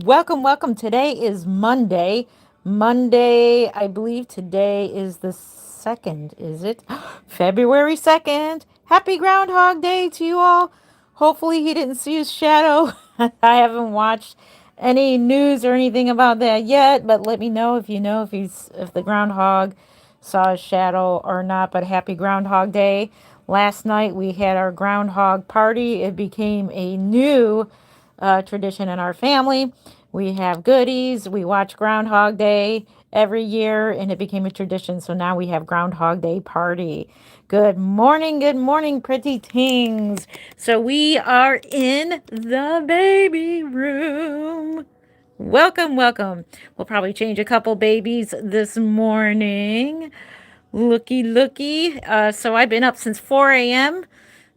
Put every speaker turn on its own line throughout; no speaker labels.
Welcome, welcome. Today is Monday. Monday, I believe today is the 2nd, is it? February 2nd. Happy Groundhog Day to you all. Hopefully, he didn't see his shadow. I haven't watched any news or anything about that yet, but let me know if you know if the groundhog saw his shadow or not. But happy Groundhog Day. Last night we had our groundhog party. It became a new tradition in our family. We have goodies. We watch Groundhog Day every year, and it became a tradition. So now we have Groundhog Day party. Good morning, pretty things. So we are in the baby room. Welcome, welcome. We'll probably change a couple babies this morning. Looky, looky. So I've been up since 4 a.m.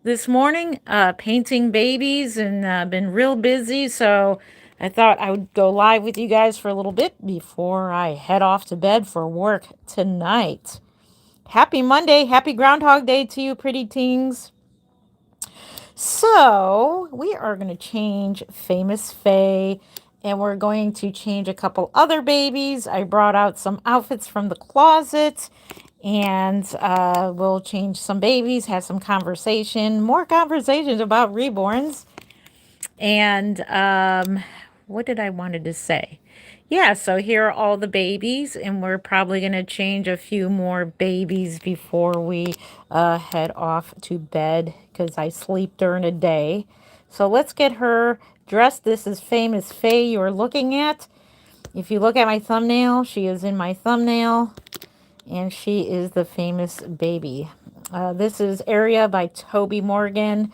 this morning, painting babies, and been real busy. So I thought I would go live with you guys for a little bit before I head off to bed for work tonight. Happy Monday. Happy Groundhog Day to you, pretty teens. So we are going to change Famous Faye, and we're going to change a couple other babies. I brought out some outfits from the closet, and we'll change some babies, have some conversation, more conversations about reborns. And what did I wanted to say? Yeah, so here are all the babies, and we're probably going to change a few more babies before we head off to bed because I sleep during the day. So let's get her dressed. This is Famous Faye you're looking at. If you look at my thumbnail, she is in my thumbnail, and she is the famous baby. This is Area by Toby Morgan.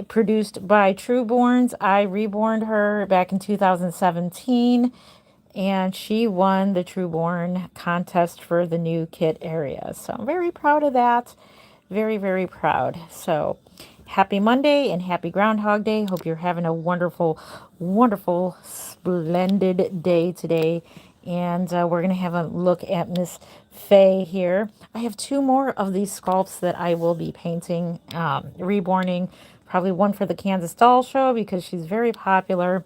Produced by Trueborns. I reborned her back in 2017, and she won the Trueborn contest for the new kit area. So I'm very proud of that. Very, very proud. So happy Monday and happy Groundhog Day. Hope you're having a wonderful, wonderful, splendid day today. And we're going to have a look at Miss Faye here. I have two more of these sculpts that I will be painting, reborning. Probably one for the Kansas Doll Show because she's very popular,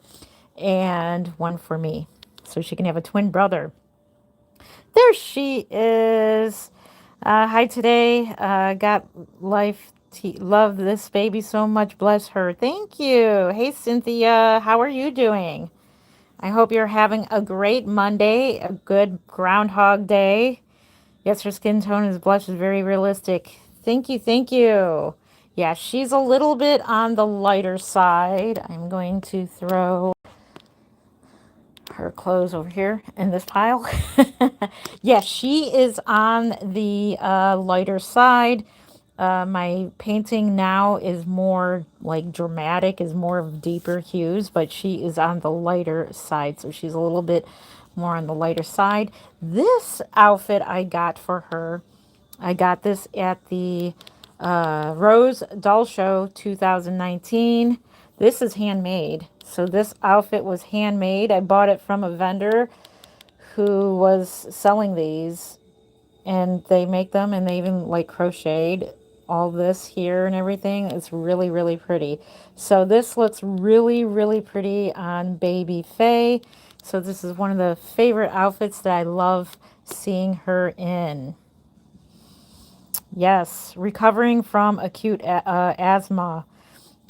and one for me so she can have a twin brother. There she is. Hi today. Got life. Love this baby so much. Bless her. Thank you. Hey, Cynthia. How are you doing? I hope you're having a great Monday, a good Groundhog Day. Yes, her skin tone is blush is very realistic. Thank you. Thank you. Yeah, she's a little bit on the lighter side. I'm going to throw her clothes over here in this pile. Yes, she is on the lighter side. My painting now is more like dramatic, is more of deeper hues, but she is on the lighter side, so she's a little bit more on the lighter side. This outfit I got for her, I got this at the Rose Doll Show 2019. This is handmade. So this outfit was handmade. I bought it from a vendor who was selling these, and they make them, and they even like crocheted all this here and everything. It's really, really pretty. So this looks really, really pretty on baby Faye. So this is one of the favorite outfits that I love seeing her in. Yes, recovering from acute asthma.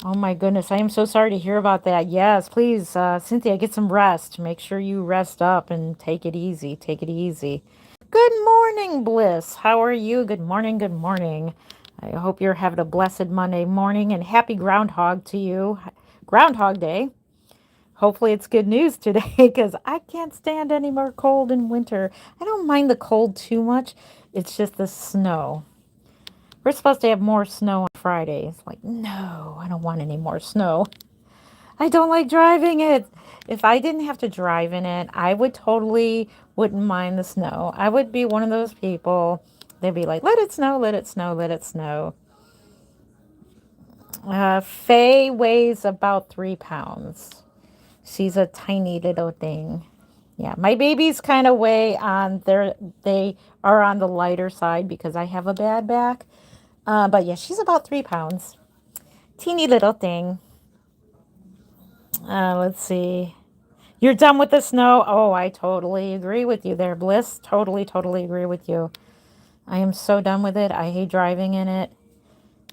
Oh my goodness, I am so sorry to hear about that. Yes, please, Cynthia, get some rest. Make sure you rest up and take it easy. Take it easy. Good morning, Bliss. How are you? Good morning, good morning. I hope you're having a blessed Monday morning, and happy Groundhog to you. Groundhog Day. Hopefully it's good news today because I can't stand any more cold in winter. I don't mind the cold too much. It's just the snow. We're supposed to have more snow on Friday. It's like, no, I don't want any more snow. I don't like driving it. If I didn't have to drive in it, I would totally wouldn't mind the snow. I would be one of those people. They'd be like, let it snow, let it snow, let it snow. Faye weighs about 3 pounds. She's a tiny little thing. Yeah, my babies kind of weigh on they are on the lighter side because I have a bad back. But yeah, she's about 3 pounds. Teeny little thing. Let's see. You're done with the snow? Oh, I totally agree with you there, Bliss. Totally, totally agree with you. I am so done with it. I hate driving in it.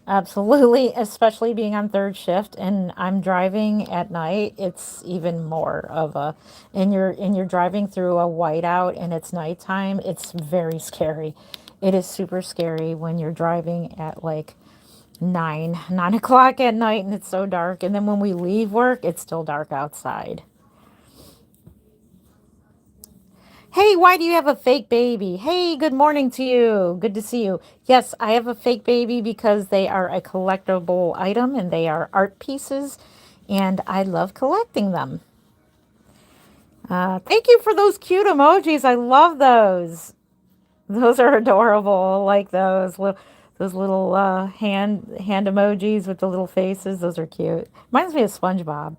Absolutely, especially being on third shift and I'm driving at night. It's even more of a, and you're driving through a whiteout and it's nighttime. It's very scary. It is super scary when you're driving at like 9 o'clock at night and it's so dark. And then when we leave work, it's still dark outside. Hey, why do you have a fake baby? Hey, good morning to you. Good to see you. Yes, I have a fake baby because they are a collectible item and they are art pieces, and I love collecting them. Thank you for those cute emojis. I love those. Those are adorable. I like those little hand emojis with the little faces. Those are cute. Reminds me of SpongeBob.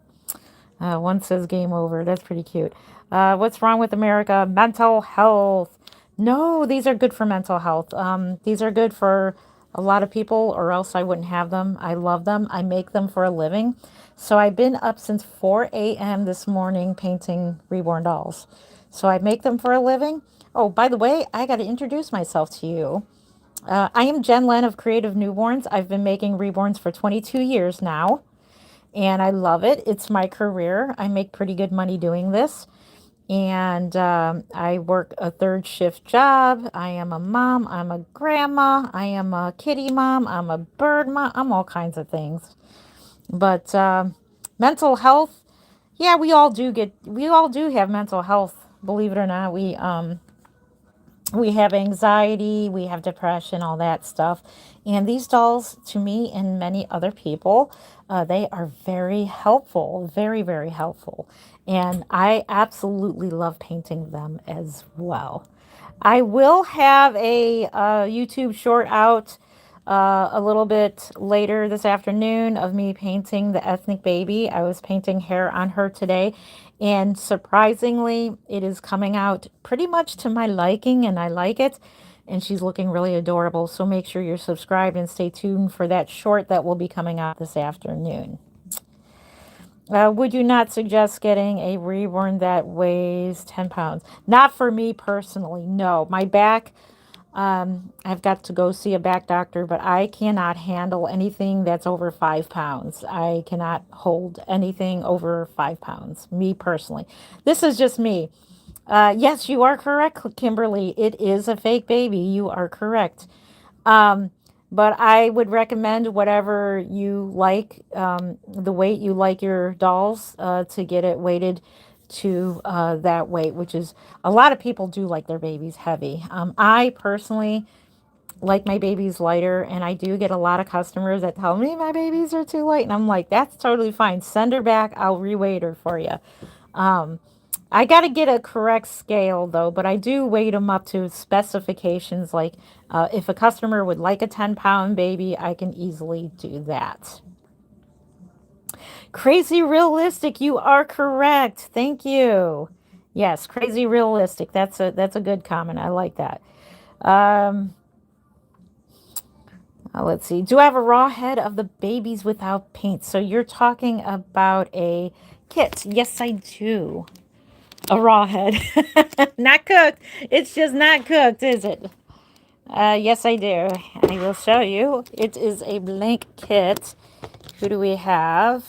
One says game over. That's pretty cute. What's wrong with America? Mental health. No, these are good for mental health. These are good for a lot of people, or else I wouldn't have them. I love them. I make them for a living. So I've been up since 4 a.m. this morning painting reborn dolls. So I make them for a living. Oh, by the way, I got to introduce myself to you. I am Jen Len of Creative Newborns. I've been making reborns for 22 years now and I love it. It's my career. I make pretty good money doing this. And I work a third shift job. I am a mom. I'm a grandma. I am a kitty mom. I'm a bird mom. I'm all kinds of things. But mental health, yeah, we all do have mental health. Believe it or not, we have anxiety, we have depression, all that stuff. And these dolls, to me and many other people, they are very helpful, very, very helpful. And I absolutely love painting them as well. I will have a YouTube short out a little bit later this afternoon of me painting the ethnic baby. I was painting hair on her today, and surprisingly, it is coming out pretty much to my liking, and I like it. And she's looking really adorable. So make sure you're subscribed and stay tuned for that short that will be coming out this afternoon. Would you not suggest getting a reborn that weighs 10 pounds? Not for me personally, no. My back, I've got to go see a back doctor, but I cannot handle anything that's over 5 pounds. I cannot hold anything over 5 pounds, me personally. This is just me. Yes, you are correct, Kimberly. It is a fake baby. You are correct. Um, but I would recommend whatever you like, the weight you like your dolls, to get it weighted to that weight, which is a lot of people do like their babies heavy. I personally like my babies lighter, and I do get a lot of customers that tell me my babies are too light, and I'm like, that's totally fine. Send her back. I'll reweight her for you. I got to get a correct scale though, but I do weight them up to specifications. Like if a customer would like a 10-pound baby, I can easily do that. Crazy realistic, you are correct. Thank you. Yes, crazy realistic. That's a good comment. I like that. Um, let's see. Do I have a raw head of the babies without paint? So you're talking about a kit. Yes, I do. A raw head. Not cooked. It's just not cooked, is it? Yes, I do. I will show you. It is a blank kit. Who do we have?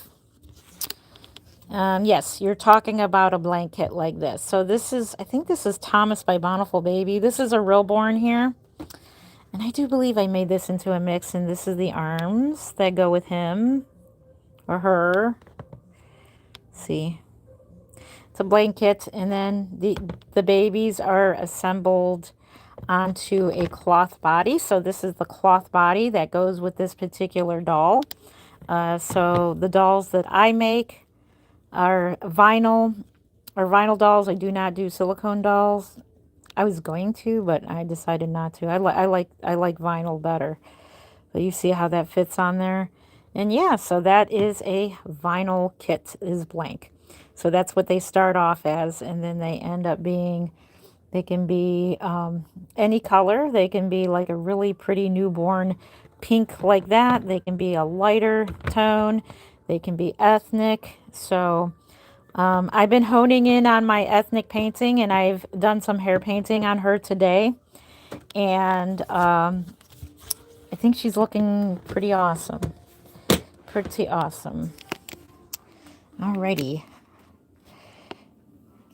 Yes, you're talking about a blank kit like this. So this is, I think this is Thomas by Bountiful Baby. This is a Reborn here. And I do believe I made this into a mix. And this is the arms that go with him or her. Let's see. It's a blanket, and then the babies are assembled onto a cloth body. So this is the cloth body that goes with this particular doll. So the dolls that I make are vinyl dolls. I do not do silicone dolls. I was going to, but I decided not to. I like vinyl better. But you see how that fits on there. And yeah, so that is a vinyl kit, is blank. So that's what they start off as, and then they end up being, they can be any color. They can be like a really pretty newborn pink like that. They can be a lighter tone. They can be ethnic. So I've been honing in on my ethnic painting, and I've done some hair painting on her today. And I think she's looking pretty awesome. Pretty awesome. Alrighty.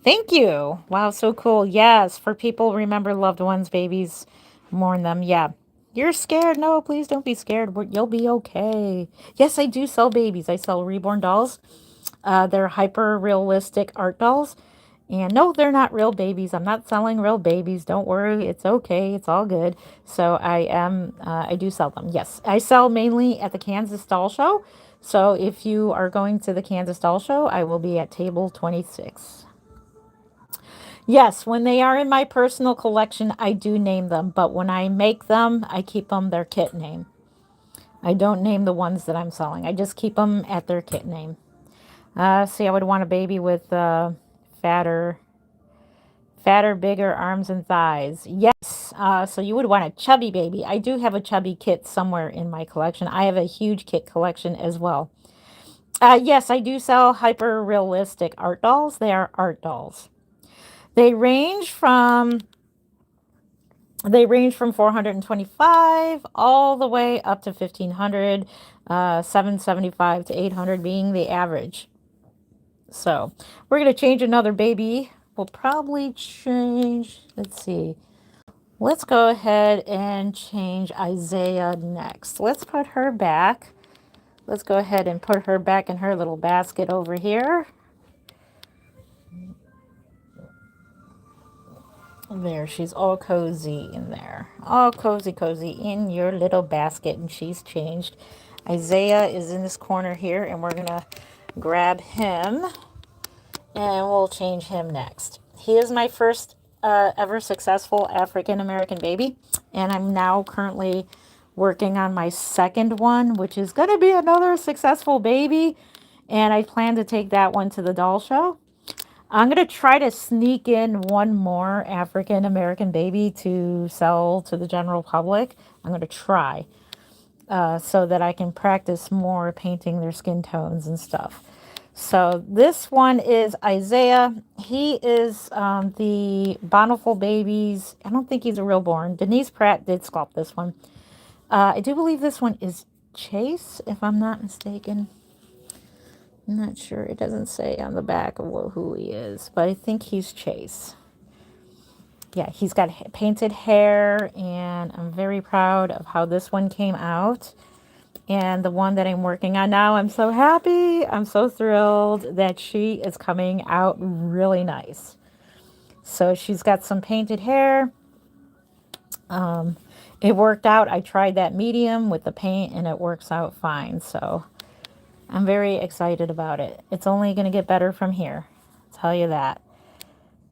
Thank you. Wow, so cool. Yes, for people remember loved ones, babies, mourn them. Yeah. You're scared? No, please don't be scared. You'll be okay. Yes, I do sell babies. I sell reborn dolls. They're hyper realistic art dolls. And no, they're not real babies. I'm not selling real babies. Don't worry. It's okay. It's all good. So I do sell them. Yes, I sell mainly at the Kansas Doll Show. So if you are going to the Kansas Doll Show, I will be at table 26. Yes, when they are in my personal collection, I do name them. But when I make them, I keep them their kit name. I don't name the ones that I'm selling. I just keep them at their kit name. See, I would want a baby with fatter, bigger arms and thighs. Yes. So you would want a chubby baby. I do have a chubby kit somewhere in my collection. I have a huge kit collection as well. Yes, I do sell hyper realistic art dolls. They are art dolls. They range from 425 all the way up to 1500, 775 to 800 being the average. So we're going to change another baby. We'll probably change, let's see. Let's go ahead and change Isaiah next. Let's put her back. Let's go ahead and put her back in her little basket over here. There, she's all cozy in there. All cozy, cozy in your little basket, and she's changed. Isaiah is in this corner here, and we're going to grab him, and we'll change him next. He is my first ever successful African-American baby, and I'm now currently working on my second one, which is going to be another successful baby, and I plan to take that one to the doll show. I'm going to try to sneak in one more African American baby to sell to the general public. I'm going to try so that I can practice more painting their skin tones and stuff. So this one is Isaiah. He is the Bountiful Babies. I don't think he's a reborn. Denise Pratt did sculpt this one. I do believe this one is Chase, if I'm not mistaken. I'm not sure. It doesn't say on the back of who he is, but I think he's Chase. Yeah, he's got painted hair, and I'm very proud of how this one came out. And the one that I'm working on now, I'm so happy. I'm so thrilled that she is coming out really nice. So she's got some painted hair. It worked out. I tried that medium with the paint, and it works out fine. So I'm very excited about it. It's only going to get better from here. I'll tell you that.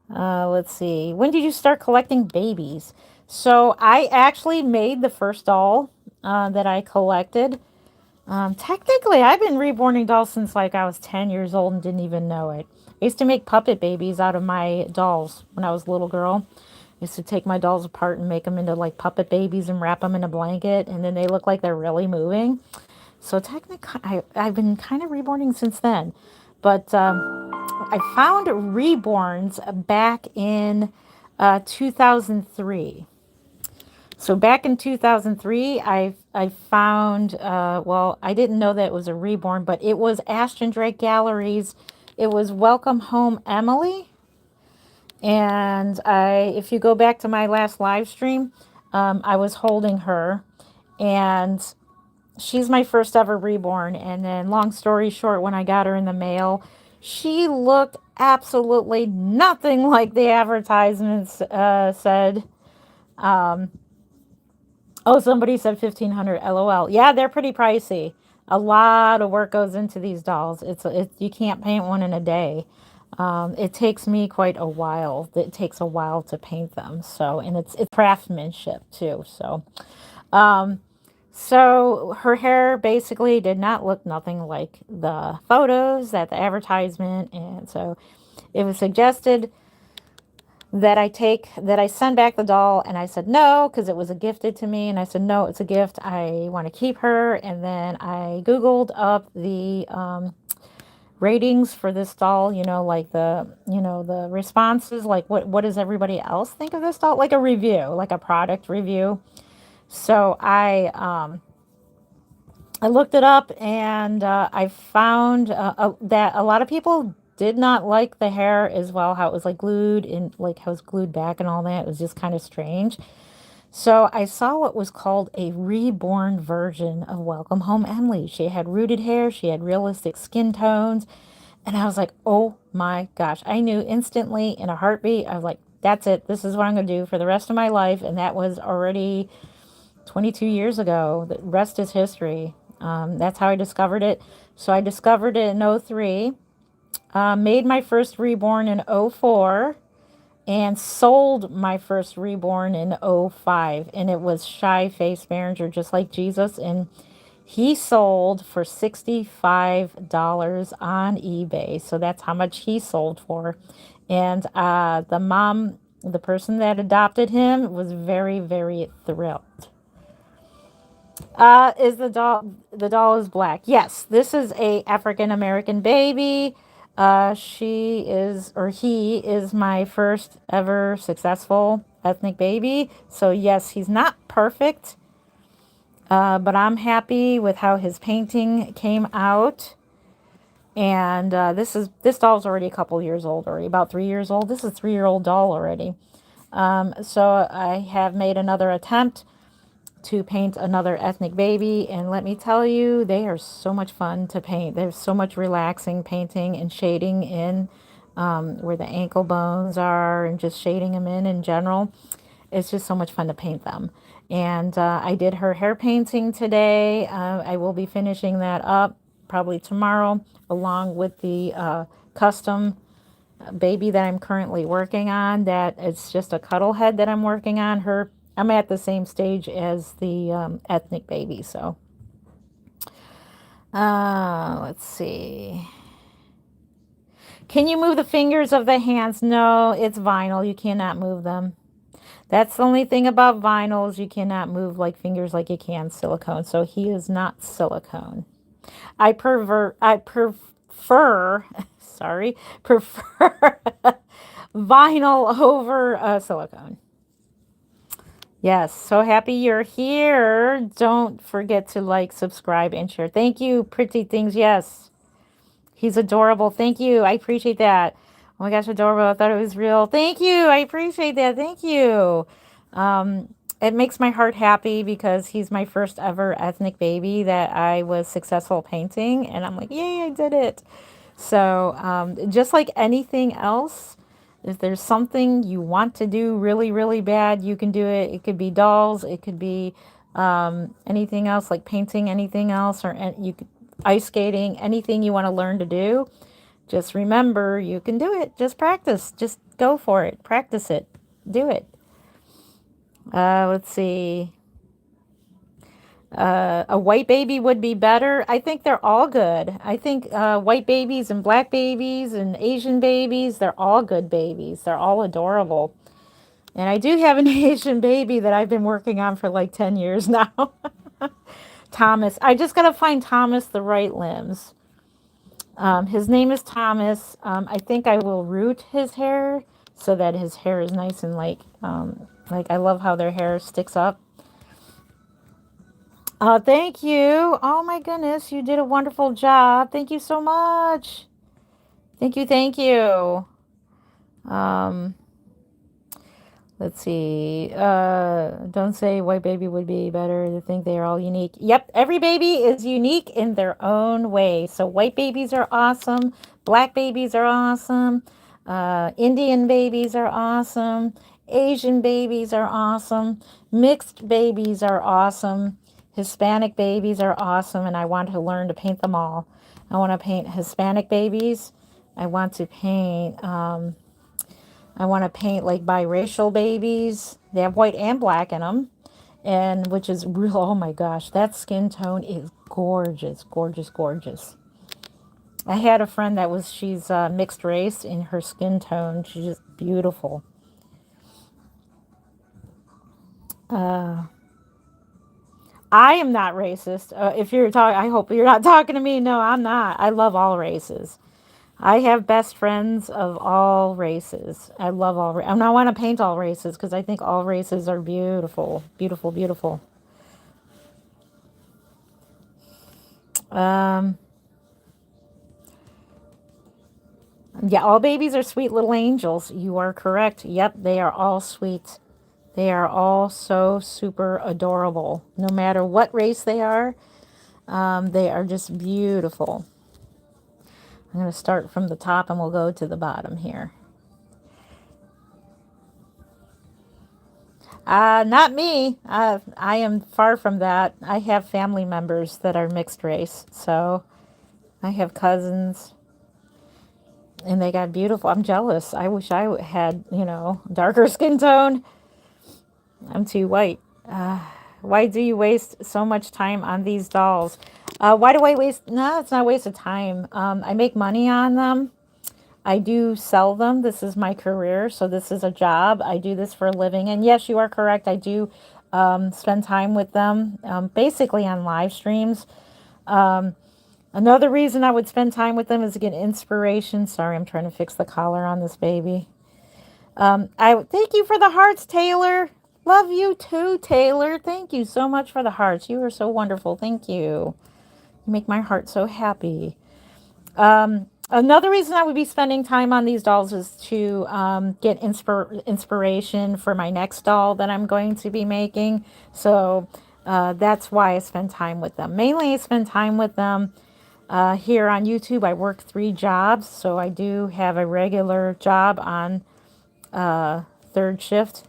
Let's see. When did you start collecting babies? So I actually made the first doll that I collected. Technically, I've been reborning dolls since like I was 10 years old and didn't even know it. I used to make puppet babies out of my dolls when I was a little girl. I used to take my dolls apart and make them into like puppet babies and wrap them in a blanket, and then they look like they're really moving. So technically, I've been kind of reborning since then. But I found reborns back in 2003. So back in 2003, I found, well, I didn't know that it was a reborn, but it was Ashton Drake Galleries. It was Welcome Home Emily. And if you go back to my last live stream, I was holding her. And she's my first ever reborn. And then long story short, when I got her in the mail, she looked absolutely nothing like the advertisements said. Oh, somebody said 1500 LOL. Yeah, they're pretty pricey. A lot of work goes into these dolls. You can't paint one in a day. It takes me quite a while. It takes a while to paint them. So, and it's craftsmanship too. So her hair basically did not look nothing like the photos at the advertisement, and so it was suggested that I send back the doll, and I said no because it was a gifted to me, and I said no, it's a gift. I want to keep her. And then I Googled up the ratings for this doll, like the responses, like what does everybody else think of this doll? Like a review, like a product review. So I looked it up and I found that a lot of people did not like the hair as well, how it was like glued and like how it was glued back and all that. It was just kind of strange. So I saw what was called a reborn version of Welcome Home Emily. She had rooted hair, she had realistic skin tones, and I was like, oh my gosh. I knew instantly in a heartbeat. I was like, that's it. This is what I'm going to do for the rest of my life. And that was already 22 years ago. The rest is history. That's how I discovered it. So I discovered it in '03, made my first reborn in '04, and sold my first reborn in '05. And it was Shy Face Behringer, just like Jesus. And he sold for $65 on eBay. So that's how much he sold for. And the mom, the person that adopted him, was very, very thrilled. Is the doll? The doll is black. Yes, this is a African American baby. She is, or he is, my first ever successful ethnic baby. So yes, he's not perfect, but I'm happy with how his painting came out. And this doll's already a couple years old, already about 3 years old. This is a 3-year-old doll already. So I have made another attempt to paint another ethnic baby, and let me tell you, they are so much fun to paint. There's so much relaxing painting and shading in where the ankle bones are, and just shading them in general. It's just so much fun to paint them. And I did her hair painting today. I will be finishing that up probably tomorrow, along with the custom baby that I'm currently working on. That it's just a cuddle head that I'm working on. I'm at the same stage as the ethnic baby. So let's see. Can you move the fingers of the hands? No, it's vinyl. You cannot move them. That's the only thing about vinyls. You cannot move like fingers like you can silicone. So he is not silicone. I prefer, sorry, prefer vinyl over silicone. Yes, so happy you're here. Don't forget to like, subscribe, and share. Thank you, Pretty Things. Yes, he's adorable. Thank you. I appreciate that. Oh my gosh, adorable. I thought it was real. Thank you. I appreciate that. Thank you. It makes my heart happy because he's my first ever ethnic baby that I was successful painting. And I'm like, yay, I did it. So just like anything else, if there's something you want to do really, really bad, you can do it. It could be dolls. It could be anything else, like painting anything else, or you could ice skating, anything you want to learn to do. Just remember, you can do it. Just practice. Just go for it. Practice it. Do it. Let's see. A white baby would be better. I think they're all good. I think white babies and black babies and Asian babies, they're all good babies. They're all adorable. And I do have an Asian baby that I've been working on for like 10 years now. Thomas. I just got to find Thomas the right limbs. His name is Thomas. I think I will root his hair so that his hair is nice and like I love how their hair sticks up. Thank you. Oh my goodness, you did a wonderful job. Thank you so much. Thank you, thank you. Um, let's see. Don't say white baby would be better. I think they are all unique. Yep, every baby is unique in their own way. So white babies are awesome. Black babies are awesome. Indian babies are awesome. Asian babies are awesome. Mixed babies are awesome. Hispanic babies are awesome, and I want to learn to paint them all. I want to paint Hispanic babies. I want to paint like biracial babies. They have white and black in them, and which is real. Oh my gosh, that skin tone is gorgeous, gorgeous, gorgeous. I had a friend she's mixed race in her skin tone. She's just beautiful. I am not racist. If you're talking, I hope you're not talking to me. No, I'm not. I love all races. I have best friends of all races. I love all and I want to paint all races because I think all races are beautiful. Beautiful, beautiful. Um, yeah, all babies are sweet little angels. You are correct. Yep, they are all sweet. They are all so super adorable. No matter what race they are just beautiful. I'm going to start from the top and we'll go to the bottom here. Not me. I am far from that. I have family members that are mixed race. So I have cousins and they got beautiful. I'm jealous. I wish I had, darker skin tone. I'm too white. Why do you waste so much time on these dolls? Why do I waste? No, it's not a waste of time. I make money on them. I do sell them. This is my career, so this is a job. I do this for a living. And yes, you are correct. I do spend time with them, basically on live streams. Another reason I would spend time with them is to get inspiration. Sorry, I'm trying to fix the collar on this baby. I thank you for the hearts, Taylor. Love you too, Taylor. Thank you so much for the hearts. You are so wonderful. Thank you. You make my heart so happy. Another reason I would be spending time on these dolls is to get inspiration for my next doll that I'm going to be making. So that's why I spend time with them. Mainly I spend time with them here on YouTube. I work 3 jobs, so I do have a regular job on third shift.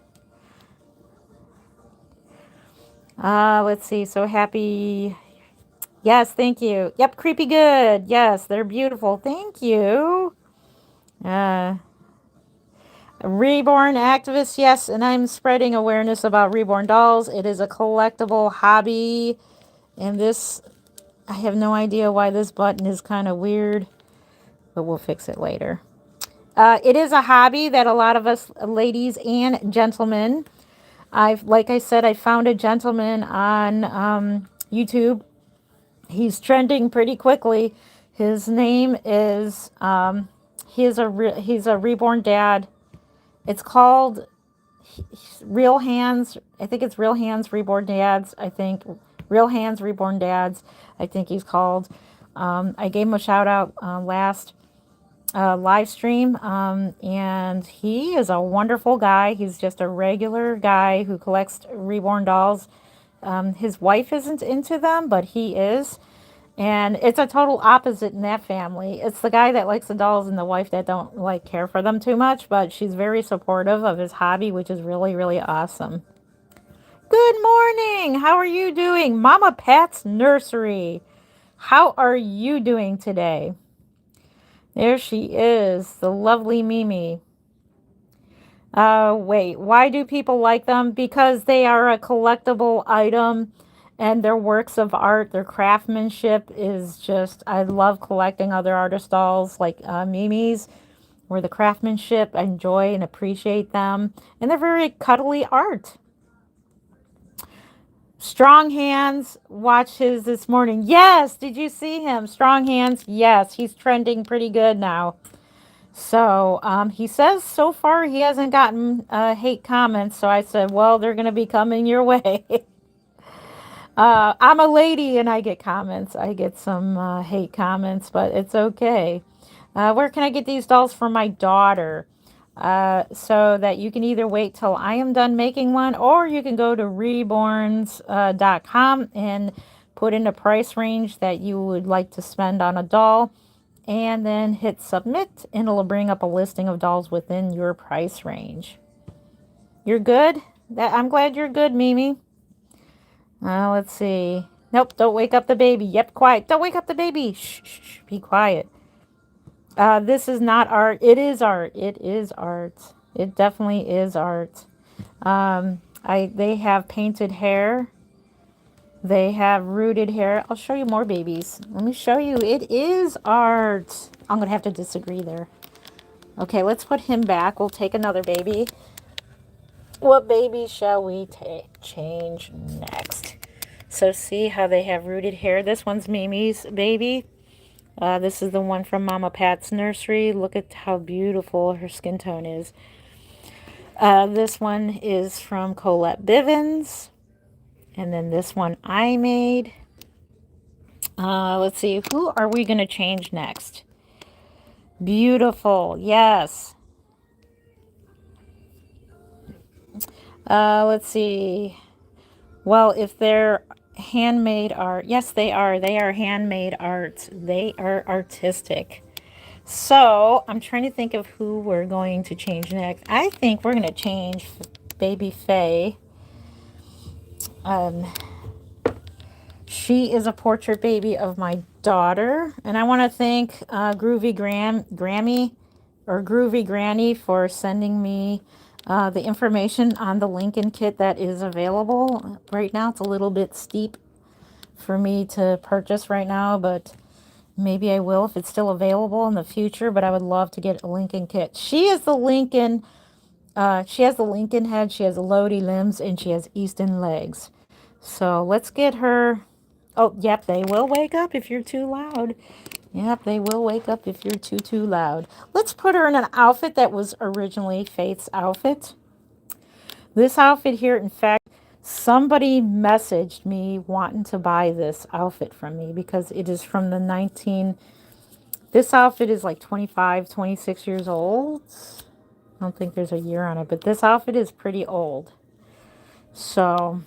Let's see. So happy. Yes, thank you. Yep, creepy good. Yes, they're beautiful. Thank you. Uh, Reborn activist, yes, and I'm spreading awareness about reborn dolls. It is a collectible hobby, and this, I have no idea why this button is kind of weird, but we'll fix it later. It is a hobby that a lot of us ladies and gentlemen, like I said, I found a gentleman on YouTube. He's trending pretty quickly. His name is he's a reborn dad. It's called Real Hands. I think it's Real Hands Reborn Dads. I think Real Hands Reborn Dads. I think he's called. I gave him a shout out last live stream, and he is a wonderful guy. He's just a regular guy who collects reborn dolls. His wife isn't into them, but he is. And it's a total opposite in that family. It's the guy that likes the dolls and the wife that don't like care for them too much, but she's very supportive of his hobby, which is really, really awesome. Good morning. How are you doing? Mama Pat's Nursery. How are you doing today? There she is, the lovely Mimi. Wait, why do people like them? Because they are a collectible item and their works of art, their craftsmanship is just, I love collecting other artist dolls like Mimi's, where the craftsmanship, I enjoy and appreciate them. And they're very cuddly art. Strong Hands, watch his this morning. Yes, did you see him? Strong Hands, yes, he's trending pretty good now. So he says so far he hasn't gotten hate comments. So I said, well, they're going to be coming your way. I'm a lady and I get comments. I get some hate comments, but it's okay. Where can I get these dolls for my daughter? So that you can either wait till I am done making one, or you can go to reborns.com and put in a price range that you would like to spend on a doll, and then hit submit, and it'll bring up a listing of dolls within your price range. You're good? I'm glad you're good, Mimi. Let's see. Nope, don't wake up the baby. Yep, quiet. Don't wake up the baby. Shh, shh, shh, be quiet. This is not art. It is art. It is art. It definitely is art. They have painted hair. They have rooted hair. I'll show you more babies. Let me show you. It is art. I'm going to have to disagree there. Okay, let's put him back. We'll take another baby. What baby shall we change next? So see how they have rooted hair. This one's Mimi's baby. This is the one from Mama Pat's nursery. Look at how beautiful her skin tone is. This one is from Colette Bivens. And then this one I made. Let's see, who are we going to change next? Beautiful, yes. Let's see. Well, if they're handmade art, yes, they are. They are handmade art. They are artistic. So I'm trying to think of who we're going to change next. I think we're going to change Baby Faye. She is a portrait baby of my daughter. And I want to thank Grammy or Groovy Granny for sending me the information on the Lincoln kit that is available. Right now it's a little bit steep for me to purchase right now, but maybe I will if it's still available in the future. But I would love to get a Lincoln kit. She has the Lincoln head, she has Lodi limbs, and she has Easton legs. So let's get her. Oh, yep, they will wake up if you're too loud. Yep, they will wake up if you're too loud. Let's put her in an outfit that was originally Faith's outfit. This outfit here, in fact, somebody messaged me wanting to buy this outfit from me because it is from the 19... This outfit is like 25, 26 years old. I don't think there's a year on it, but this outfit is pretty old. So,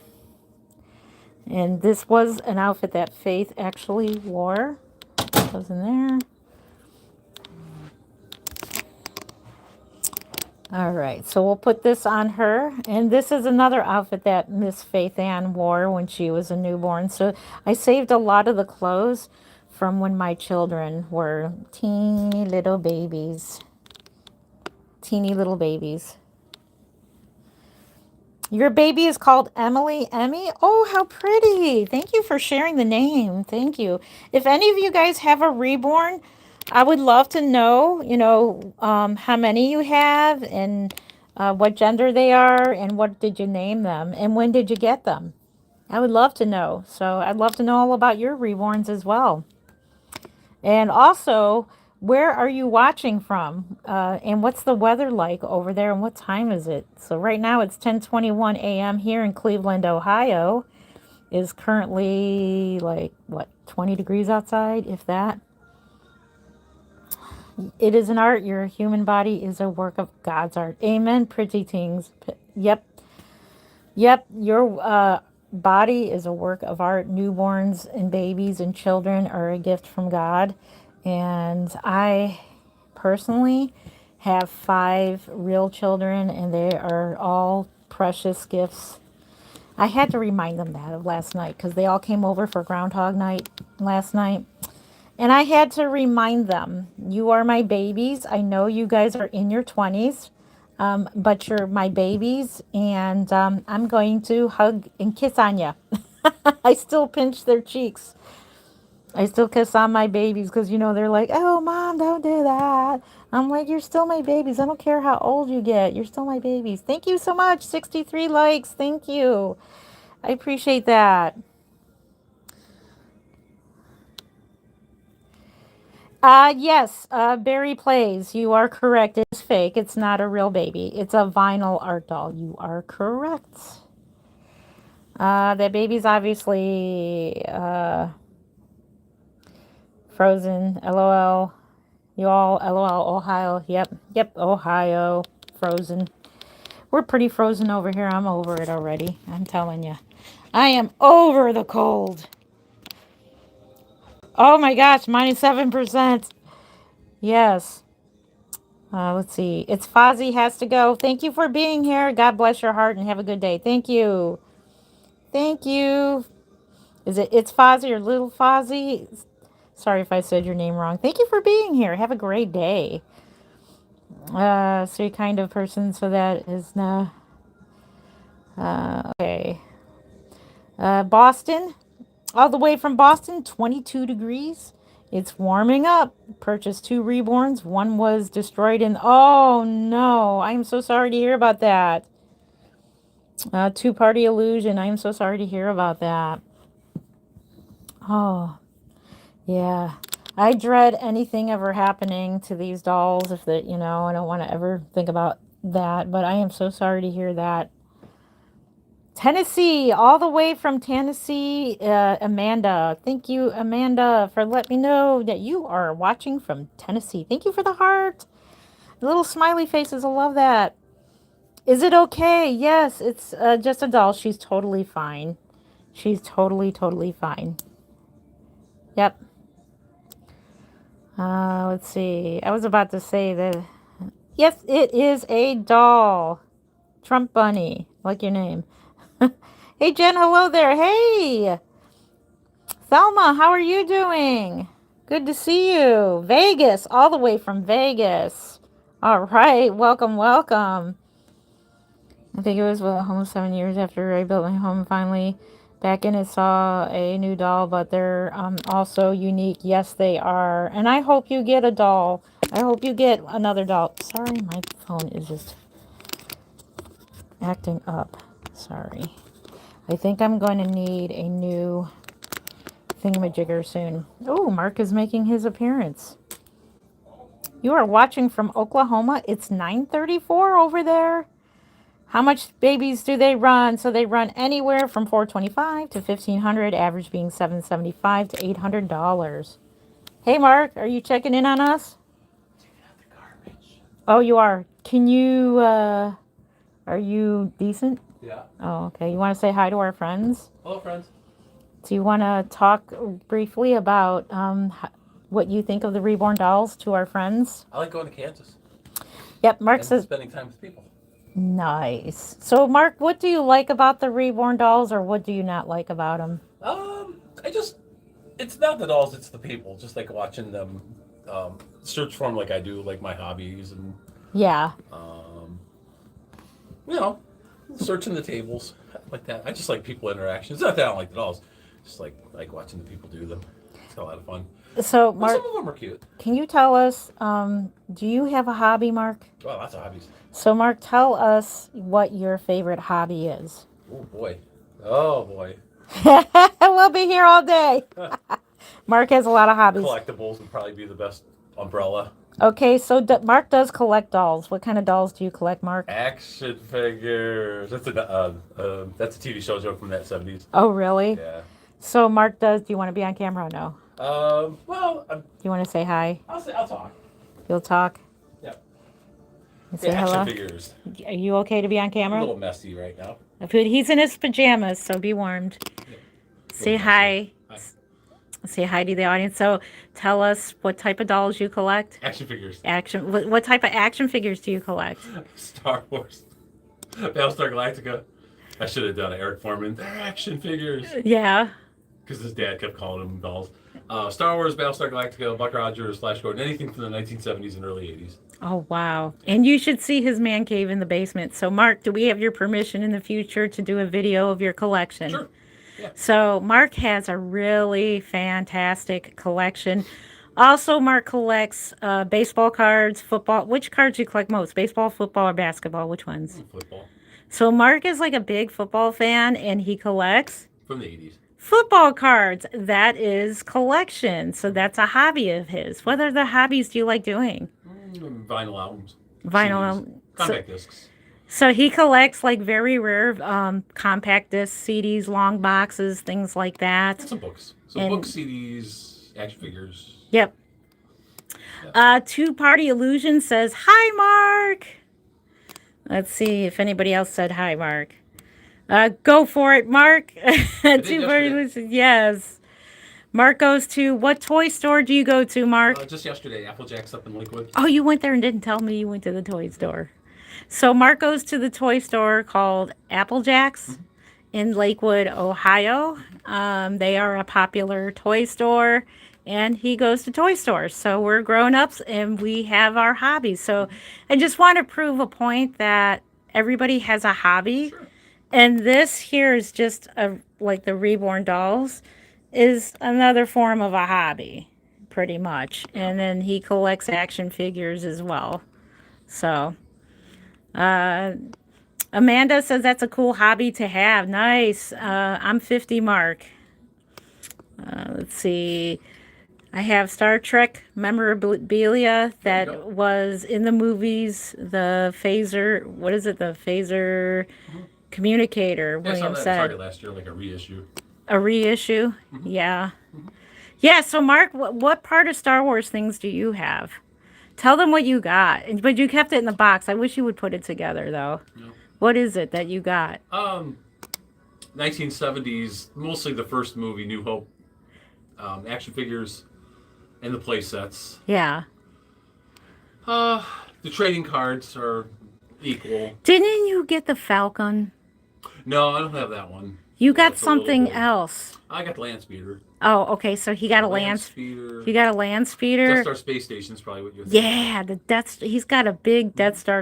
and this was an outfit that Faith actually wore. It was in there. All right, so we'll put this on her. And this is another outfit that Miss Faith Ann wore when she was a newborn. So I saved a lot of the clothes from when my children were teeny little babies. Teeny little babies. Your baby is called Emily. Emmy? Oh, how pretty. Thank you for sharing the name. Thank you. If any of you guys have a reborn, I would love to know, how many you have and what gender they are and what did you name them and when did you get them? I would love to know. So I'd love to know all about your reborns as well. And also, where are you watching from? And what's the weather like over there and what time is it? So right now it's 10:21 a.m. here in Cleveland, Ohio. Is currently like, what, 20 degrees outside, if that. It is an art. Your human body is a work of God's art. Amen, pretty things. Yep. Yep, your body is a work of art. Newborns and babies and children are a gift from God. And I personally have 5 real children, and they are all precious gifts. I had to remind them that of last night because they all came over for Groundhog night last night. And I had to remind them, you are my babies. I know you guys are in your 20s, but you're my babies, and I'm going to hug and kiss on you. I still pinch their cheeks. I still kiss on my babies because, they're like, oh, Mom, don't do that. I'm like, you're still my babies. I don't care how old you get. You're still my babies. Thank you so much. 63 likes. Thank you. I appreciate that. Yes, Barry Plays. You are correct. It's fake. It's not a real baby. It's a vinyl art doll. You are correct. That baby's obviously frozen. LOL. You all, LOL, Ohio. Yep, Ohio. Frozen. We're pretty frozen over here. I'm over it already. I'm telling you. I am over the cold. Oh my gosh, -7%. Yes. Let's see. It's Fozzie has to go. Thank you for being here. God bless your heart and have a good day. Thank you. Thank you. Is it It's Fozzie or Little Fozzie? Sorry if I said your name wrong. Thank you for being here. Have a great day. So you're kind of person, so that is not... okay. Boston. All the way from Boston, 22 degrees. It's warming up. Purchased 2 reborns. One was destroyed in... Oh, no. I'm so sorry to hear about that. Two-party illusion. I am so sorry to hear about that. Oh, yeah. I dread anything ever happening to these dolls. If that, I don't want to ever think about that. But I am so sorry to hear that. Tennessee, all the way from Tennessee, Amanda. Thank you, Amanda, for letting me know that you are watching from Tennessee. Thank you for the heart. The little smiley faces. I love that. Is it okay? Yes, it's just a doll. She's totally fine. She's totally, totally fine. Yep. Let's see. I was about to say that. Yes, it is a doll. Trump Bunny, like your name. Hey, Jen, hello there. Hey, Thelma, how are you doing? Good to see you. Vegas, all the way from Vegas. All right, welcome, welcome. I think it was almost 7 years after I built my home finally. Back in it, saw a new doll, but they're also unique. Yes, they are. And I hope you get a doll. I hope you get another doll. Sorry, my phone is just acting up. Sorry. I think I'm going to need a new thingamajigger soon. Oh, Mark is making his appearance. You are watching from Oklahoma. It's 9:34 over there. How much babies do they run? So they run anywhere from $425 to $1,500, average being $775 to $800. Hey, Mark, are you checking in on us?
Taking out the garbage.
Oh, you are. Can you, are you decent?
Yeah.
Oh, okay. You want to say hi to our friends?
Hello, friends.
Do you want to talk briefly about what you think of the reborn dolls to our friends?
I like going to Kansas.
Yep, Mark
and
says.
Spending time with people.
Nice. So, Mark, what do you like about the reborn dolls, or what do you not like about them?
It's not the dolls, it's the people. Just like watching them search for them like I do, like my hobbies and,
Yeah.
you know, searching the tables like that. I just like people interaction. It's not that I don't like the dolls. Just like watching the people do them. It's a lot of fun.
So,
But
Mark,
some of them are cute.
can you tell us, do you have a hobby, Mark?
Well, lots of hobbies.
So, Mark, tell us what your favorite hobby is.
Oh, boy. Oh, boy.
We'll be here all day. Mark has a lot of hobbies.
Collectibles would probably be the best umbrella.
Okay, so Mark does collect dolls. What kind of dolls do you collect, Mark?
Action figures. That's a TV show joke from that 70s.
Oh, really?
Yeah.
So, Mark does. Do you want to be on camera or no?
Well,
Do you want to say hi?
I'll talk.
You'll talk?
Yep.
And say
Action
hello?
figures.
Are you okay to be on
A
camera?
little messy right now.
He's in his pajamas, so be warmed.
Yeah.
Say hi.
Hi.
Say hi to the audience. So tell us what type of dolls you collect.
Action figures.
Action. What type of action figures do you collect?
Star Wars. Battlestar Galactica. I should have done it. Eric Foreman. They're action figures.
Yeah.
Because his dad kept calling them dolls. Star Wars, Battlestar Galactica, Buck Rogers, Flash Gordon, anything from the 1970s and early 80s.
Oh, wow. And you should see his man cave in the basement. So, Mark, do we have your permission in the future to do a video of your collection?
Sure. Yeah.
So, Mark has a really fantastic collection. Also, Mark collects baseball cards, football. Which cards do you collect most? Baseball, football, or basketball? Which ones?
Football.
So, Mark is like a big football fan, and he collects
From the 80s.
football cards. That is collection. So, that's a hobby of his. What other hobbies do you like doing?
Vinyl albums.
Vinyl.
CDs, compact discs.
So he collects like very rare compact discs, CDs, long boxes, things like that.
And some books. So
And-
books, CDs, action figures.
Yep. Two Party Illusion says, hi, Mark. Let's see if anybody else said hi, Mark. Go for it, Mark. Two Party Illusion, yes. Mark goes to, what toy store do you go to, Mark?
Just yesterday, Applejack's up in Lakewood.
Oh, you went there and didn't tell me you went to the toy store. So Mark goes to the toy store called Applejack's in Lakewood, Ohio. They are a popular toy store, and he goes to toy stores. So we're grown-ups, and we have our hobbies. So I just want to prove a point that everybody has a hobby.
Sure.
And this here is just like the reborn dolls is another form of a hobby, pretty much. And then he collects action figures as well. So, Amanda says that's a cool hobby to have. Nice. I'm 50, Mark. Let's see. I have Star Trek memorabilia
There you
that
go.
was in the movies. The phaser, what is it? The phaser
Mhm.
communicator,
Yeah, I saw
William
that at
said.
Target last year, like a reissue.
A reissue?
Hmm.
Yeah.
Hmm.
Yeah, so Mark, what part of Star Wars things do you have? Tell them what you got. But you kept it in the box. I wish you would put it together, though.
No.
What is it that you got?
1970s, mostly the first movie, New Hope, action figures and the play sets.
Yeah.
Uh, the trading cards are equal.
Didn't you get the Falcon?
No, I don't have that one.
You
Yeah,
got
it's a little
something
big.
else.
I got the land speeder.
Oh, okay. So he got a
Land
land.
speeder.
He got a land
Death
speeder.
Star space station is probably what you're thinking of.
Yeah, the Death. He's got a big Death
Mhm.
Star,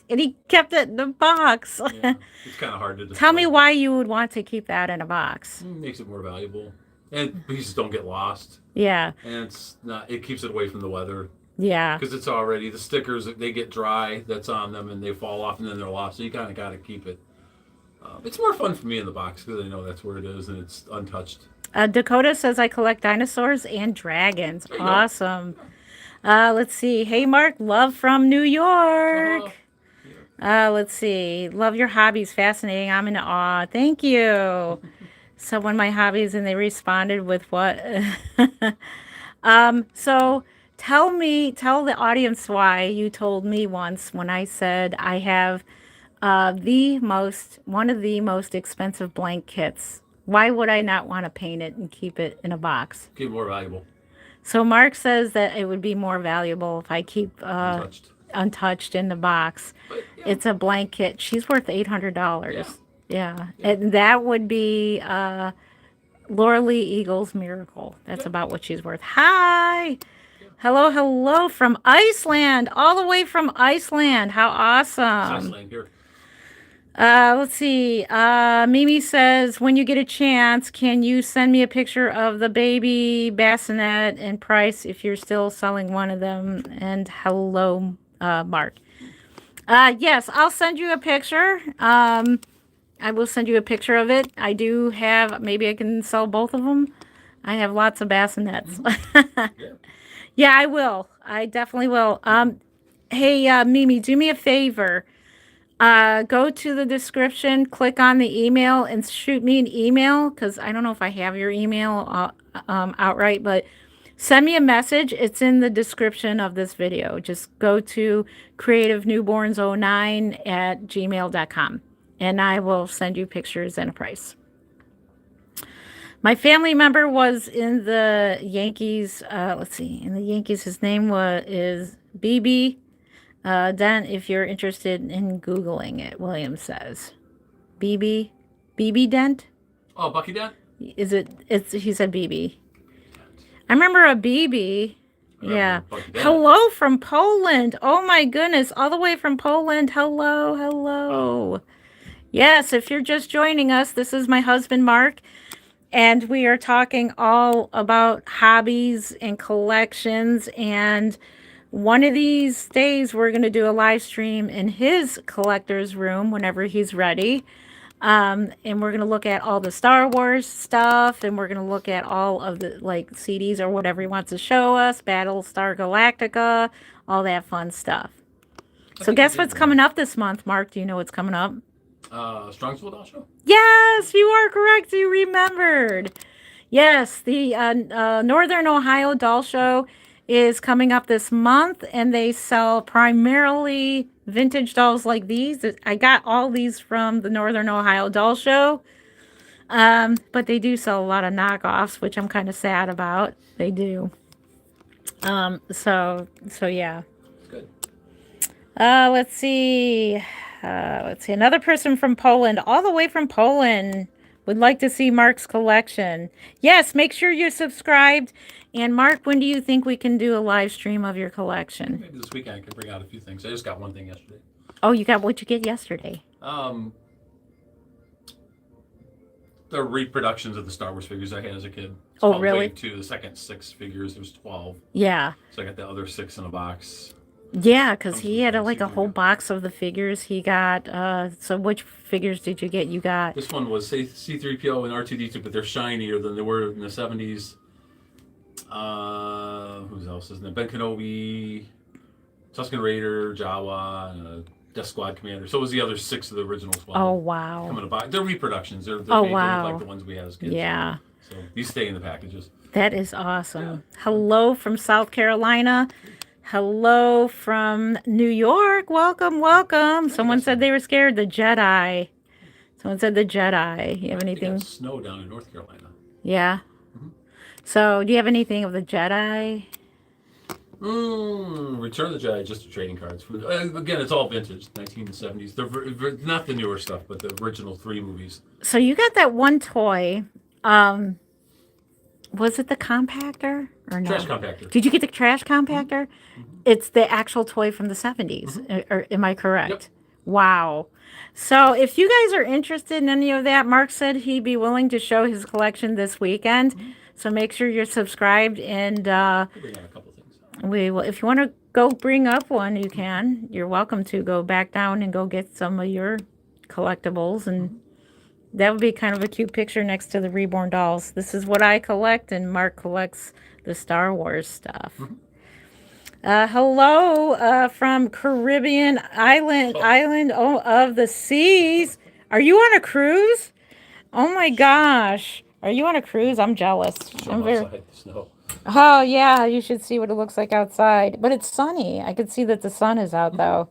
and he kept it in the box.
Yeah, it's kind of hard to
Tell me
display.
why you would want to keep that in a box.
Makes it more valuable, and pieces don't get lost,
Yeah,
and it's not. It keeps it away from the weather
yeah.
because it's already the stickers. They get dry that's on them, and they fall off, and then they're lost. So you kind of got to keep it. It's more fun for me in the box because I know that's where it is and it's untouched.
Dakota says I collect dinosaurs and dragons.
There you go.
Awesome. Let's see. Hey, Mark, love from New
Uh-huh.
York.
Yeah.
Let's see. Love your hobbies. Fascinating. I'm in awe. Thank you. Someone my hobbies and they responded with what? So tell the audience why you told me once when I said I have one of the most expensive blank kits. Why would I not want to paint it and keep it in a box?
Keep it more valuable,
So Mark says that it would be more valuable if I keep
untouched.
untouched in the box.
But yeah,
It's a blanket. She's worth
yeah,
$800. Yeah,
yeah,
and that would be Laura Lee Eagle's Miracle. That's
yeah,
about what she's worth. Hi,
yeah.
hello, hello from Iceland, all the way from Iceland. How
It's nice
awesome!
laying here.
Let's see. Mimi says, when you get a chance, can you send me a picture of the baby bassinet and price if you're still selling one of them? And hello, Mark. Yes, I'll send you a picture. I will send you a picture of it. I do have, maybe I can sell both of them. I have lots of bassinets.
Hmm. Yeah.
Yeah, I will. I definitely will. Hey, Mimi, do me a favor. Go to the description, click on the email, and shoot me an email because I don't know if I have your email outright, but send me a message. It's in the description of this video. Just go to creativenewborns09@gmail.com and I will send you pictures and a price. My family member was in the Yankees. Let's see, in the Yankees, his name is BB. Then, if you're interested in Googling it, William says. BB? BB Dent?
Oh, Bucky Dent.
Is it? He said BB. I remember a BB.
I remember
Yeah.
Bucky Dent.
Hello from Poland. Oh my goodness. All the way from Poland. Hello. Hello. Yes, if you're just joining us, this is my husband, Mark. And we are talking all about hobbies and collections. And one of these days, we're going to do a live stream in his collector's room whenever he's ready. And we're going to look at all the Star Wars stuff. And we're going to look at all of the like CDs or whatever he wants to show us. Battlestar Galactica, all that fun stuff. So guess what's coming up this month, Mark? Do you know what's coming up?
Strongsville Doll Show.
Yes, you are correct. You remembered. Yes, the Northern Ohio Doll Show is coming up this month, and they sell primarily vintage dolls like these. I got all these from the Northern Ohio Doll Show, but they do sell a lot of knockoffs, which I'm kind of sad about. They do. So yeah.
It's good.
Let's see. Let's see. Another person from Poland, all the way from Poland, would like to see Mark's collection. Yes, make sure you're subscribed. And Mark, when do you think we can do a live stream of your collection?
Maybe this weekend I can bring out a few things. I just got one thing yesterday.
Oh, you got what you get yesterday?
The reproductions of the Star Wars figures I had as a kid.
Oh,
I'm
really?
waiting to the second 6 figures. There was 12,
Yeah.
so I got the other 6 in a box.
Yeah, because he had
Comes with
a
the
whole
fancy
box of the figures he got. So which figures did you get? You got...
This one was C3PO and R2D2, but they're shinier than they were in the 70s. Who else is there? Ben Kenobi, Tusken Raider, Jawa, Death Squad Commander. So it was the other 6 of the original squad.
Oh, wow.
Coming to buy. They're reproductions. They're
Oh,
fake. They look like
wow.
the ones we had as kids.
Yeah.
So these stay in the packages.
That is awesome. Hello from South Carolina. Hello from New York. Welcome, welcome. Someone said they were scared. The Jedi. Someone said the Jedi. You have anything?
Snow down in North Carolina.
Yeah. So, do you have anything of the Jedi?
Return of the Jedi, just the trading cards. Again, it's all vintage, 1970s. Not the newer stuff, but the original 3 movies.
So, you got that one toy. Was it the compactor or no?
Trash compactor.
Did you get the trash compactor? It's the actual toy from the 70s. Or am I correct?
Yep.
Wow. So if you guys are interested in any of that, Mark said he'd be willing to show his collection this weekend. So make sure you're subscribed, and
We'll bring out a couple things.
we will. If you want to go bring up one, you can. You're welcome to go back down and go get some of your collectibles, and that would be kind of a cute picture next to the Reborn dolls. This is what I collect, and Mark collects the Star Wars stuff. Hello from Caribbean island of the seas. Are you on a cruise? Oh my gosh. Are you on a cruise? I'm jealous. I'm very...
Outside the snow.
Oh yeah, you should see what it looks like outside. But it's sunny. I could see that the sun is out though.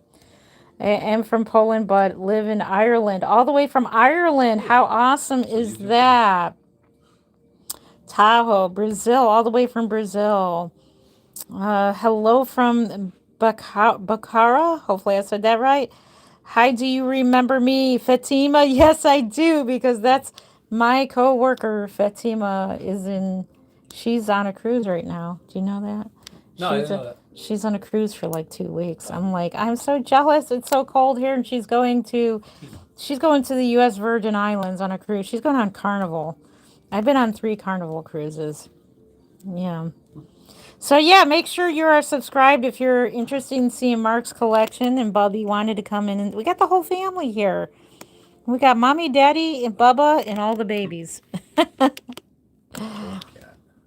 I am from Poland, but live in Ireland. All the way from Ireland. How awesome is that? Tahoe, Brazil. All the way from Brazil. Hello from Bukhara. Hopefully I said that right. Hi, do you remember me, Fatima? Yes, I do, because that's my co-worker. Fatima she's on a cruise right now. Do you know that?
No, I didn't know that.
She's on a cruise for like 2 weeks. I'm like, I'm so jealous. It's so cold here, and she's going to the U.S. Virgin Islands on a cruise. She's going on Carnival. I've been on 3 Carnival cruises. Yeah. So yeah, make sure you are subscribed if you're interested in seeing Mark's collection. And Bubby wanted to come in, and we got the whole family here. We got Mommy, Daddy, and Bubba, and all the babies.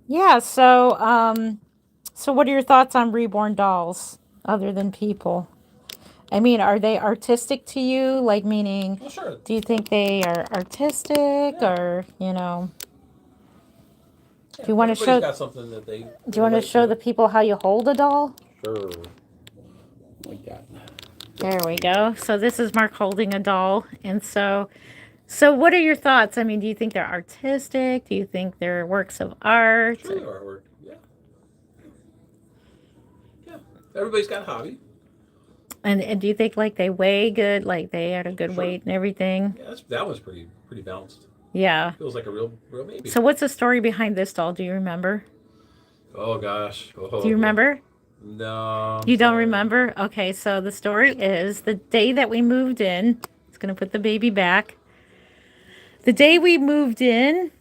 Yeah. So what are your thoughts on reborn dolls, other than people? I mean, are they artistic to you? Like, meaning,
Well, sure.
do you think they are artistic, or do you want to show?
Got something that they.
Do you want to show the people how you hold a doll?
Sure. Like that.
There we go. So this is Mark holding a doll, and so what are your thoughts? I mean, do you think they're artistic? Do you think they're works of art?
Sure, they're artwork. Yeah. Yeah. Everybody's got a hobby.
And do you think like they weigh good, like they had a good weight and everything?
Yeah, that was pretty balanced.
Yeah.
Feels like a real baby.
So what's the story behind this doll? Do you remember?
Oh gosh. Oh,
Do you remember?
No.
You don't remember? Okay, so the story is the day that we moved in. It's going to put the baby back. The day we moved in,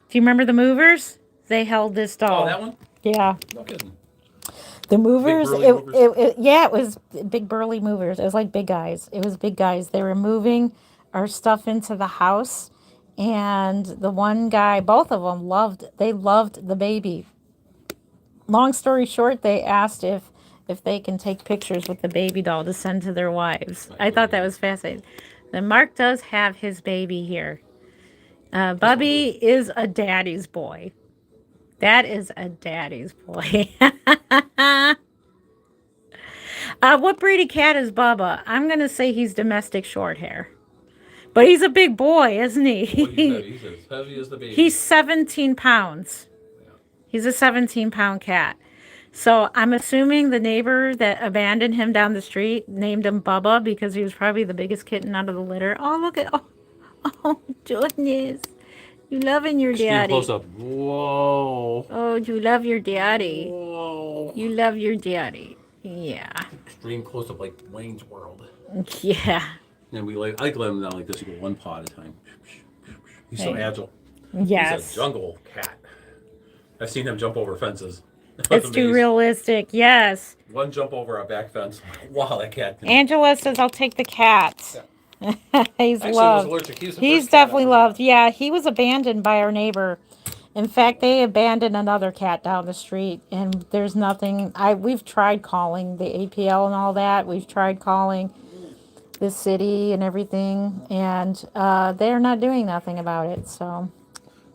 do you remember the movers? They held this doll.
Oh, that one?
Yeah.
No kidding.
The movers,
Big burly movers?
it was big burly movers. It was like big guys. It was big guys. They were moving our stuff into the house, and the one guy, both of them loved the baby. Long story short, they asked if they can take pictures with the baby doll to send to their wives. I thought that was fascinating. Then Mark does have his baby here. Bubby is a daddy's boy. That is a daddy's boy. What breed of cat is Bubba? I'm going to say he's domestic short hair. But he's a big boy, isn't he?
He's as heavy as the baby.
He's 17 pounds.
Yeah.
He's a 17-pound cat. So I'm assuming the neighbor that abandoned him down the street named him Bubba because he was probably the biggest kitten out of the litter. Oh, look at... Oh, goodness. You loving your daddy.
Close up. Whoa.
Oh, you love your daddy.
Whoa.
You love your daddy. Yeah.
Extreme close up like Wayne's World.
Yeah.
And I let him down like this. You go one paw at a time. He's so agile.
Yes.
He's a jungle cat. I've seen him jump over fences.
It's too realistic. Yes.
One jump over our back fence. Wow, that cat.
Angela says, I'll take the cats.
Yeah.
He's
Actually,
loved.
was allergic.
He's definitely loved. Yeah, he was abandoned by our neighbor. In fact, they abandoned another cat down the street, and there's nothing. We've tried calling the APL and all that. We've tried calling the city and everything, and they're not doing nothing about it. So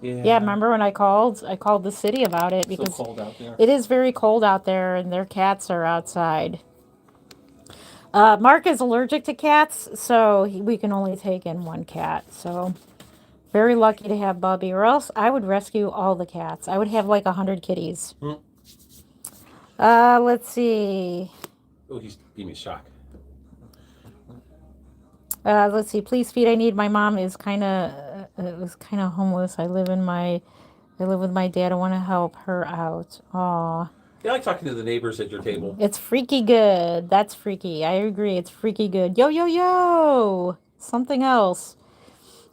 yeah, remember when I called? I called the city about it
It's so
because
cold out there.
it is very cold out there, and their cats are outside. Mark is allergic to cats, so we can only take in one cat. So very lucky to have Bubby, or else I would rescue all the cats. I would have like 100 kitties. Let's see.
Oh, he's giving me a shock.
Let's see. Please feed. I need. My mom is kind of was kind of homeless. I live with my dad. I want to help her out. Aw.
Yeah, I like talking to the neighbors at your table.
It's freaky good. That's freaky. I agree. It's freaky good. Yo, yo, yo. Something else.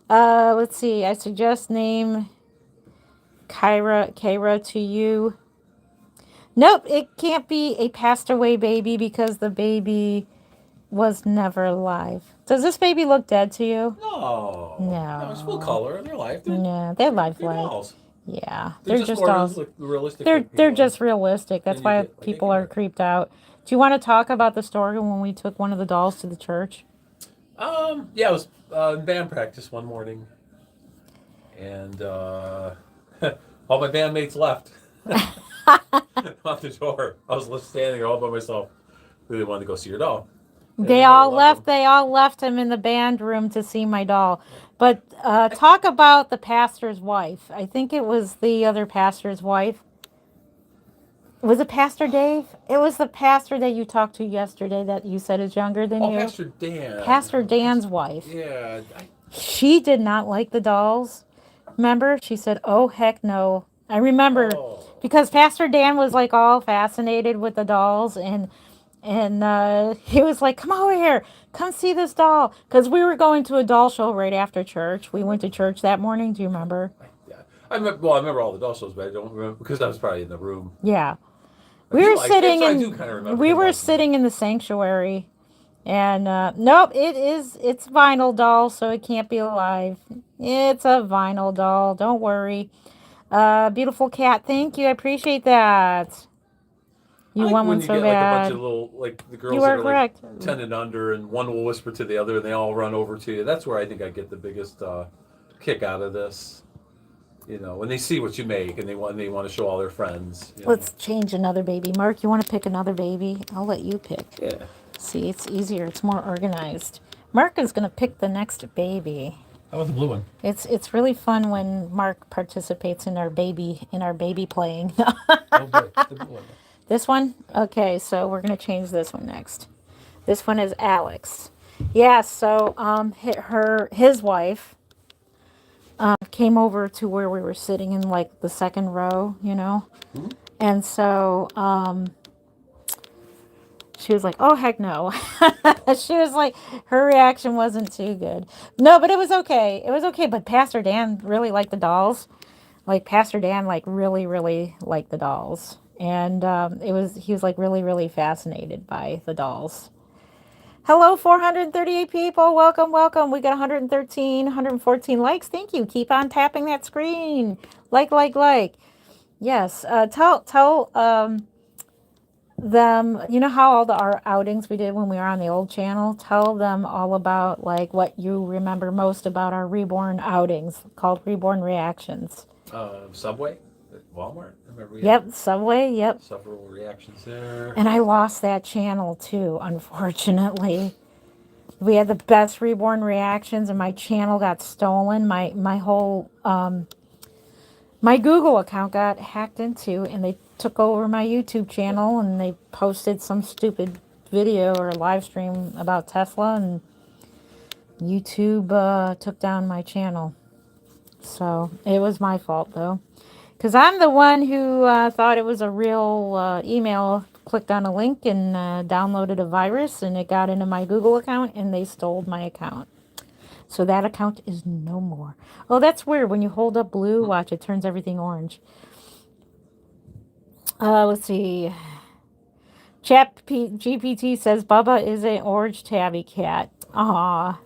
Let's see. I suggest name Kyra to you. Nope, it can't be a passed away baby because the baby was never alive. Does this baby look dead to you?
No.
No.
No, it's full color. They're life.
Yeah, they're lifelike.
Dolls.
Yeah,
They're
they're just
more
dolls.
realistic.
They're just realistic. That's
And you
why
get what they
people
can
are
get.
creeped out. Do you want to talk about the story when we took one of the dolls to the church?
Yeah, it was in band practice one morning, and all my bandmates left out the door. I was left standing there all by myself. Really wanted to go see your doll.
They all left. They all left him in the band room to see my doll. But talk about the pastor's wife. I think it was the other pastor's wife. Was it Pastor Dave? It was the pastor that you talked to yesterday that you said is younger than you.
Pastor Dan.
Pastor Dan's wife.
Yeah.
She did not like the dolls. Remember? She said, "Oh heck no." I remember because Pastor Dan was like all fascinated with the dolls, and he was like, "Come over here, come see this doll," because we were going to a doll show right after church. We went to church that morning. Do you remember?
Yeah. I remember all the doll shows, but I don't remember because I was probably in the room.
Yeah. We were sitting
in
in the sanctuary, and nope, it's vinyl doll, so it can't be alive. It's a vinyl doll. Don't worry. Beautiful cat. Thank you. I appreciate that. You want one so bad.
Like a bunch of little, like the girls
You
that
are
are
correct.
like 10 and under, and one will whisper to the other, and they all run over to you. That's where I think I get the biggest kick out of this. You know, when they see what you make and they want to show all their friends.
Let's change another baby. Mark, you want to pick another baby? I'll let you pick.
Yeah.
See, it's easier. It's more organized. Mark is going to pick the next baby.
How about the blue one?
It's really fun when Mark participates in our baby playing.
Oh, boy. The blue one.
This one? Okay, so we're going to change this one next. This one is Alex. Yeah, so his wife came over to where we were sitting in like the second row, you know. Mm-hmm. And so she was like, "Oh heck no." She was like, her reaction wasn't too good. No, but it was okay. It was okay, but Pastor Dan really liked the dolls. Like Pastor Dan like really really liked the dolls. And he was like really really fascinated by the dolls. Hello, 438 people. Welcome, welcome. We got 114 likes. Thank you. Keep on tapping that screen. Like. Yes. Tell them, you know how all our outings we did when we were on the old channel? Tell them all about like what you remember most about our Reborn outings called Reborn Reactions.
Subway at Walmart.
Yep, Subway, yep.
Several reactions there.
And I lost that channel too, unfortunately. We had the best Reborn reactions and my channel got stolen. My whole my Google account got hacked into and they took over my YouTube channel and they posted some stupid video or live stream about Tesla and YouTube took down my channel. So it was my fault though. Because I'm the one who thought it was a real email, clicked on a link and downloaded a virus and it got into my Google account and they stole my account. So that account is no more. Oh, that's weird. When you hold up blue, watch, it turns everything orange. Let's see. GPT says Bubba is an orange tabby cat. Aw.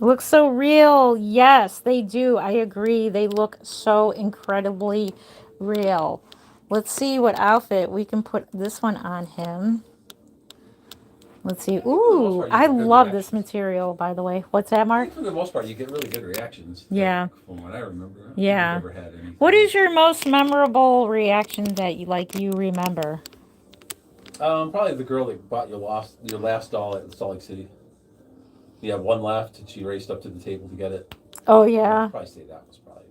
Looks so real. Yes, they do. I agree. They look so incredibly real. Let's see what outfit we can put this one on him. Let's see.
I think for the most
Ooh,
part you
I
get good
love this
reactions.
material, by the way. What's that,
I
Mark?
think for the most part you get really good reactions.
Yeah.
From what I remember, I don't think we've
Yeah.
ever had
What
anything.
is your most memorable reaction that you remember?
Probably the girl that bought your last doll at Salt Lake City. You have one left, and she raced up to the table to get it.
Oh
I would
yeah.
probably say that was probably.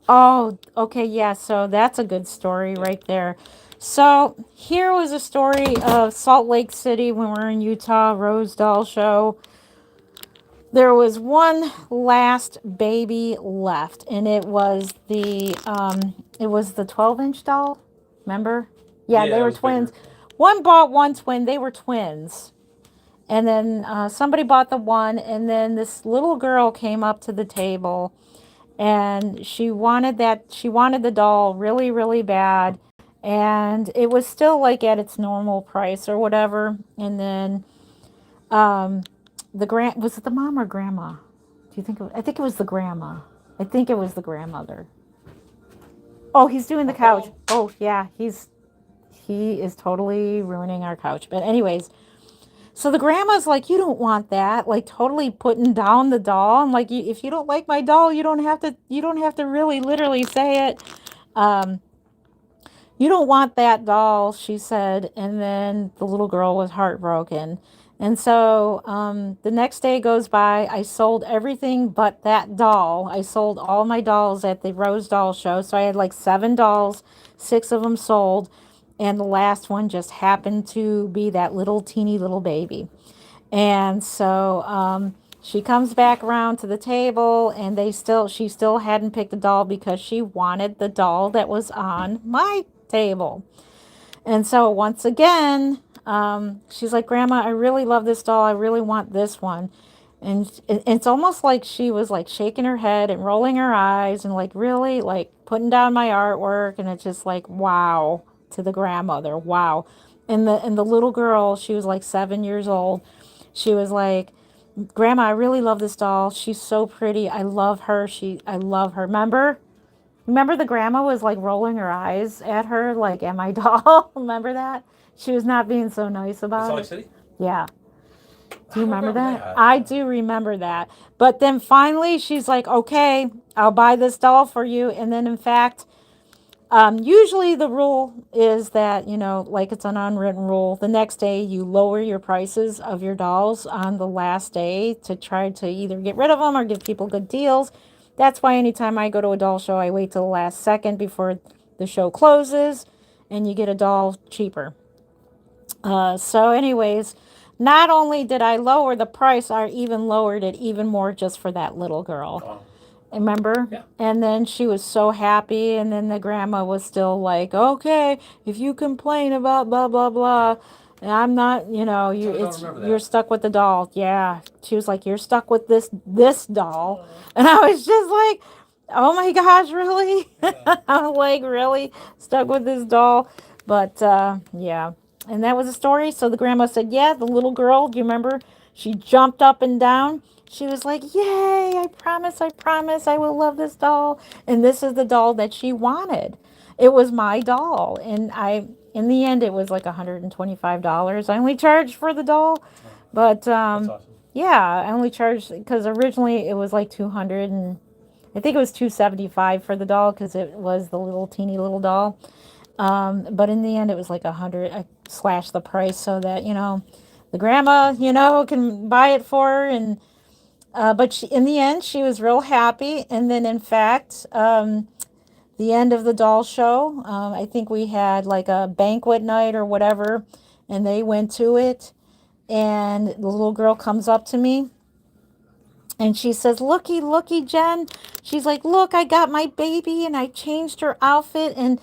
Oh, okay, yeah. So that's a good story
Yeah.
right there. So here was a story of Salt Lake City when we are in Utah, Rose Doll Show. There was one last baby left, and it was the 12-inch doll. Remember? Yeah,
Yeah,
they
it
were
was
twins.
bigger.
One bought one twin. They were twins. And then somebody bought the one, and then this little girl came up to the table, and she wanted the doll really, really bad, and it was still like at its normal price or whatever. And then um, was it the mom or grandma? Do you think? I think it was the grandma. I think it was the grandmother. Oh, he's doing the couch.
Uh-oh.
Oh yeah, he is totally ruining our couch. But anyways, so the grandma's like, you don't want that, like totally putting down the doll. And like, if you don't like my doll, you don't have to really literally say it. Um, you don't want that doll, she said. And then the little girl was heartbroken. And so the next day goes by. I sold everything but that doll. I sold all my dolls at the Rose Doll Show. So I had like 7 dolls, 6 of them sold. And the last one just happened to be that little teeny little baby. And so she comes back around to the table, and she still hadn't picked a doll because she wanted the doll that was on my table. And so once again, she's like, Grandma, I really love this doll. I really want this one. And it's almost like she was like shaking her head and rolling her eyes and like really like putting down my artwork. And it's just like, wow, to the grandmother. Wow. And the little girl, she was like 7 years old. She was like, Grandma, I really love this doll. She's so pretty. I love her. I love her. Remember the grandma was like rolling her eyes at her, like at my doll. Remember that? She was not being so nice
In
about
Salt Lake
it.
City?
Yeah. Do
I
you
don't
remember
remember
that?
that.
I do remember that. But then finally she's like, okay, I'll buy this doll for you. And then in fact, usually the rule is that, like it's an unwritten rule, the next day you lower your prices of your dolls on the last day to try to either get rid of them or give people good deals. That's why anytime I go to a doll show, I wait till the last second before the show closes and you get a doll cheaper. So, anyways, not only did I lower the price, I even lowered it even more just for that little girl.
Oh,
Remember?
yeah.
And then she was so happy, and then the grandma was still like, okay, if you complain about blah blah blah, I'm not,
I don't remember
you're
that.
stuck with the doll. Yeah. She was like, you're stuck with this doll. And I was just like, oh my gosh, really?
Yeah.
I'm like, really stuck with this doll. But yeah. And that was a story. So the grandma said, yeah, the little girl, do you remember? She jumped up and down. She was like, yay, I promise I will love this doll. And this is the doll that she wanted. It was my doll. And in the end, it was like $125. I only charged for the doll.
Oh,
But
that's awesome.
yeah, I only charged because originally it was like 200, and I think it was 275 for the doll because it was the little teeny little doll. But in the end, it was like 100. I slashed the price so that the grandma can buy it for her. And but in the end, she was real happy. And then, in fact, the end of the doll show, I think we had like a banquet night or whatever, and they went to it. And the little girl comes up to me and she says, looky, looky, Jen. She's like, look, I got my baby and I changed her outfit, and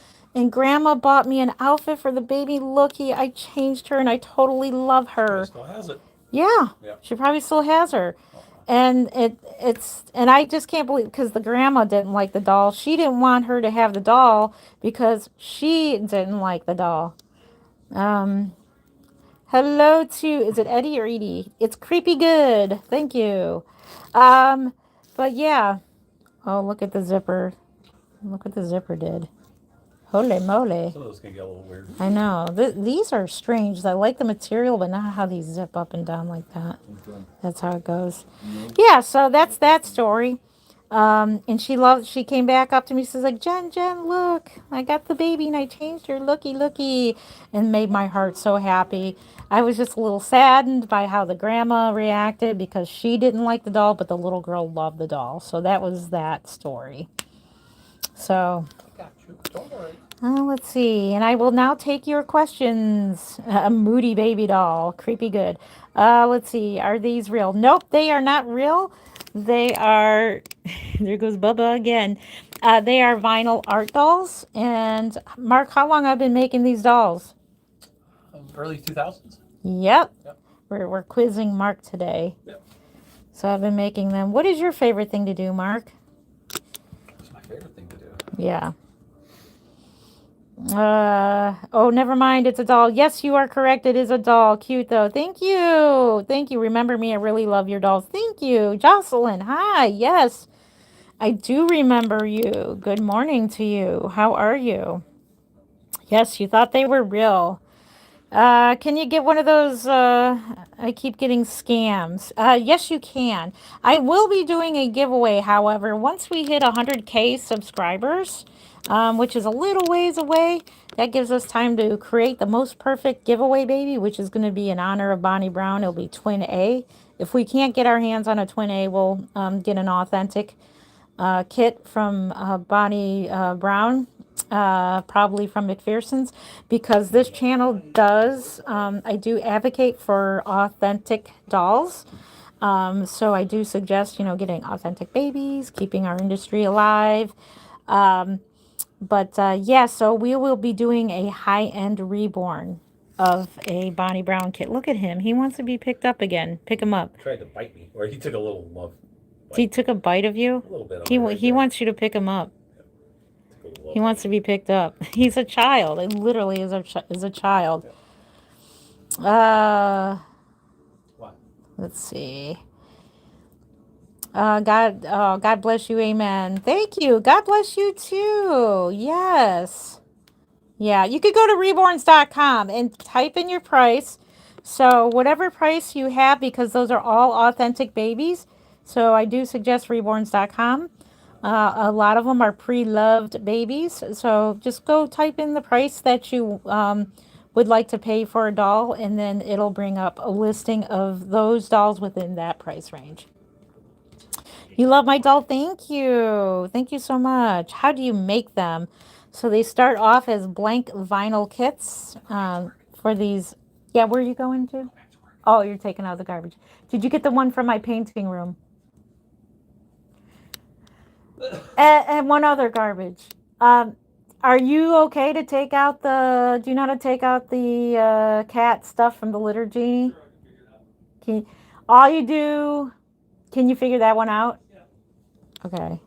grandma bought me an outfit for the baby. Looky, I changed her and I totally love
Probably
her.
still has it.
Yeah,
Yeah.
she probably still has her.
Oh,
And and I just can't believe, because the grandma didn't like the doll. She didn't want her to have the doll because she didn't like the doll. Um, Hello to, is it Eddie or Edie? It's creepy good. Thank you. Um, but yeah. Oh, look at the zipper. Look what the zipper did. Holy moly.
Some of those can get a little weird.
I know. These are strange. I like the material, but not how these zip up and down like that. That's how it goes. Yeah, so that's that story. And she came back up to me. She's like, Jen, look, I got the baby and I changed her. Looky. And made my heart so happy. I was just a little saddened by how the grandma reacted because she didn't like the doll, but the little girl loved the doll. So that was that story. So,
I got you. Don't worry.
let's see. And I will now take your questions. A moody baby doll. Creepy good. Let's see. Are these real? Nope, they are not real. They are, there goes Bubba again. They are vinyl art dolls. And Mark, how long I've been making these dolls?
Early 2000s.
Yep.
Yep.
We're quizzing Mark today.
Yep.
So I've been making them. What is your favorite thing to do, Mark?
It's my favorite thing to do.
Yeah. Oh, never mind. It's a doll. Yes, you are correct. It is a doll. Cute, though. Thank you. Thank you. Remember me. I really love your dolls. Thank you. Jocelyn. Hi. Yes, I do remember you. Good morning to you. How are you? Yes, you thought they were real. Can you get one of those? I keep getting scams. Yes, you can. I will be doing a giveaway, however, once we hit 100K subscribers, which is a little ways away. That gives us time to create the most perfect giveaway baby, which is going to be in honor of Bonnie Brown. It'll be Twin A. If we can't get our hands on a Twin A, we'll get an authentic kit from Bonnie Brown, probably from McPherson's, because this channel does, I do advocate for authentic dolls. So I do suggest, getting authentic babies, keeping our industry alive. But yeah, so we will be doing a high-end reborn of a Bonnie Brown kit. Look at him. He wants to be picked up again. Pick him up.
He tried to bite me, or he took a little love.
He took a bite of you?
A little bit.
He wants you to pick him up. He wants to be picked up. He's a child. It literally is a child.
What?
Let's see. God bless you. Amen. Thank you. God bless you too. Yes. Yeah, you could go to reborns.com and type in your price. So whatever price you have, because those are all authentic babies. So I do suggest reborns.com. A lot of them are pre-loved babies. So just go type in the price that you would like to pay for a doll, and then it'll bring up a listing of those dolls within that price range. You love my doll? Thank you. Thank you so much. How do you make them? So they start off as blank vinyl kits for these. Yeah, where are you going to? Oh, you're taking out the garbage. Did you get the one from my painting room? And one other garbage. Are you okay to take out the, do you know how to take out the cat stuff from the litter genie? Can all you do, can you figure that one out? Okay.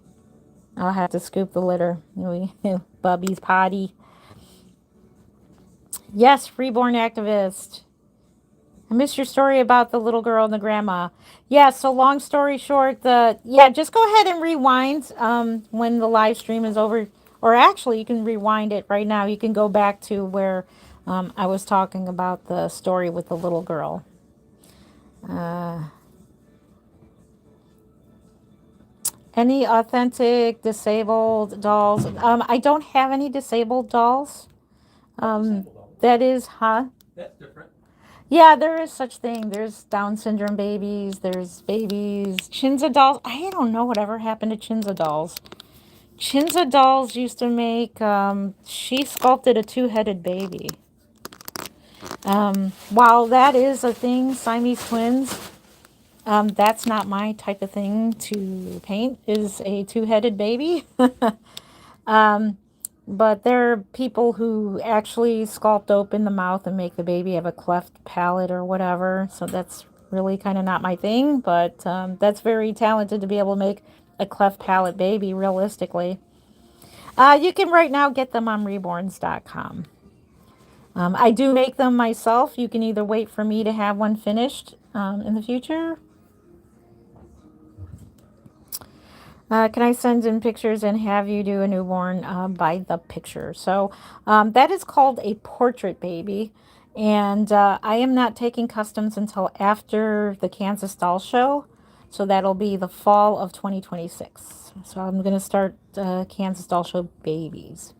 I'll have to scoop the litter. Bubby's potty. Yes, reborn activist. I missed your story about the little girl and the grandma. Yeah, so long story short, just go ahead and rewind when the live stream is over. Or actually, you can rewind it right now. You can go back to where I was talking about the story with the little girl. Any authentic disabled dolls? I don't have any disabled dolls. That is, huh?
That's different.
Yeah, there is such thing. There's Down syndrome babies. There's babies. Chinza dolls. I don't know whatever happened to Chinza dolls. Chinza dolls used to make, she sculpted a two-headed baby. While that is a thing, Siamese twins, that's not my type of thing to paint, is a two-headed baby. But there are people who actually sculpt open the mouth and make the baby have a cleft palate or whatever. So that's really kind of not my thing, but that's very talented to be able to make a cleft palate baby realistically. You can right now get them on reborns.com. I do make them myself. You can either wait for me to have one finished in the future. Can I send in pictures and have you do a newborn by the picture? So that is called a portrait baby. And I am not taking customs until after the Kansas Doll Show. So that'll be the fall of 2026. So I'm going to start Kansas Doll Show babies.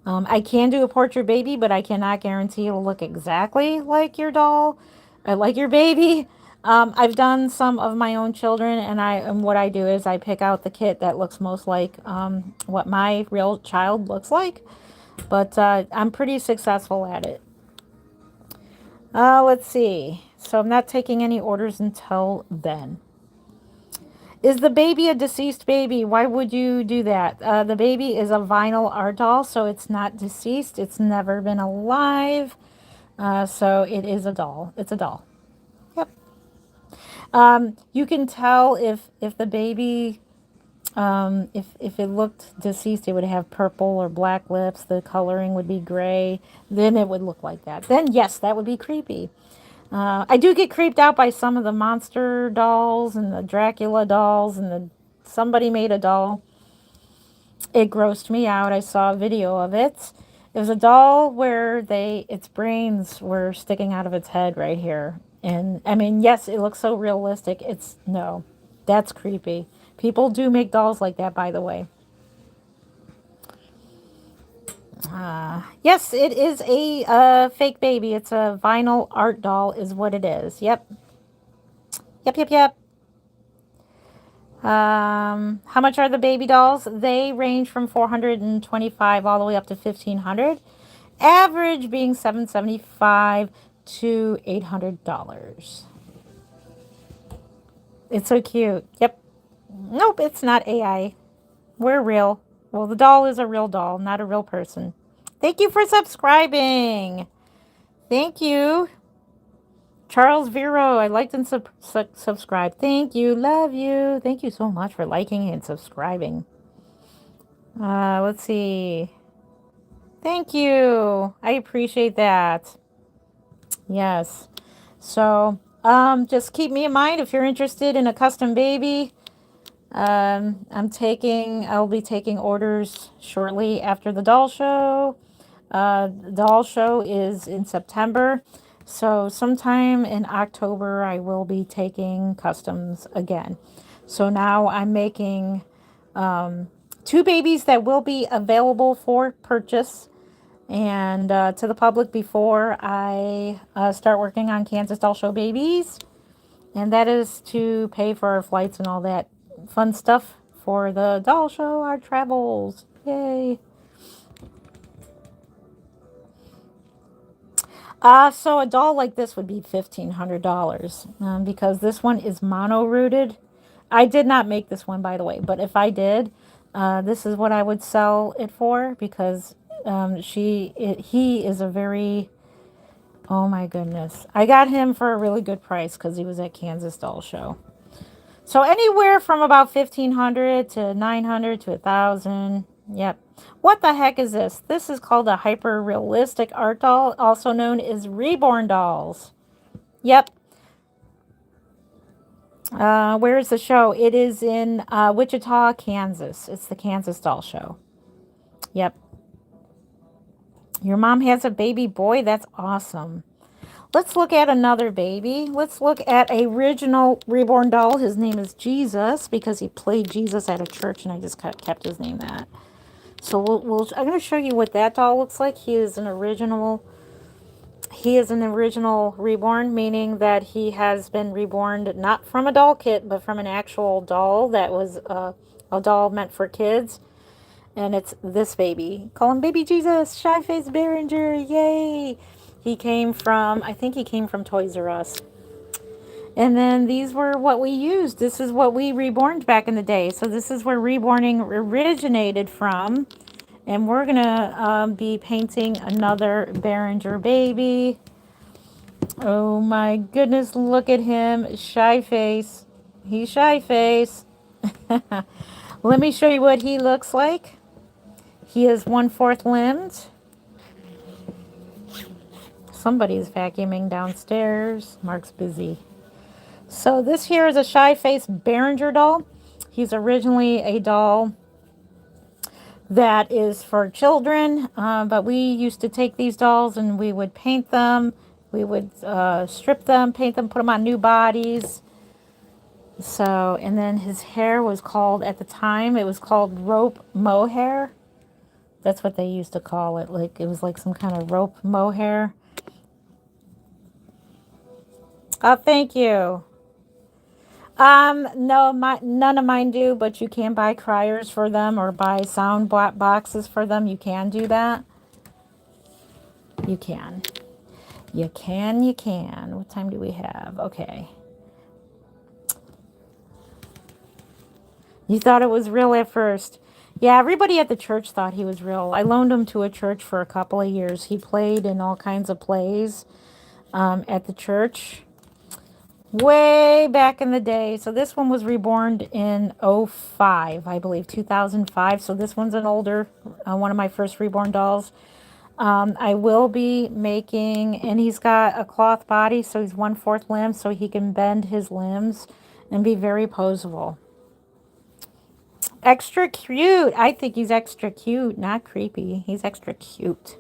I can do a portrait baby, but I cannot guarantee it'll look exactly like your doll, like your baby. I've done some of my own children, and what I do is I pick out the kit that looks most like what my real child looks like. But I'm pretty successful at it. Let's see. So I'm not taking any orders until then. Is the baby a deceased baby? Why would you do that? The baby is a vinyl art doll, so it's not deceased. It's never been alive. So it is a doll. It's a doll. Yep. You can tell if the baby, if it looked deceased, it would have purple or black lips. The coloring would be gray. Then it would look like that. Then yes, that would be creepy. I do get creeped out by some of the monster dolls and the Dracula dolls and the somebody made a doll. It grossed me out. I saw a video of it. It was a doll where its brains were sticking out of its head right here. And I mean, yes, it looks so realistic. No, that's creepy. People do make dolls like that, by the way. Yes, it is a fake baby. It's a vinyl art doll is what it is. Yep. Yep, yep, yep. How much are the baby dolls? They range from 425 all the way up to 1500. Average being 775 to $800. It's so cute. Yep. Nope, it's not AI. We're real. Well, the doll is a real doll, not a real person. Thank you for subscribing. Thank you. Charles Vero, I liked and subscribed. Thank you. Love you. Thank you so much for liking and subscribing. Let's see. Thank you. I appreciate that. Yes. So, just keep me in mind if you're interested in a custom baby. I'll be taking orders shortly after the doll show. The doll show is in September. So sometime in October, I will be taking customs again. So now I'm making two babies that will be available for purchase and to the public before I start working on Kansas Doll Show babies. And that is to pay for our flights and all that fun stuff for the doll show, our travels. Yay. So a doll like this would be $1,500 because this one is mono rooted. I did not make this one, by the way, but if I did, this is what I would sell it for because he is a very, oh my goodness. I got him for a really good price because he was at Kansas Doll Show. So anywhere from about 1,500 to 900 to 1,000. Yep. What the heck is this? This is called a hyper-realistic art doll, also known as Reborn dolls. Yep. Where is the show? It is in Wichita, Kansas. It's the Kansas Doll Show. Yep. Your mom has a baby boy? That's awesome. Let's look at another baby. Let's look at a original Reborn doll. His name is Jesus because he played Jesus at a church and I just kept his name that. So I'm going to show you what that doll looks like. He is an original reborn, meaning that he has been reborn not from a doll kit, but from an actual doll that was a doll meant for kids. And it's this baby. Call him Baby Jesus, Shy Face Behringer, yay! I think he came from Toys R Us. And then these were what we used. This is what we reborned back in the day. So this is where reborning originated from. And we're going to be painting another Behringer baby. Oh my goodness, look at him. Shy face. He's shy face. Let me show you what he looks like. He is 1/4 limbed. Somebody's vacuuming downstairs. Mark's busy. So this here is a shy-faced Behringer doll. He's originally a doll that is for children, but we used to take these dolls and we would paint them. We would strip them, paint them, put them on new bodies. So, and then his hair was called, at the time, it was called rope mohair. That's what they used to call it. Like, it was like some kind of rope mohair. Oh, thank you. No, none of mine do, but you can buy criers for them or buy sound boxes for them. You can do that. You can. You can, you can. What time do we have? Okay. You thought it was real at first. Yeah, everybody at the church thought he was real. I loaned him to a church for a couple of years. He played in all kinds of plays at the church way back in the day. So this one was reborn in '05, I believe, 2005. So this one's an older, one of my first reborn dolls. I will be making, and he's got a cloth body, so he's 1/4 limb, so he can bend his limbs and be very poseable. Extra cute. I think he's extra cute, not creepy. He's extra cute.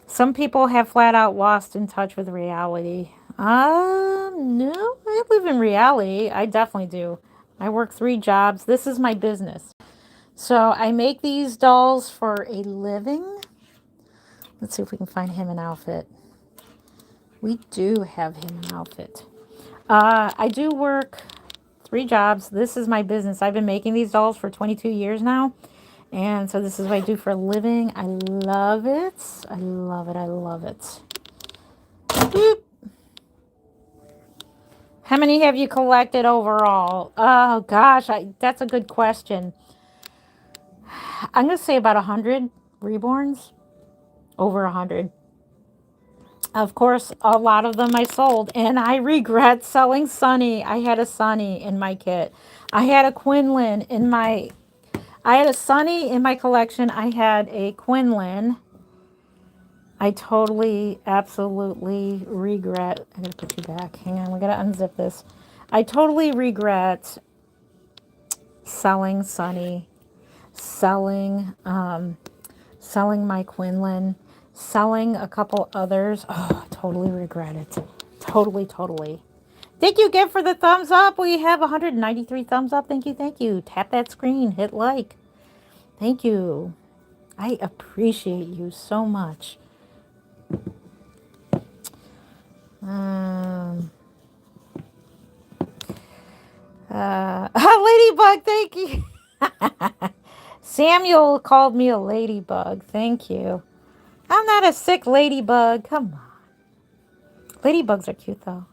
Some people have flat out lost in touch with reality. No, I live in reality. I definitely do. I work 3 jobs. This is my business. So I make these dolls for a living. Let's see if we can find him an outfit. We do have him an outfit. I do work 3 jobs. This is my business. I've been making these dolls for 22 years now. And so this is what I do for a living. I love it. I love it. I love it. Boop. How many have you collected overall? Oh, gosh. That's a good question. I'm going to say about 100 reborns. Over 100. Of course, a lot of them I sold, and I regret selling Sunny. I had a Sunny in my kit. I had a Quinlan in my... I had a Sunny in my collection. I had a Quinlan. I totally, absolutely regret... I gotta put you back. Hang on, we gotta unzip this. I totally regret selling Sunny, selling my Quinlan, selling a couple others. Oh, I totally regret it. Totally, totally. Thank you again for the thumbs up. We have 193 thumbs up. Thank you, thank you. Tap that screen. Hit like. Thank you. I appreciate you so much. Ladybug, thank you. Samuel called me a ladybug. Thank you. I'm not a sick ladybug. Come on. Ladybugs are cute, though.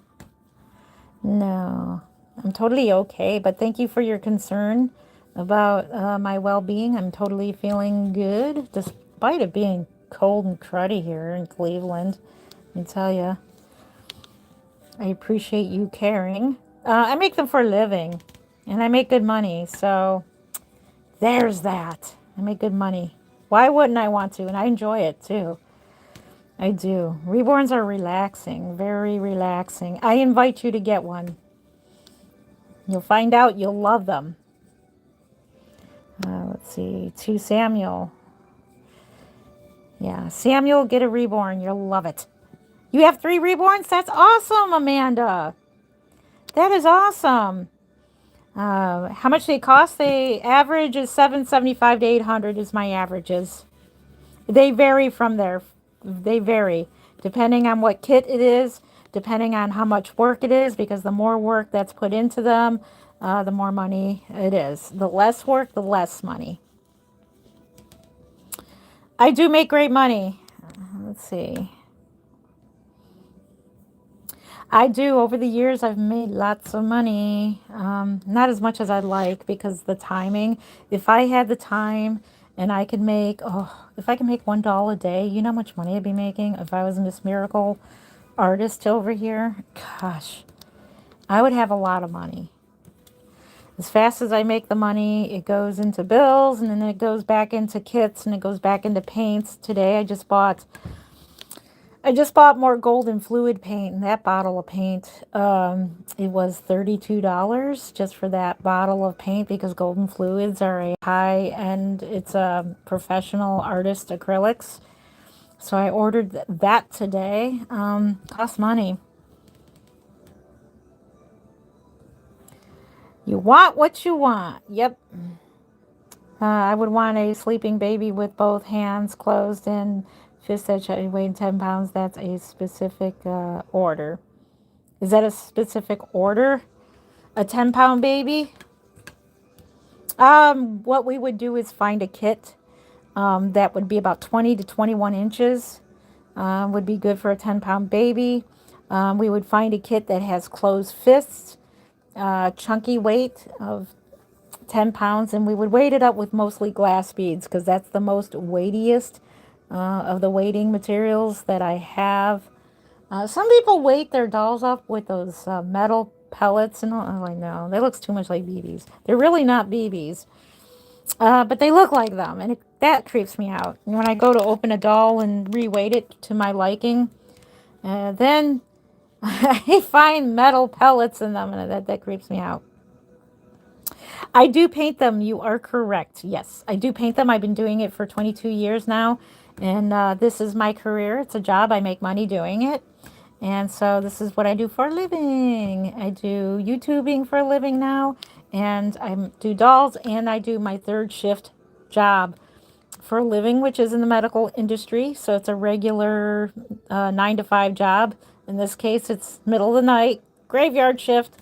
No, I'm totally okay. But thank you for your concern about my well-being. I'm totally feeling good, despite it being cold and cruddy here in Cleveland. Let me tell you. I appreciate you caring. I make them for a living, and I make good money. So there's that. I make good money. Why wouldn't I want to? And I enjoy it, too. I do. Reborns are relaxing. Very relaxing. I invite you to get one. You'll find out you'll love them. Let's see. To Samuel. Yeah. Samuel, get a reborn. You'll love it. You have 3 reborns? That's awesome, Amanda. That is awesome. How much they cost? The average is $775 to $800 is my averages. They vary from there. They vary depending on what kit it is, depending on how much work it is, because the more work that's put into them, the more money it is. The less work, the less money. I do make great money. Let's see. I do. Over the years, I've made lots of money. Not as much as I'd like because the timing. If I had the time and I could make, if I could make $1 a day, you know how much money I'd be making if I was Miss Miracle artist over here? Gosh, I would have a lot of money. As fast as I make the money, it goes into bills, and then it goes back into kits, and it goes back into paints. Today, I just bought I just bought more golden fluid paint, and that bottle of paint, it was $32 just for that bottle of paint because golden fluids are a high end, it's a professional artist acrylics. So I ordered that today. Cost money. You want what you want. Yep. I would want a sleeping baby with both hands closed and fist that weighing 10 pounds. That's a specific order. Is that a specific order? A 10-pound baby? What we would do is find a kit that would be about 20 to 21 inches. Would be good for a 10-pound baby. We would find a kit that has closed fists, chunky weight of 10 pounds, and we would weight it up with mostly glass beads because that's the most weightiest of the weighting materials that I have. Some people weight their dolls up with those metal pellets, and oh, I know, that looks too much like BBs. They're really not BBs, but they look like them, and that creeps me out. And when I go to open a doll and re-weight it to my liking, then I find metal pellets in them, and that creeps me out. I do paint them. You are correct. Yes, I do paint them. I've been doing it for 22 years now. And this is my career. It's a job. I make money doing it. And so this is what I do for a living. I do YouTubing for a living now. And I do dolls. And I do my third shift job for a living, which is in the medical industry. So it's a regular 9 to 5 job. In this case, it's middle of the night, graveyard shift.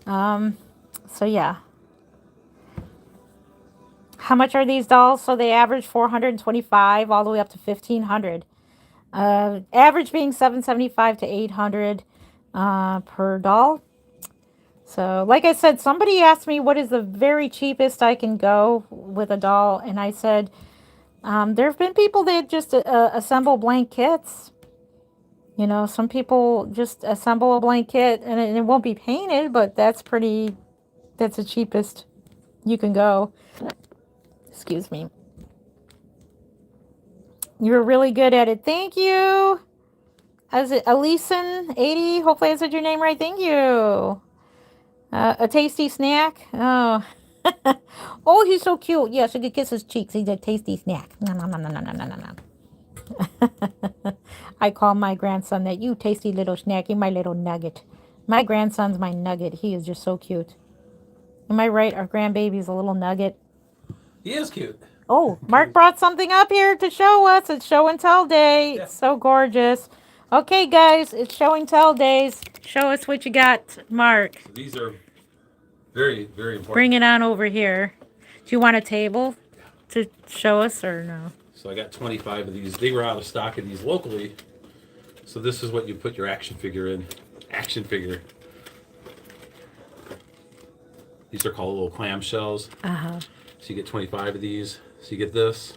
So yeah. How much are these dolls? So they average $425 all the way up to $1,500. Average being $775 to $800 per doll. So, like I said, somebody asked me what is the very cheapest I can go with a doll, and I said there have been people that just assemble blank kits. You know, some people just assemble a blank kit, and it won't be painted, but that's the cheapest you can go. Excuse me. You're really good at it. Thank you. Is it Alison80? Hopefully I said your name right. Thank you. A tasty snack. Oh. Oh, he's so cute. Yes, I could kiss his cheeks. He's a tasty snack. No, no, no, no, no, no, no, no. I call my grandson that. You tasty little snack. You my little nugget. My grandson's my nugget. He is just so cute. Am I right? Our grandbaby's a little nugget.
He is cute.
Oh, Mark brought something up here to show us. It's show and tell day. Yeah. It's so gorgeous. Okay, guys, it's show and tell days. Show us what you got, Mark.
So these are very, very important.
Bring it on over here. Do you want a table to show us or no?
So I got 25 of these. They were out of stock of these locally. So this is what you put your action figure in. Action figure. These are called little clamshells. Uh-huh. So you get 25 of these. So you get this.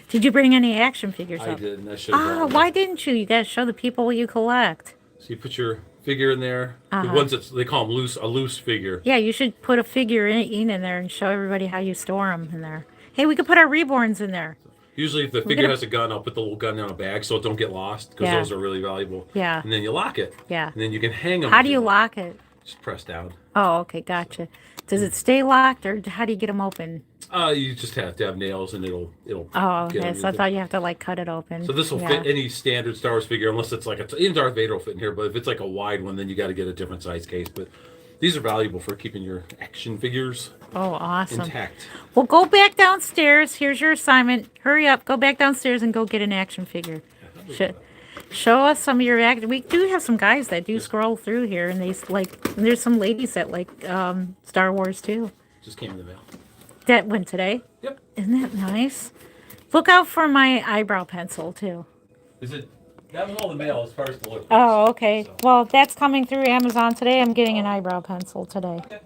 Did you bring any action figures
I
up?
did, and I should have.
Why didn't you? You got to show the people what you collect.
So you put your figure in there. The ones that they call them a loose figure.
Yeah, you should put a figure in there and show everybody how you store them in there. Hey, we could put our reborns in there.
Usually if the figure has a gun, I'll put the little gun in a bag so it don't get lost because those are really valuable.
Yeah.
And then you lock it.
Yeah.
And then you can hang them.
How do you lock it?
Just press down.
Oh, okay, gotcha. Does it stay locked or how do you get them open?
You just have to have nails and it'll.
Oh, okay. So I thought you have to like cut it open.
So this will fit any standard Star Wars figure, unless it's like even Darth Vader will fit in here. But if it's like a wide one, then you got to get a different size case. But these are valuable for keeping your action figures.
Oh, awesome!
Intact.
Well, go back downstairs. Here's your assignment. Hurry up. Go back downstairs and go get an action figure. Show us some of your act. We do have some guys that do scroll through here, and there's some ladies that like Star Wars too.
Just came in the mail.
That went today?
Yep.
Isn't that nice? Look out for my eyebrow pencil, too.
That was all the mail as far as delivery.
Oh, okay. So. Well, that's coming through Amazon today. I'm getting an eyebrow pencil today. Okay.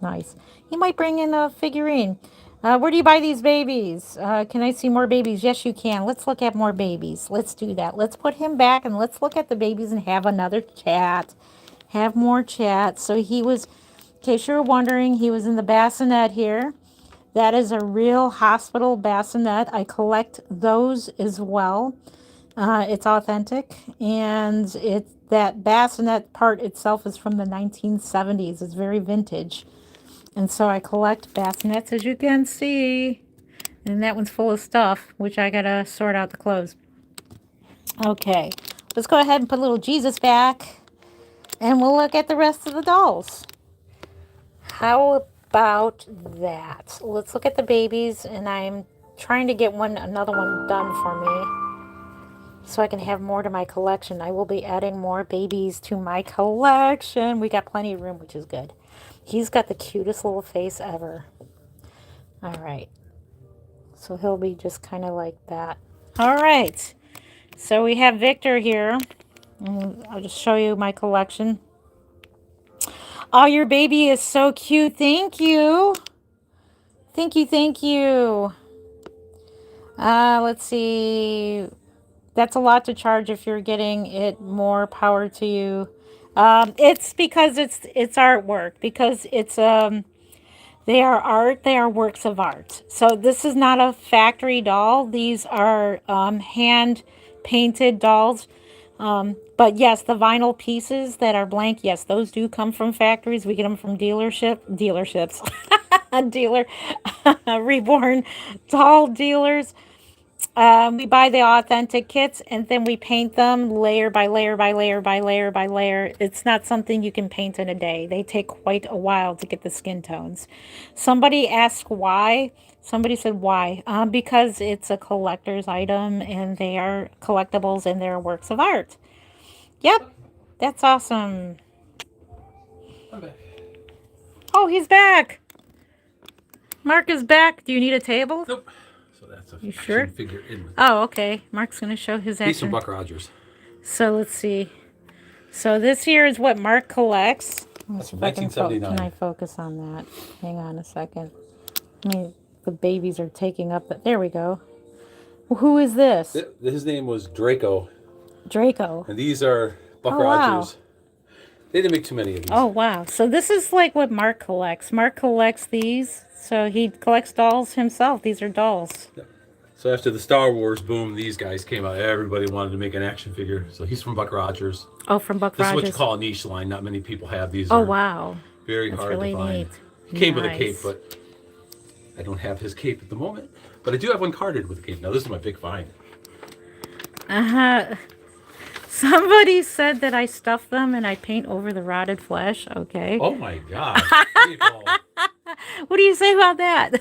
Nice. You might bring in a figurine. Where do you buy these babies? Can I see more babies? Yes, you can. Let's look at more babies. Let's do that. Let's put him back and let's look at the babies and have another chat. Have more chat. So he was, in case you're wondering, he was in the bassinet here. That is a real hospital bassinet. I collect those as well. It's authentic, and that bassinet part itself is from the 1970s. It's very vintage. And so I collect bassinets, as you can see. And that one's full of stuff, which I gotta sort out the clothes. Okay, let's go ahead and put little Jesus back, and we'll look at the rest of the dolls. How about that? Let's look at the babies, and I'm trying to get another one done for me so I can have more to my collection. I will be adding more babies to my collection. We got plenty of room, which is good. He's got the cutest little face ever. All right. So he'll be just kind of like that. All right. So we have Victor here. I'll just show you my collection. Oh, your baby is so cute. Thank you. Thank you, thank you. Let's see. That's a lot to charge if you're getting it. More power to you. It's because it's artwork. Because it's they are art. They are works of art. So this is not a factory doll. These are hand painted dolls. But yes, the vinyl pieces that are blank, yes, those do come from factories. We get them from dealerships, dealer, reborn doll dealers. We buy the authentic kits and then we paint them layer by layer by layer by layer by layer. It's not something you can paint in a day. They take quite a while to get the skin tones. Somebody asked why. Somebody said why. Because it's a collector's item and they are collectibles and they're works of art. Yep, that's awesome.
I'm back.
Oh, he's back. Mark is back. Do you need a table?
Nope. So that's a
You sure?
figure in.
Oh, okay. Mark's going to show his action.
He's from Buck Rogers.
So let's see. So this here is what Mark collects.
That's from
If I can
1979.
Can I focus on that? Hang on a second. I mean, the babies are taking up. There we go. Who is this?
His name was Draco.
Draco.
And these are Buck
Oh, wow.
Rogers. They didn't make too many of these.
Oh, wow. So this is like what Mark collects. Mark collects these. So he collects dolls himself. These are dolls.
Yeah. So after the Star Wars boom, these guys came out. Everybody wanted to make an action figure. So he's from Buck Rogers.
Oh, from Buck
This
Rogers.
is what you call a niche line. Not many people have these.
Oh,
are
wow.
Very
That's
hard
really
to find.
neat.
He came with a
Nice.
cape, but I don't have his cape at the moment. But I do have one carded with a cape. Now this is my big find.
Uh-huh. Somebody said that I stuff them and I paint over the rotted flesh. Okay.
Oh my God. People
What do you say about that?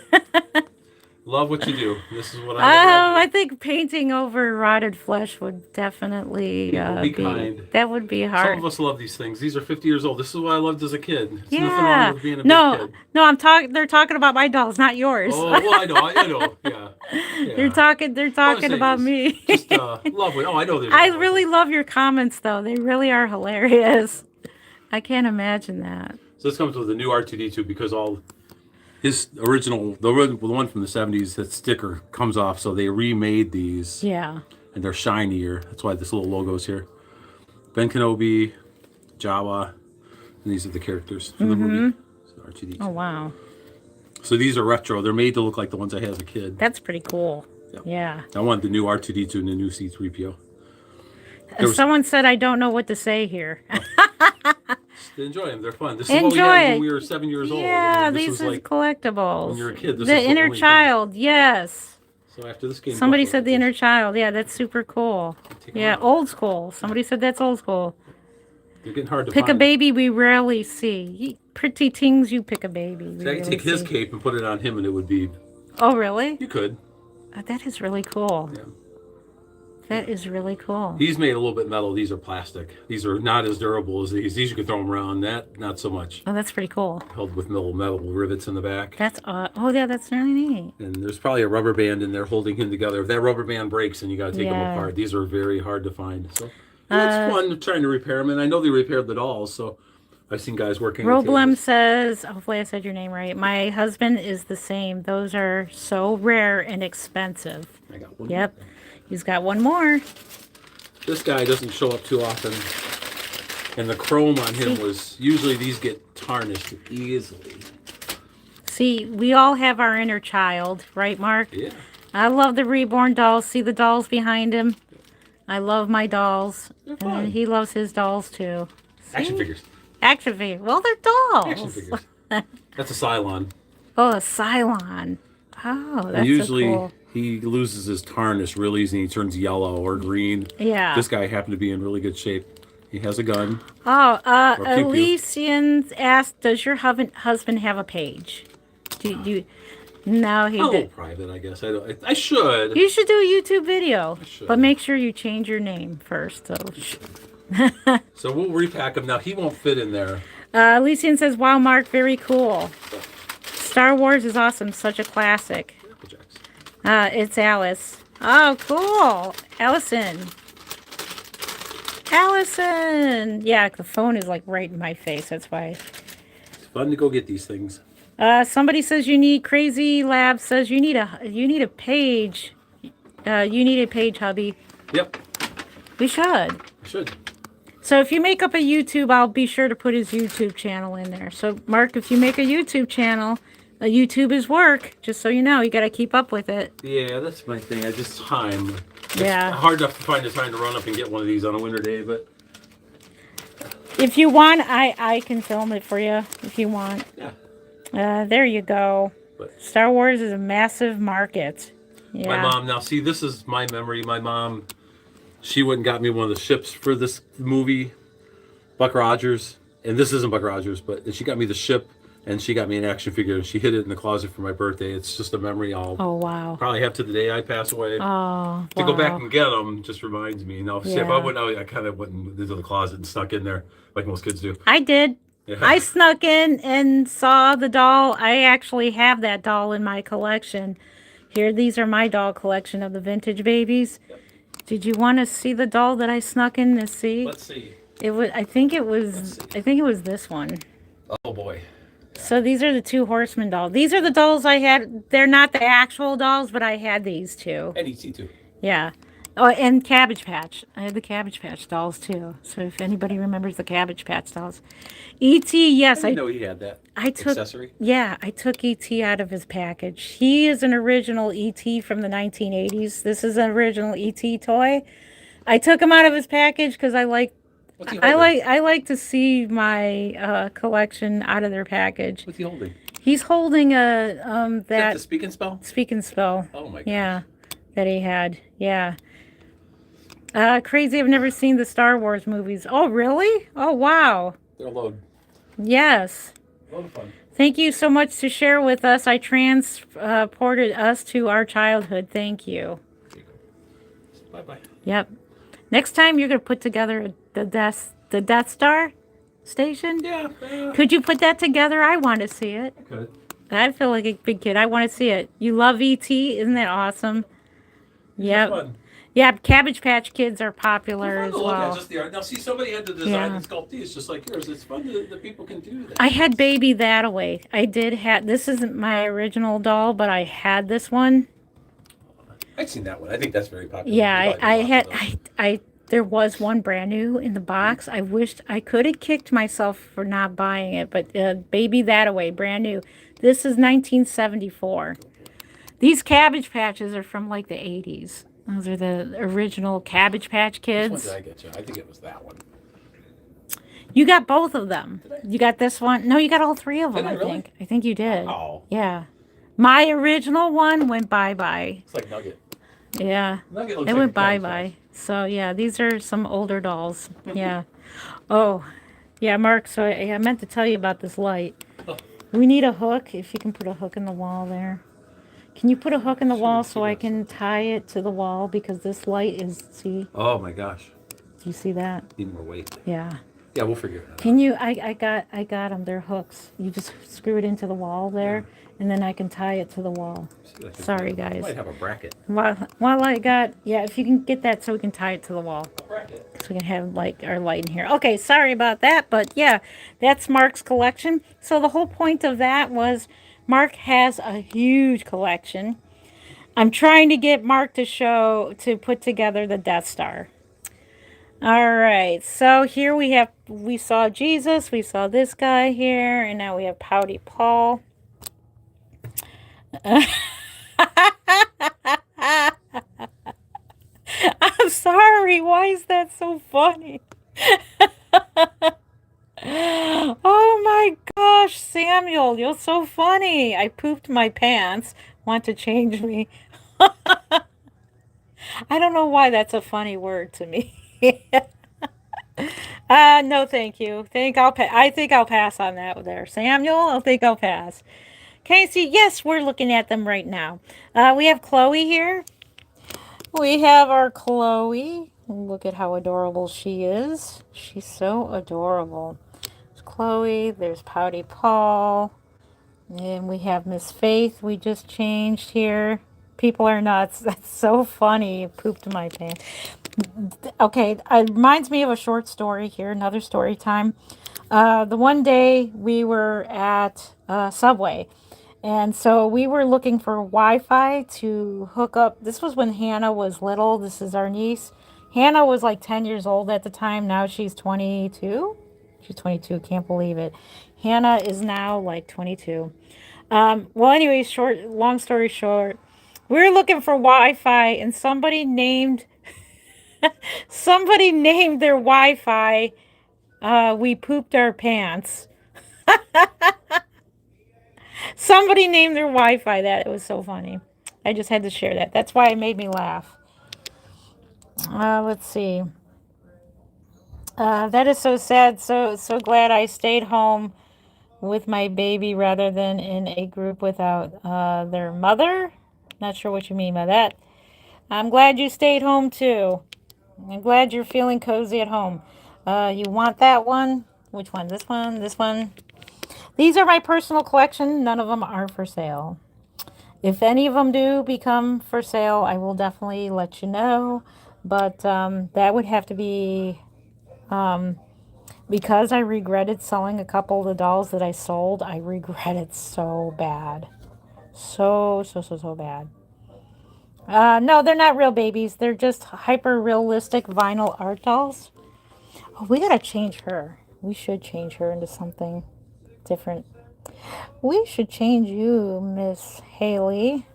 love what you do. This is what I
I think painting over rotted flesh would definitely
be kind.
That would be
Some
hard.
of us love these things. These are 50 years old. This is what I loved as a kid. There's nothing
Yeah.
wrong with being a big
No,
kid.
no, I'm talking. They're talking about my dolls, not yours.
Oh, well, I know. Yeah.
They're talking. They're talking about me.
Just love it. Oh, I know.
I really love your comments, though. They really are hilarious. I can't imagine that.
So this comes with the new R2D2 because all his original, the one from the 70s, that sticker comes off. So they remade these.
Yeah.
And they're shinier. That's why this little logo's here. Ben Kenobi, Jawa, and these are the characters from the movie. So R2D2.
Oh, wow.
So these are retro. They're made to look like the ones I had as a kid.
That's pretty cool.
Yep.
Yeah.
I wanted the new R2D2 and the new C3PO.
Someone said I don't know what to say here.
Enjoy them. They're fun. This is what we
Enjoy
had
it.
when we were 7 years old.
Yeah,
And this
these
was
are
like
collectibles.
when you were a kid. This
The
is
inner
only thing.
child, yes.
So after this game,
Somebody said the inner child. Yeah, that's super cool.
Take 'em
Yeah,
out.
old school. Somebody said that's old school.
They're getting hard to
Pick
find.
a baby we rarely see. Pretty things, you pick a baby. we
So I could
rarely
take his
see.
cape and put it on him, and it would be.
Oh, really?
You could.
That is really cool.
Yeah.
That is really cool.
He's made a little bit metal. These are plastic. These are not as durable as these. These you could throw them around. That not so much.
Oh, that's pretty cool.
Held with metal rivets in the back.
That's oh yeah, that's really neat.
And there's probably a rubber band in there holding him together. If that rubber band breaks, then you got to take them
Yeah.
apart. These are very hard to find. So it's fun trying to repair them. And I know they repaired the dolls, so I've seen guys working. with
Roblem
tables.
says, hopefully I said your name right. My husband is the same. Those are so rare and expensive.
I got one.
Yep. He's got one more.
This guy doesn't show up too often. And the chrome on him was, usually these get tarnished easily.
See, we all have our inner child, right, Mark?
Yeah.
I love the reborn dolls. See the dolls behind him? I love my dolls.
They're fun.
And he loves his dolls too.
Action
See?
figures.
Action figures. Well, they're dolls.
Action figures. That's a Cylon.
Oh, a Cylon. Oh, that's
And usually
so cool.
he loses his tarnish real easy and he turns yellow or green.
Yeah.
This guy happened to be in really good shape. He has a gun.
Oh,
Or pew-pew.
Elysian asked, does your husband have a page? Do you? No, he
I'll go
did.
private, I guess. I should.
You should do a YouTube video,
should.
but make sure you change your name first. So,
So we'll repack him now. He won't fit in there.
Elysian says, "Wow, Mark, very cool. Star Wars is awesome, such a classic." It's Alice. Oh, cool, Allison. Allison. Yeah, the phone is like right in my face. That's why.
It's fun to go get these things.
Somebody says you need Crazy Lab says you need a page. You need a page, hubby.
Yep.
We should.
I should.
So if you make up a YouTube, I'll be sure to put his YouTube channel in there. So Mark, if you make a YouTube channel, YouTube is work. Just so you know, you got to keep up with it.
Yeah, that's my thing. I just time.
Yeah.
It's hard enough to find the time to run up and get one of these on a winter day, but
If you want, I can film it for you if you want.
yeah.
There you go.
But
Star Wars is a massive market. Yeah.
my mom, now see, this is my memory. My mom, she went and got me one of the ships for this movie, Buck Rogers. And this isn't Buck Rogers, but she got me the ship and she got me an action figure and she hid it in the closet for my birthday. It's just a memory I'll
Oh, wow.
probably have to the day I pass away.
Oh,
To go back
wow.
and get them just reminds me. Now, see, if
Yeah.
I went out, I kind of went into the closet and snuck in there like most kids do.
I did.
Yeah.
I snuck in and saw the doll. I actually have that doll in my collection. Here, these are my doll collection of the vintage babies.
Yep.
Did you want to see the doll that I snuck in to see?
Let's see.
It was. I think it was. I think it was this one.
Oh boy.
So these are the two horsemen dolls. These are the dolls I had. They're not the actual dolls, but I had these two.
And ET too.
Yeah. Oh, and Cabbage Patch. I had the Cabbage Patch dolls too. So if anybody remembers the Cabbage Patch dolls, E.T. Yes,
I didn't know he had that
I took.
accessory.
Yeah, I took E.T. out of his package. He is an original E.T. from the 1980s. This is an original E.T. toy. I took him out of his package because I like.
What's he
I
holding?
like to see my collection out of their package.
What's he holding?
He's holding a
Is that
that
the speak and spell?
speak and spell.
Oh my god.
Yeah, that he had. Yeah. Crazy. I've never seen the Star Wars movies. Oh, really? Oh, wow.
They're a load.
Yes.
A load of fun.
Thank you so much to share with us. I transported us to our childhood. Thank you.
There you go. Bye bye.
Yep. Next time you're going to put together the Death Star station?
Yeah.
Could you put that together? I want to see it.
I could.
I feel like a big kid. I want to see it. You love E.T.? Isn't that awesome? Yep.
Fun.
Yeah, Cabbage Patch Kids are popular
Fun
as
to look at
well.
just the art. Now, see, somebody had to design
Yeah.
and sculpt these just like yours. It's fun that people can do that.
I had Baby That-A-Way. I did have, this isn't my original doll, but I had this one.
I've seen that one. I think that's very popular.
Yeah,
You probably
I
have
had,
lots of those.
there was one brand new in the box. I wished I could have kicked myself for not buying it, but Baby That-A-Way, brand new. This is 1974. These Cabbage Patches are from like the 80s. Those are the original Cabbage Patch
Which
Kids.
one did I get you? I think it was that one.
You got both of them. You got this one. No, you got all three of them,
Did I really?
think. I think you did.
Oh.
Yeah. My original one went bye-bye.
It's like Nugget.
Yeah.
Nugget looks
It
like
went
a Cabbage
bye-bye. So, yeah, these are some older dolls. Yeah. Oh, yeah, Mark, so I meant to tell you about this light. We need a hook, if you can put a hook in the wall there. Can you put a hook in the wall so I can tie it to the wall? Because this light is, see,
Oh my gosh.
do you see that?
Need more weight.
Yeah.
Yeah, we'll figure it out.
Can you, I got them, they're hooks. You just screw it into the wall there, and then I can tie it to the wall.
See, I think
Sorry,
we
guys.
might have a bracket.
While I got, yeah, if you can get that so we can tie it to the wall.
A bracket.
So we can have like our light in here. Okay, sorry about that, but yeah, that's Mark's collection. So the whole point of that was Mark has a huge collection. I'm trying to get Mark to put together the Death Star. All right, so here we saw Jesus, we saw this guy here, and now we have Pouty Paul. I'm sorry. sorry. Why is that so funny? Oh my gosh, Samuel, you're so funny. I pooped my pants. Want to change me? I don't know why that's a funny word to me. No, thank you. I think I'll pass on that there, Samuel. I think I'll pass. Casey, yes, we're looking at them right now. We have Chloe here. We have our Chloe. Look at how adorable she is. She's so adorable. There's Chloe. There's Pouty Paul. And we have Miss Faith. We just changed here. People are nuts. That's so funny. Pooped my pants. Okay, it reminds me of a short story here. Another story time. The one day we were at Subway, and so we were looking for Wi-Fi to hook up. This was when Hannah was little. This is our niece. Hannah was like 10 years old at the time. Now she's 22. She's 22. Can't believe it. Hannah is now like 22. Well, anyway, long story short, we were looking for Wi-Fi, and somebody named their Wi-Fi. We pooped our pants. Somebody named their Wi-Fi that. It was so funny. I just had to share that. That's why it made me laugh. Let's see. That is so sad. So glad I stayed home with my baby rather than in a group without their mother. Not sure what you mean by that. I'm glad you stayed home too. I'm glad you're feeling cozy at home. You want that one? Which one? This one? This one? These are my personal collection. None of them are for sale. If any of them do become for sale, I will definitely let you know. But that would have to be because I regretted selling a couple of the dolls that I sold. I regret it so bad. So bad. No, they're not real babies. They're just hyper realistic vinyl art dolls. Oh, we gotta change her. We should change her into something different. We should change you, Miss Haley.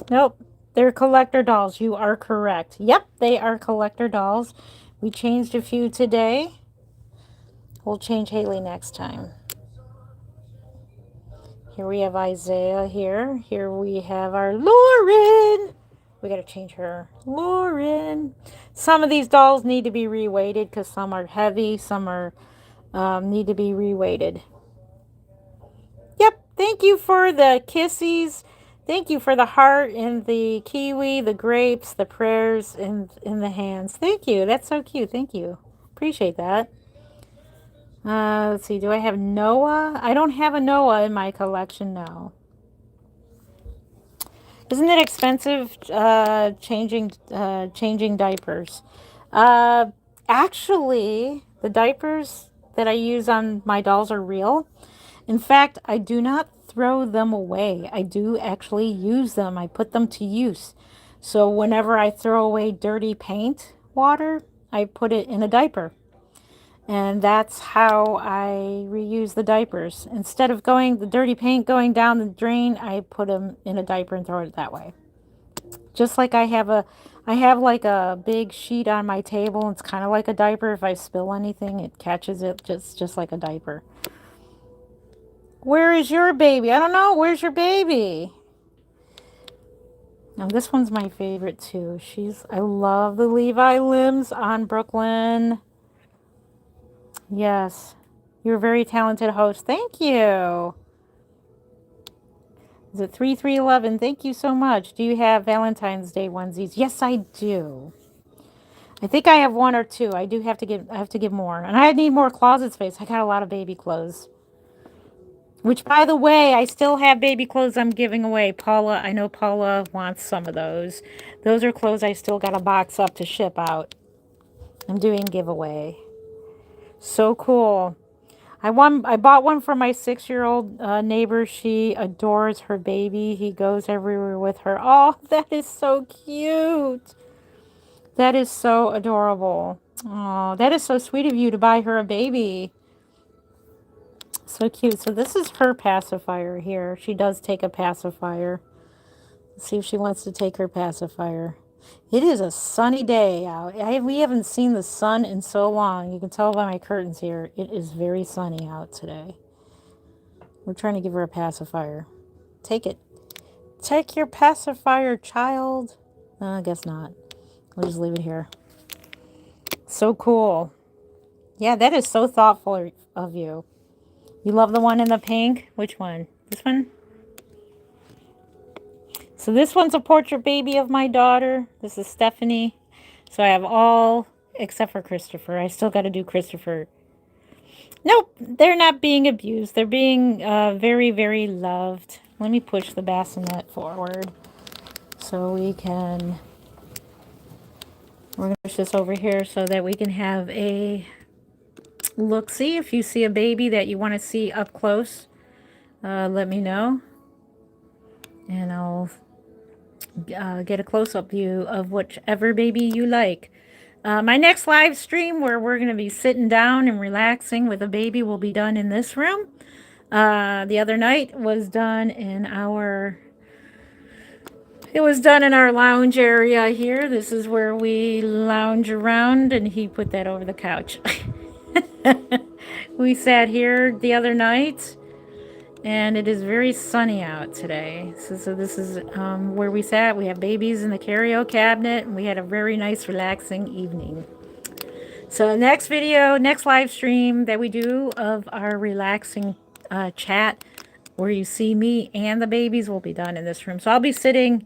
Nope, they're collector dolls. You are correct. Yep, they are collector dolls. We changed a few today. We'll change Haley next time. Here we have Isaiah here. Here we have our Lauren. We got to change her. Lauren. Some of these dolls need to be reweighted because some are heavy. Some are need to be reweighted. Yep. Thank you for the kissies. Thank you for the heart and the kiwi, the grapes, the prayers in the hands. Thank you. That's so cute. Thank you. Appreciate that. Let's see. Do I have Noah? I don't have a Noah in my collection now. Isn't it expensive changing diapers? Uh, Actually, the diapers that I use on my dolls are real. In fact, I do not throw them away. I do actually use them. I put them to use. So whenever I throw away dirty paint water, I put it in a diaper. And that's how I reuse the diapers. Instead of the dirty paint going down the drain, I put them in a diaper and throw it that way. Just like I have like a big sheet on my table. It's kind of like a diaper. If I spill anything, it catches it just like a diaper. Where is your baby? I don't know. Where's your baby? Now this one's my favorite too. I love the Levi limbs on Brooklyn. Yes. You're a very talented host. Thank you. Is it 3311? Thank you so much. Do you have Valentine's Day onesies? Yes, I do. I think I have one or two. I have to give more. And I need more closet space. I got a lot of baby clothes. Which, by the way, I still have baby clothes I'm giving away. Paula, I know Paula wants some of those. Those are clothes I still got a box up to ship out. I'm doing giveaway. So cool. I bought one for my 6-year-old neighbor. She adores her baby. He goes everywhere with her. Oh, that is so cute. That is so adorable. Oh, that is so sweet of you to buy her a baby. So cute. So this is her pacifier here. She does take a pacifier. Let's see if she wants to take her pacifier. It is a sunny day out. We haven't seen the sun in so long. You can tell by my curtains here. It is very sunny out today. We're trying to give her a pacifier. Take it. Take your pacifier, child. I guess not. We'll just leave it here. So cool. Yeah, that is so thoughtful of you. You love the one in the pink? Which one? This one? So this one's a portrait baby of my daughter. This is Stephanie. So I have all except for Christopher. I still got to do Christopher. Nope, they're not being abused. They're being very, very loved. Let me push the bassinet forward so we can... We're going to push this over here so that we can have a look-see. If you see a baby that you want to see up close, let me know. And I'll get a close-up view of whichever baby you like. My next live stream where we're going to be sitting down and relaxing with a baby will be done in this room. The other night was done in our... It was done in our lounge area here. This is where we lounge around, and he put that over the couch. We sat here the other night, and it is very sunny out today. So this is where we sat. We have babies in the karaoke cabinet, and we had a very nice, relaxing evening. So next video, next live stream that we do of our relaxing chat, where you see me and the babies, will be done in this room. So I'll be sitting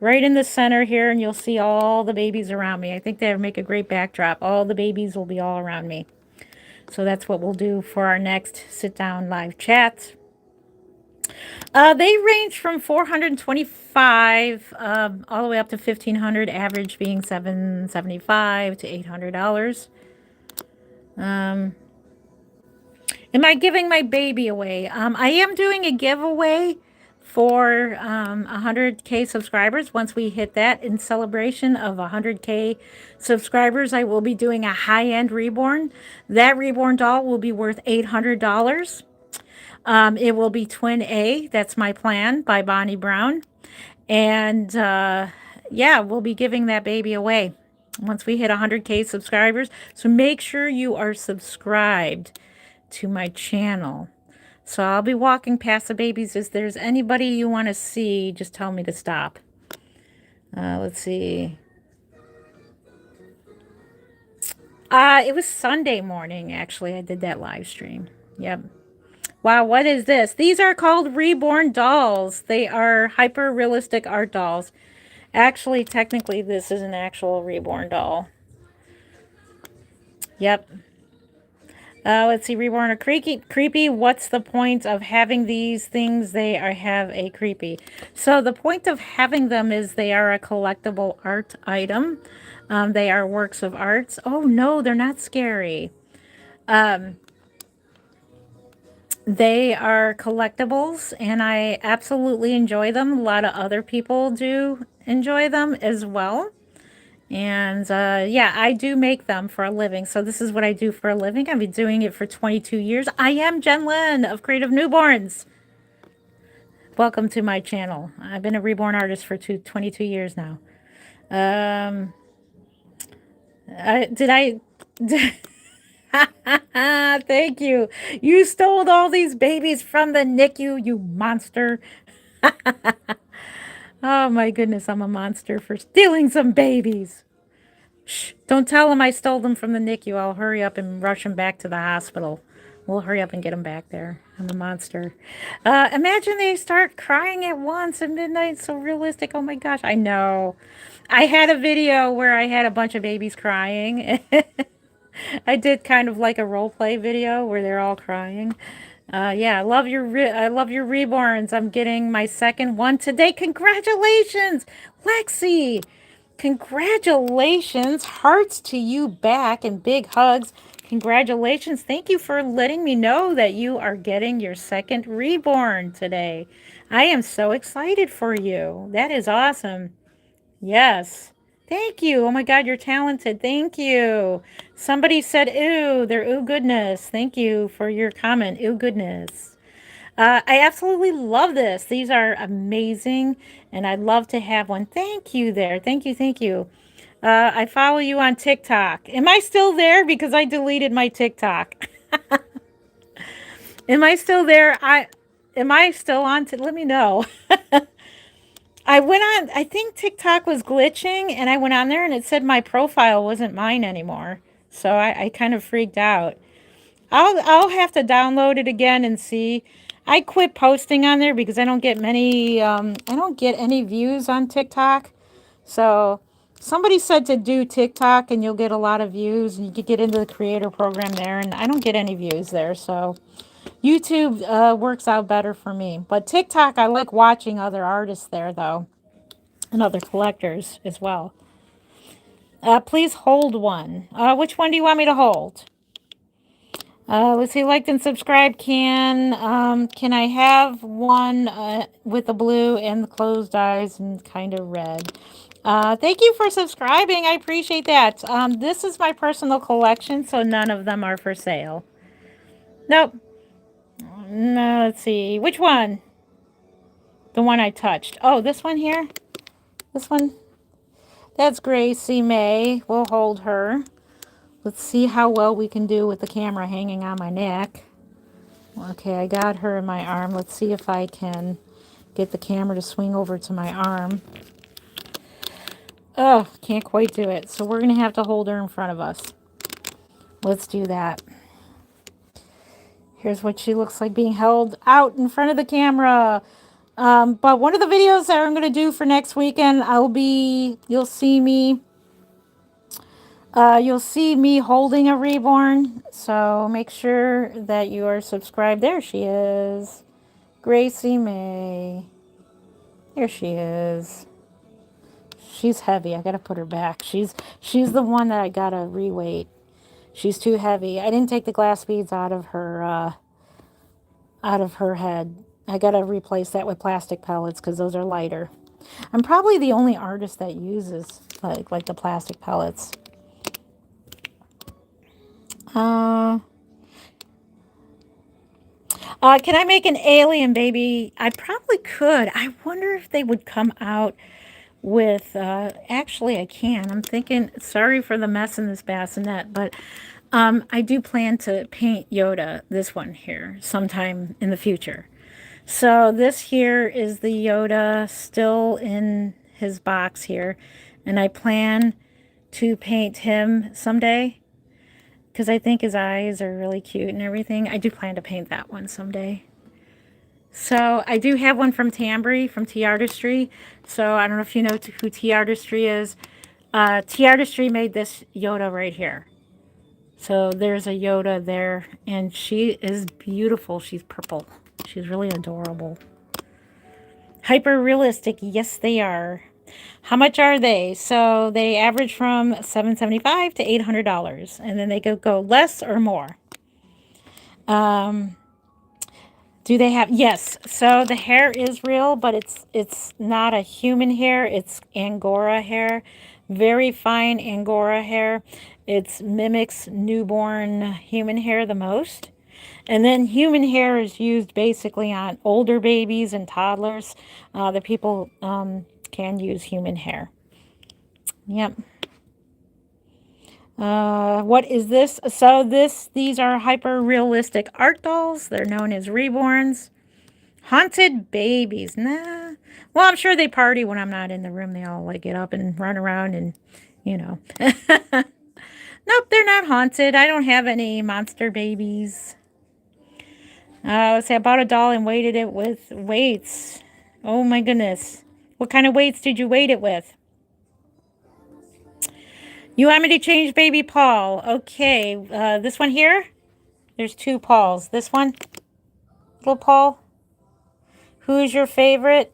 right in the center here, and you'll see all the babies around me. I think that would make a great backdrop. All the babies will be all around me. So that's what we'll do for our next sit-down live chat. They range from 425 all the way up to 1,500, average being $775 to $800. Am I giving my baby away? I am doing a giveaway for 100K subscribers. Once we hit that, in celebration of 100K subscribers, I will be doing a high-end reborn. That reborn doll will be worth $800. It will be Twin A. That's my plan, by Bonnie Brown. And yeah, we'll be giving that baby away once we hit 100K subscribers. So make sure you are subscribed to my channel. So I'll be walking past the babies. If there's anybody you want to see, just tell me to stop. Let's see. It was Sunday morning, actually. I did that live stream. Yep. Wow, what is this? These are called Reborn dolls. They are hyper-realistic art dolls. Actually, technically, this is an actual Reborn doll. Yep. Let's see, Reborn or creepy. What's the point of having these things? They have a creepy. So the point of having them is they are a collectible art item. They are works of art. Oh no, they're not scary. They are collectibles, and I absolutely enjoy them. A lot of other people do enjoy them as well. And yeah, I do make them for a living. So this is what I do for a living. I've been doing it for 22 years. I am Jen Lynn of Creative Newborns. Welcome to my channel. I've been a reborn artist for 22 years now. Thank you. You stole all these babies from the NICU, you monster. Oh my goodness, I'm a monster for stealing some babies. Shh, don't tell them I stole them from the NICU. I'll hurry up and rush them back to the hospital. We'll hurry up and get them back there. I'm a monster. Imagine they start crying at once at midnight. So realistic. Oh my gosh, I know. I had a video where I had a bunch of babies crying. I did kind of like a role play video where they're all crying. Yeah, I love your reborns. I'm getting my second one today. Congratulations, Lexi. Congratulations. Hearts to you back and big hugs. Congratulations. Thank you for letting me know that you are getting your second reborn today. I am so excited for you. That is awesome. Yes. Thank you. Oh my God, you're talented. Thank you. Somebody said, ooh, they're ooh goodness. Thank you for your comment. Ooh goodness. I absolutely love this. These are amazing, and I'd love to have one. Thank you there. Thank you. Thank you. I follow you on TikTok. Am I still there? Because I deleted my TikTok. Am I still there? Am I still on? Let me know. I went on. I think TikTok was glitching, and I went on there, and it said my profile wasn't mine anymore. So I kind of freaked out. I'll have to download it again and see. I quit posting on there because I don't get many. I don't get any views on TikTok. So somebody said to do TikTok and you'll get a lot of views and you could get into the creator program there. And I don't get any views there. So YouTube works out better for me. But TikTok, I like watching other artists there though, and other collectors as well. Please hold one. Which one do you want me to hold? Let's see, liked and subscribed. Can I have one with the blue and the closed eyes and kind of red? Thank you for subscribing. I appreciate that. This is my personal collection, so none of them are for sale. Nope. No, let's see. Which one? The one I touched. Oh, this one here? This one? That's Gracie May. We'll hold her. Let's see how well we can do with the camera hanging on my neck. Okay, I got her in my arm. Let's see if I can get the camera to swing over to my arm. Oh, can't quite do it. So we're going to have to hold her in front of us. Let's do that. Here's what she looks like being held out in front of the camera. But one of the videos that I'm going to do for next weekend, you'll see me holding a reborn. So make sure that you are subscribed. There she is. Gracie May. There she is. She's heavy. I gotta put her back. She's the one that I gotta reweight. She's too heavy. I didn't take the glass beads out of her head. I gotta replace that with plastic pellets because those are lighter. I'm probably the only artist that uses like the plastic pellets. Can I make an alien baby? I probably could. I wonder if they would come out with, actually I can. I'm thinking, sorry for the mess in this bassinet, but I do plan to paint Yoda, this one here, sometime in the future. So this here is the Yoda still in his box here, and I plan to paint him someday because I think his eyes are really cute and everything. I do plan to paint that one someday. So I do have one from Tambry, from T Artistry. So I don't know if you know who T Artistry is. T Artistry made this Yoda right here. So there's a Yoda there, and she is beautiful. She's purple. She's really adorable. Hyper realistic, yes they are. How much are they? So they average from $775 to $800, and then they could go less or more. Do they have? Yes. So the hair is real, but it's not a human hair. It's Angora hair, very fine Angora hair. It mimics newborn human hair the most. And then human hair is used basically on older babies and toddlers. The people can use human hair. Yep. What is this? So these are hyper realistic art dolls. They're known as reborns. Haunted babies. Nah. Well, I'm sure they party when I'm not in the room. They all like get up and run around and, you know. Nope, they're not haunted. I don't have any monster babies. Let's say I bought a doll and weighted it with weights. Oh my goodness. What kind of weights did you weight it with? You want me to change baby Paul? Okay, this one here? There's two Pauls. This one? Little Paul? Who is your favorite?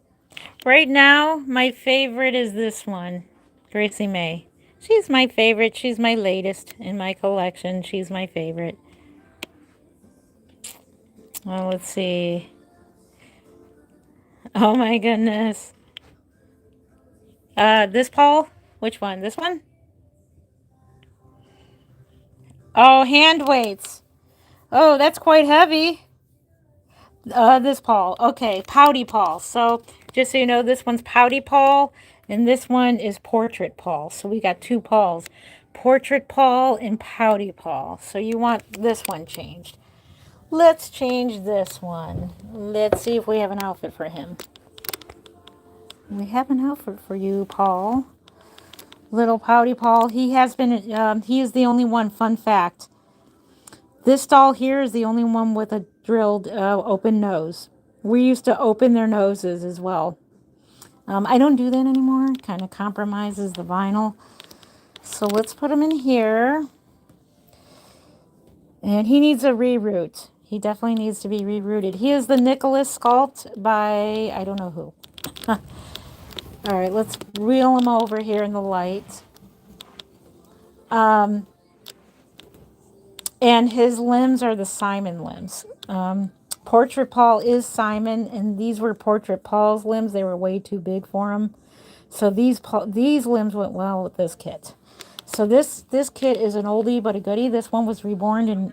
Right now, my favorite is this one. Gracie May. She's my favorite. She's my latest in my collection. She's my favorite. Oh, let's see. Oh my goodness. This Paul? Which one? This one? Oh, hand weights. Oh, that's quite heavy. This Paul. Okay, Pouty Paul. So just so you know, this one's Pouty Paul, and this one is Portrait Paul. So we got two Pauls, Portrait Paul and Pouty Paul. So you want this one changed. Let's change this one. Let's see if we have an outfit for him. We have an outfit for you, Paul. Little Pouty Paul. He has been. He is the only one. Fun fact. This doll here is the only one with a drilled open nose. We used to open their noses as well. I don't do that anymore. Kind of compromises the vinyl. So let's put him in here. And he needs a reroot. He definitely needs to be rerouted. He is the Nicholas sculpt by I don't know who. All right, let's reel him over here in the light. And his limbs are the Simon limbs. Portrait Paul is Simon, and these were Portrait Paul's limbs. They were way too big for him. So these limbs went well with this kit. So this kit is an oldie but a goodie. This one was reborn in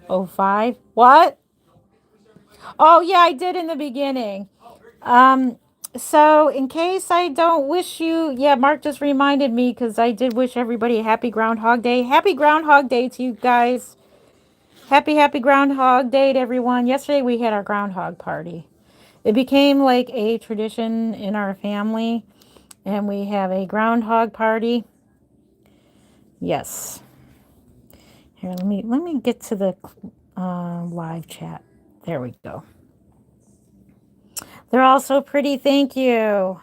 05. What? Oh yeah, I did in the beginning. So in case I don't wish you, yeah, Mark just reminded me because I did wish everybody a happy Groundhog Day. Happy Groundhog Day to you guys. Happy Groundhog Day to everyone. Yesterday we had our Groundhog party. It became like a tradition in our family, and we have a Groundhog party. Yes. Here, let me get to the live chat. There we go. They're all so pretty. Thank you.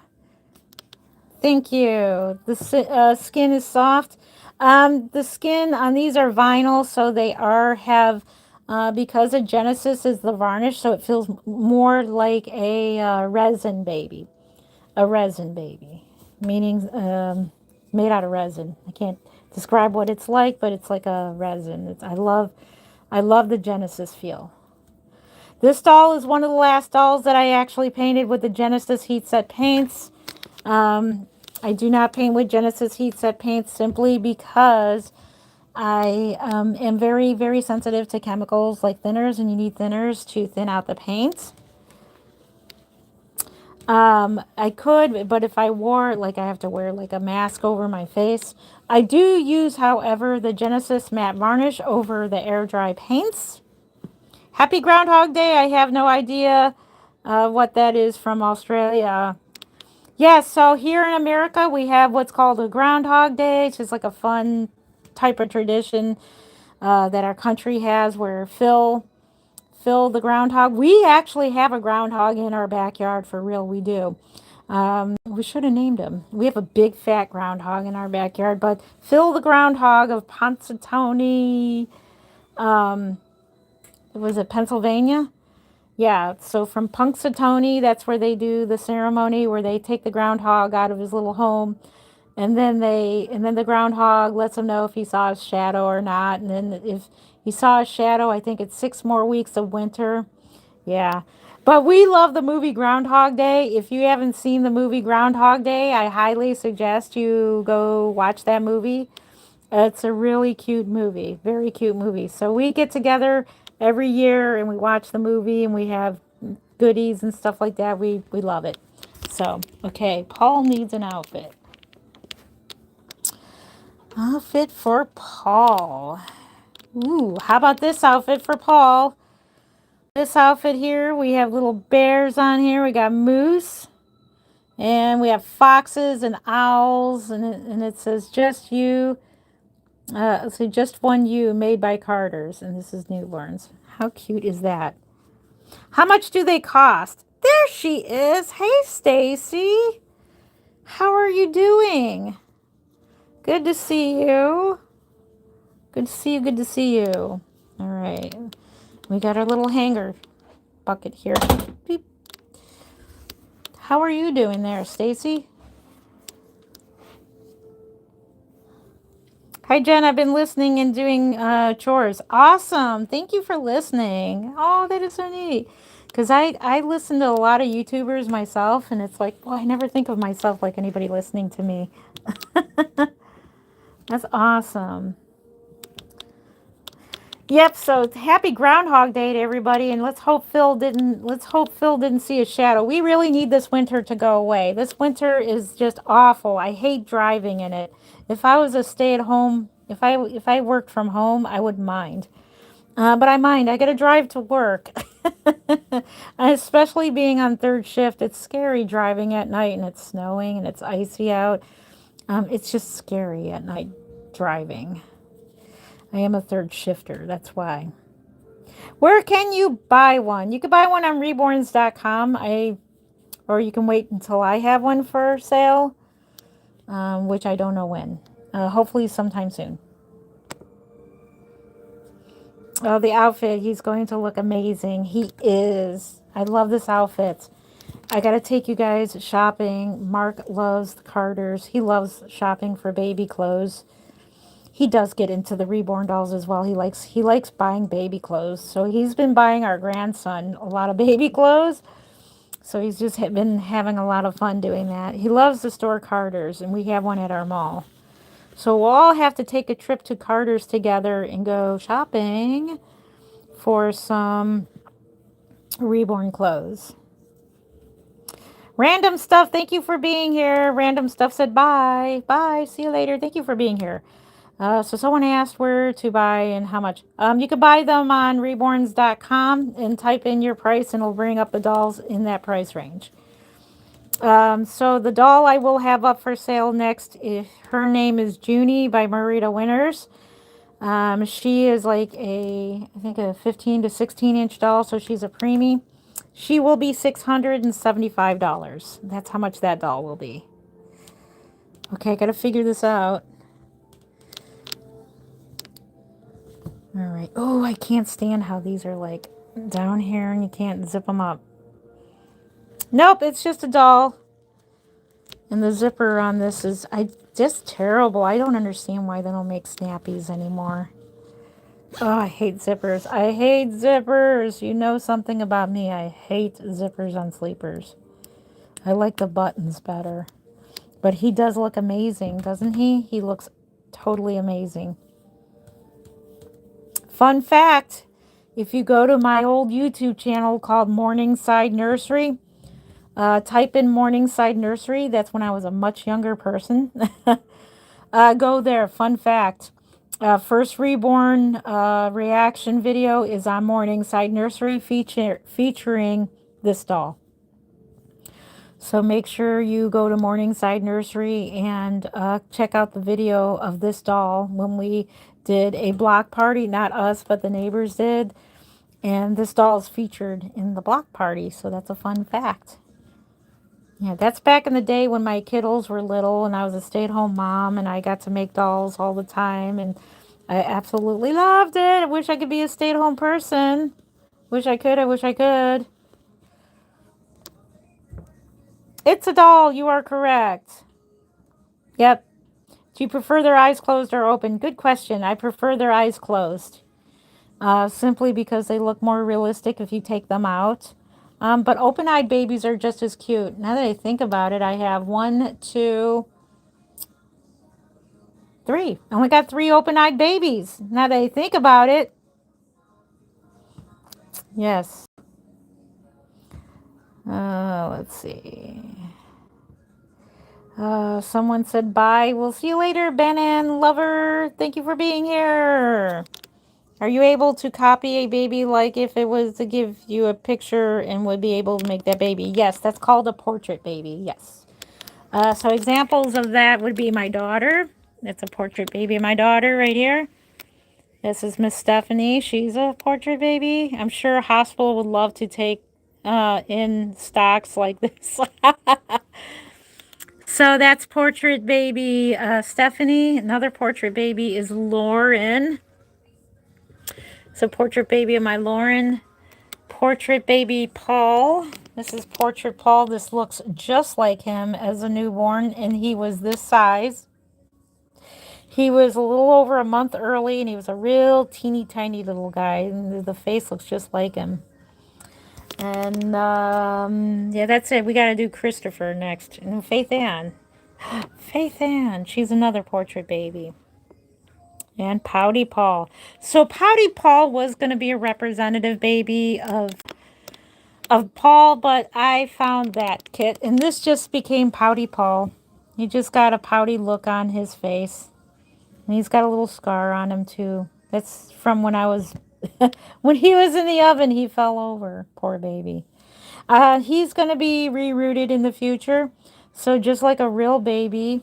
Thank you. The skin is soft. The skin on these are vinyl, so they have because of Genesis is the varnish, so it feels more like a resin baby. A resin baby, meaning made out of resin. I can't describe what it's like, but it's like a resin. I love the Genesis feel. This doll is one of the last dolls that I actually painted with the Genesis heat set paints. I do not paint with Genesis heat set paints simply because I am very, very sensitive to chemicals like thinners, and you need thinners to thin out the paints. I could, but if I wore, like I have to wear like a mask over my face. I do use, however, the Genesis matte varnish over the air dry paints. Happy Groundhog Day. I have no idea what that is from Australia. Yeah, so here in America, we have what's called a Groundhog Day. It's just like a fun type of tradition that our country has where Phil the groundhog. We actually have a groundhog in our backyard for real. We do. We should have named him. We have a big fat groundhog in our backyard, but Phil the groundhog of Punxsutawney, was it Pennsylvania? Yeah, so from Punxsutawney, that's where they do the ceremony where they take the groundhog out of his little home, and then the groundhog lets him know if he saw his shadow or not, and then if he saw his shadow, I think it's 6 more weeks of winter. Yeah. But we love the movie Groundhog Day. If you haven't seen the movie Groundhog Day, I highly suggest you go watch that movie. It's a really cute movie, very cute movie. So we get together every year and we watch the movie and we have goodies and stuff like that. We love it. So, okay, Paul needs an outfit. Outfit for Paul. Ooh, how about this outfit for Paul? This outfit here, we have little bears on here. We got moose. And we have foxes and owls. And it says, just you. So just one you made by Carter's. And this is newborns. How cute is that? How much do they cost? There she is. Hey, Stacy. How are you doing? Good to see you. Good to see you. Good to see you. All right. We got our little hanger bucket here. Beep. How are you doing there, Stacy? Hi, Jen. I've been listening and doing chores. Awesome. Thank you for listening. Oh, that is so neat. Because I listen to a lot of YouTubers myself, and it's like, well, I never think of myself like anybody listening to me. That's awesome. Yep, so happy Groundhog Day to everybody, and let's hope Phil didn't see a shadow. We really need this winter to go away. This winter is just awful. I hate driving in it. If I was a stay-at-home, if I worked from home, I wouldn't mind. But I mind. I got to drive to work. Especially being on third shift, it's scary driving at night, and it's snowing and it's icy out. It's just scary at night driving. I am a third shifter. That's why. Where can you buy one? You can buy one on reborns.com. Or you can wait until I have one for sale, which I don't know when. Hopefully sometime soon. Oh, the outfit. He's going to look amazing. He is. I love this outfit. I got to take you guys shopping. Mark loves the Carters. He loves shopping for baby clothes. He does get into the reborn dolls as well. He likes buying baby clothes. So he's been buying our grandson a lot of baby clothes. So he's just been having a lot of fun doing that. He loves the store Carter's, and we have one at our mall. So we'll all have to take a trip to Carter's together and go shopping for some reborn clothes. Random Stuff, thank you for being here. Random Stuff said bye. Bye. See you later. Thank you for being here. So someone asked where to buy and how much. You can buy them on reborns.com and type in your price and it'll bring up the dolls in that price range. So the doll I will have up for sale next, her name is Junie by Marita Winters. She is like I think a 15 to 16 inch doll, so she's a preemie. She will be $675. That's how much that doll will be. Okay, I gotta figure this out. All right. Oh, I can't stand how these are like down here and you can't zip them up. Nope, it's just a doll. And the zipper on this is just terrible. I don't understand why they don't make snappies anymore. Oh, I hate zippers. I hate zippers. You know something about me. I hate zippers on sleepers. I like the buttons better. But he does look amazing, doesn't he? He looks totally amazing. Fun fact, if you go to my old YouTube channel called Morningside Nursery, type in Morningside Nursery. That's when I was a much younger person. Go there. Fun fact. First Reborn reaction video is on Morningside Nursery featuring this doll. So make sure you go to Morningside Nursery and check out the video of this doll when we did a block party. Not us, but the neighbors did. And this doll is featured in the block party. So that's a fun fact. Yeah, that's back in the day when my kiddos were little and I was a stay-at-home mom and I got to make dolls all the time. And I absolutely loved it. I wish I could be a stay-at-home person. Wish I could. I wish I could. It's a doll. You are correct. Yep. Do you prefer their eyes closed or open? Good question. I prefer their eyes closed. Simply because they look more realistic if you take them out. But open-eyed babies are just as cute. Now that I think about it, I have 1, 2, 3. I only got 3 open-eyed babies. Now that I think about it. Yes. Let's see. Someone said bye. We'll see you later, Ben and Lover. Thank you for being here. Are you able to copy a baby like if it was to give you a picture and would be able to make that baby? Yes, that's called a portrait baby. Yes. So examples of that would be my daughter. That's a portrait baby of my daughter right here. This is Miss Stephanie. She's a portrait baby. I'm sure a hospital would love to take in stocks like this. So that's portrait baby Stephanie. Another portrait baby is Lauren. So portrait baby of my Lauren. Portrait baby Paul. This is portrait Paul. This looks just like him as a newborn, and he was this size. He was a little over a month early, and he was a real teeny tiny little guy, and the face looks just like him. And yeah, that's it. We got to do Christopher next. And Faith Ann. Faith Ann. She's another portrait baby. And Pouty Paul. So Pouty Paul was going to be a representative baby of Paul, but I found that kit, and this just became Pouty Paul. He just got a pouty look on his face, and he's got a little scar on him too. That's from when I was, when he was in the oven, he fell over. Poor baby. He's going to be rerooted in the future. So just like a real baby,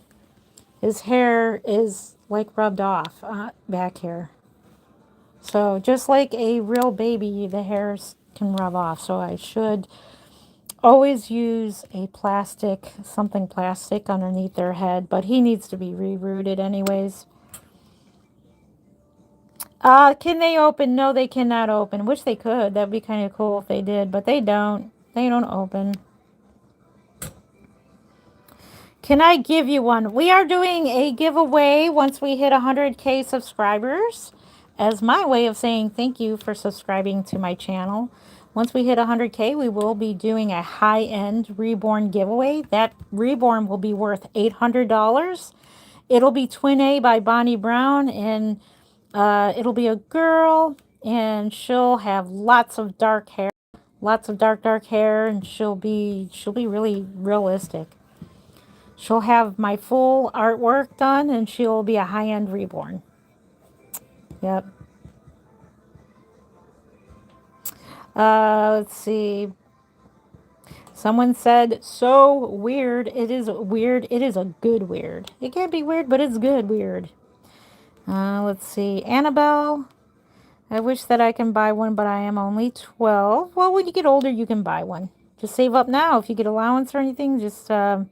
his hair is like rubbed off back here. So just like a real baby, the hairs can rub off. So I should always use a plastic, something plastic underneath their head. But he needs to be rerooted anyways. Can they open? No, they cannot open. Wish they could. That'd be kind of cool if they did. But they don't. They don't open. Can I give you one? We are doing a giveaway once we hit 100K subscribers as my way of saying thank you for subscribing to my channel. Once we hit 100K, we will be doing a high-end Reborn giveaway. That Reborn will be worth $800. It'll be Twin A by Bonnie Brown, and it'll be a girl, and she'll have lots of dark hair, lots of dark hair, and she'll be really realistic. She'll have my full artwork done, and she'll be a high-end Reborn. Yep. Let's see. Someone said, so weird. It is weird. It is a good weird. It can't be weird, but it's good weird. Let's see. Annabelle. I wish that I can buy one, but I am only 12. Well, when you get older, you can buy one. Just save up now. If you get allowance or anything, just save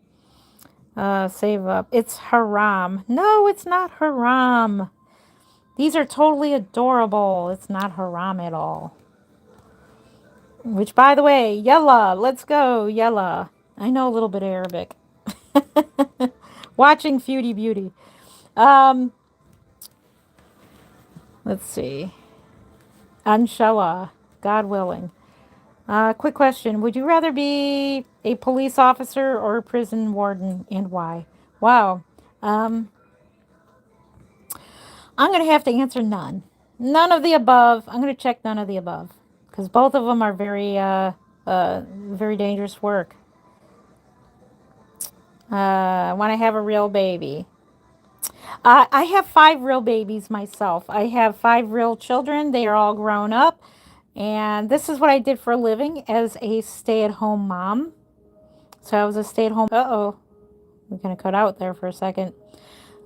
up. It's haram. No, it's not haram. These are totally adorable. It's not haram at all. Which, by the way, yalla. Let's go, yalla. I know a little bit of Arabic. Watching Beauty Beauty. Let's see. Inshallah. God willing. Quick question. Would you rather be a police officer or a prison warden, and why? Wow. I'm going to have to answer none. None of the above. I'm going to check none of the above. Because both of them are very dangerous work. I want to have a real baby. I have 5 real babies myself. I have 5 real children. They are all grown up. And this is what I did for a living as a stay-at-home mom. So I was a stay-at-home... Uh-oh. We're going to cut out there for a second.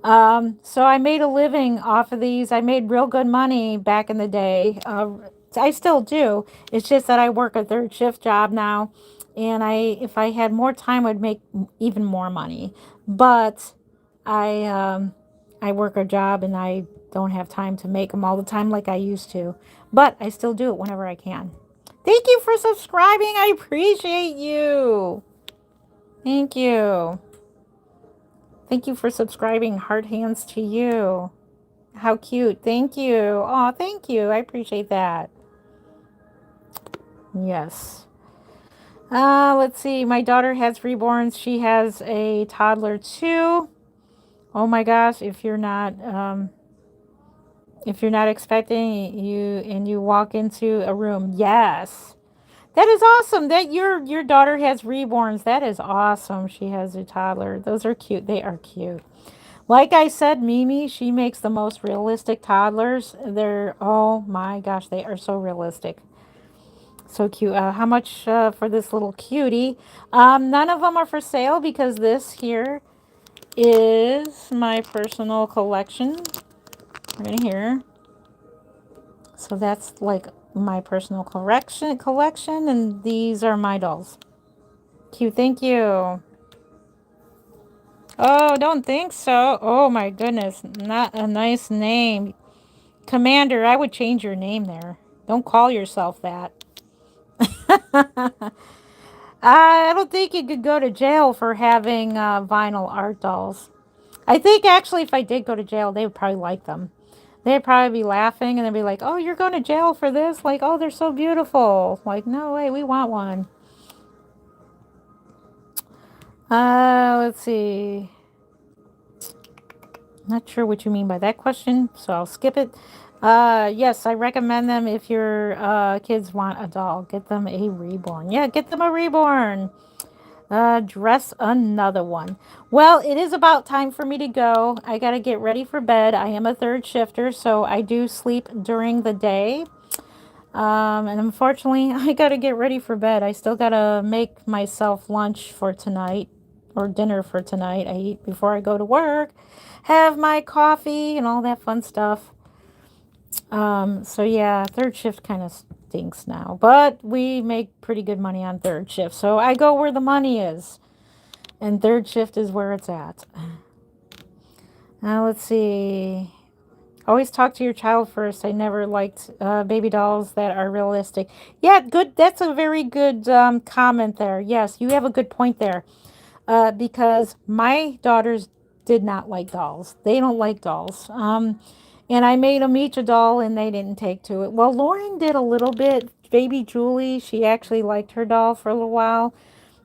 So I made a living off of these. I made real good money back in the day. I still do. It's just that I work a 3rd shift job now. And if I had more time, I'd make even more money. But I work a job and I don't have time to make them all the time like I used to. But I still do it whenever I can. Thank you for subscribing. I appreciate you. Thank you. Thank you for subscribing. Heart hands to you. How cute. Thank you. Oh, thank you. I appreciate that. Yes. Let's see. My daughter has reborns. She has a toddler too. Oh my gosh, if you're not expecting you walk into a room. Yes. That is awesome. That your daughter has reborns. That is awesome. She has a toddler. Those are cute. They are cute. Like I said, Mimi, she makes the most realistic toddlers. They're, oh my gosh, they are so realistic. So cute. How much for this little cutie? None of them are for sale because this here is my personal collection. Right here. So that's like my personal collection, and these are my dolls. Cute. Thank you. Oh, don't think so. Oh my goodness. Not a nice name. Commander, I would change your name there. Don't call yourself that. I don't think you could go to jail for having vinyl art dolls. I think actually if I did go to jail, they would probably like them. They'd probably be laughing and they'd be like, oh, you're going to jail for this? Like, oh, they're so beautiful. Like, no way, we want one. Let's see. Not sure what you mean by that question, so I'll skip it. Yes, I recommend them if your kids want a doll. Get them a reborn. Yeah, get them a reborn. Dress another one. Well, it is about time for me to go. I got to get ready for bed. I am a third shifter, so I do sleep during the day. And unfortunately, I got to get ready for bed. I still got to make myself lunch for tonight or dinner for tonight. I eat before I go to work, have my coffee and all that fun stuff. So yeah, third shift kind of stinks now, but we make pretty good money on third shift. So I go where the money is, and third shift is where it's at. Now let's see. Always talk to your child first. I never liked baby dolls that are realistic. Yeah, good. That's a very good comment there. Yes, you have a good point there. Because my daughters did not like dolls. They don't like dolls. And I made them each a doll, and they didn't take to it. Well, Lauren did a little bit. Baby Julie, she actually liked her doll for a little while,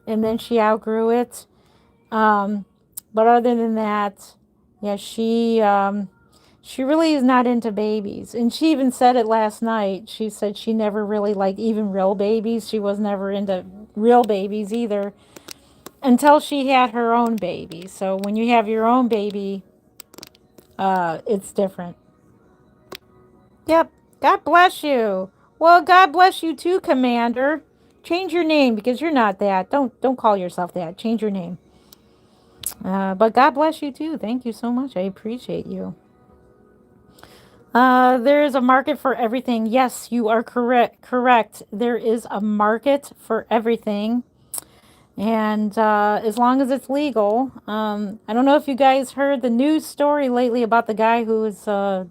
and then she outgrew it. Um, but other than that, yeah, she really is not into babies. And she even said it last night. She said she never really liked even real babies. She was never into real babies either until she had her own baby. So when you have your own baby, it's different. Yep. God bless you. Well, God bless you too, Commander. Change your name because you're not that. Don't call yourself that. Change your name. But God bless you too. Thank you so much. I appreciate you. There is a market for everything. Yes, you are correct. Correct. There is a market for everything. And as long as it's legal, I don't know if you guys heard the news story lately about the guy who was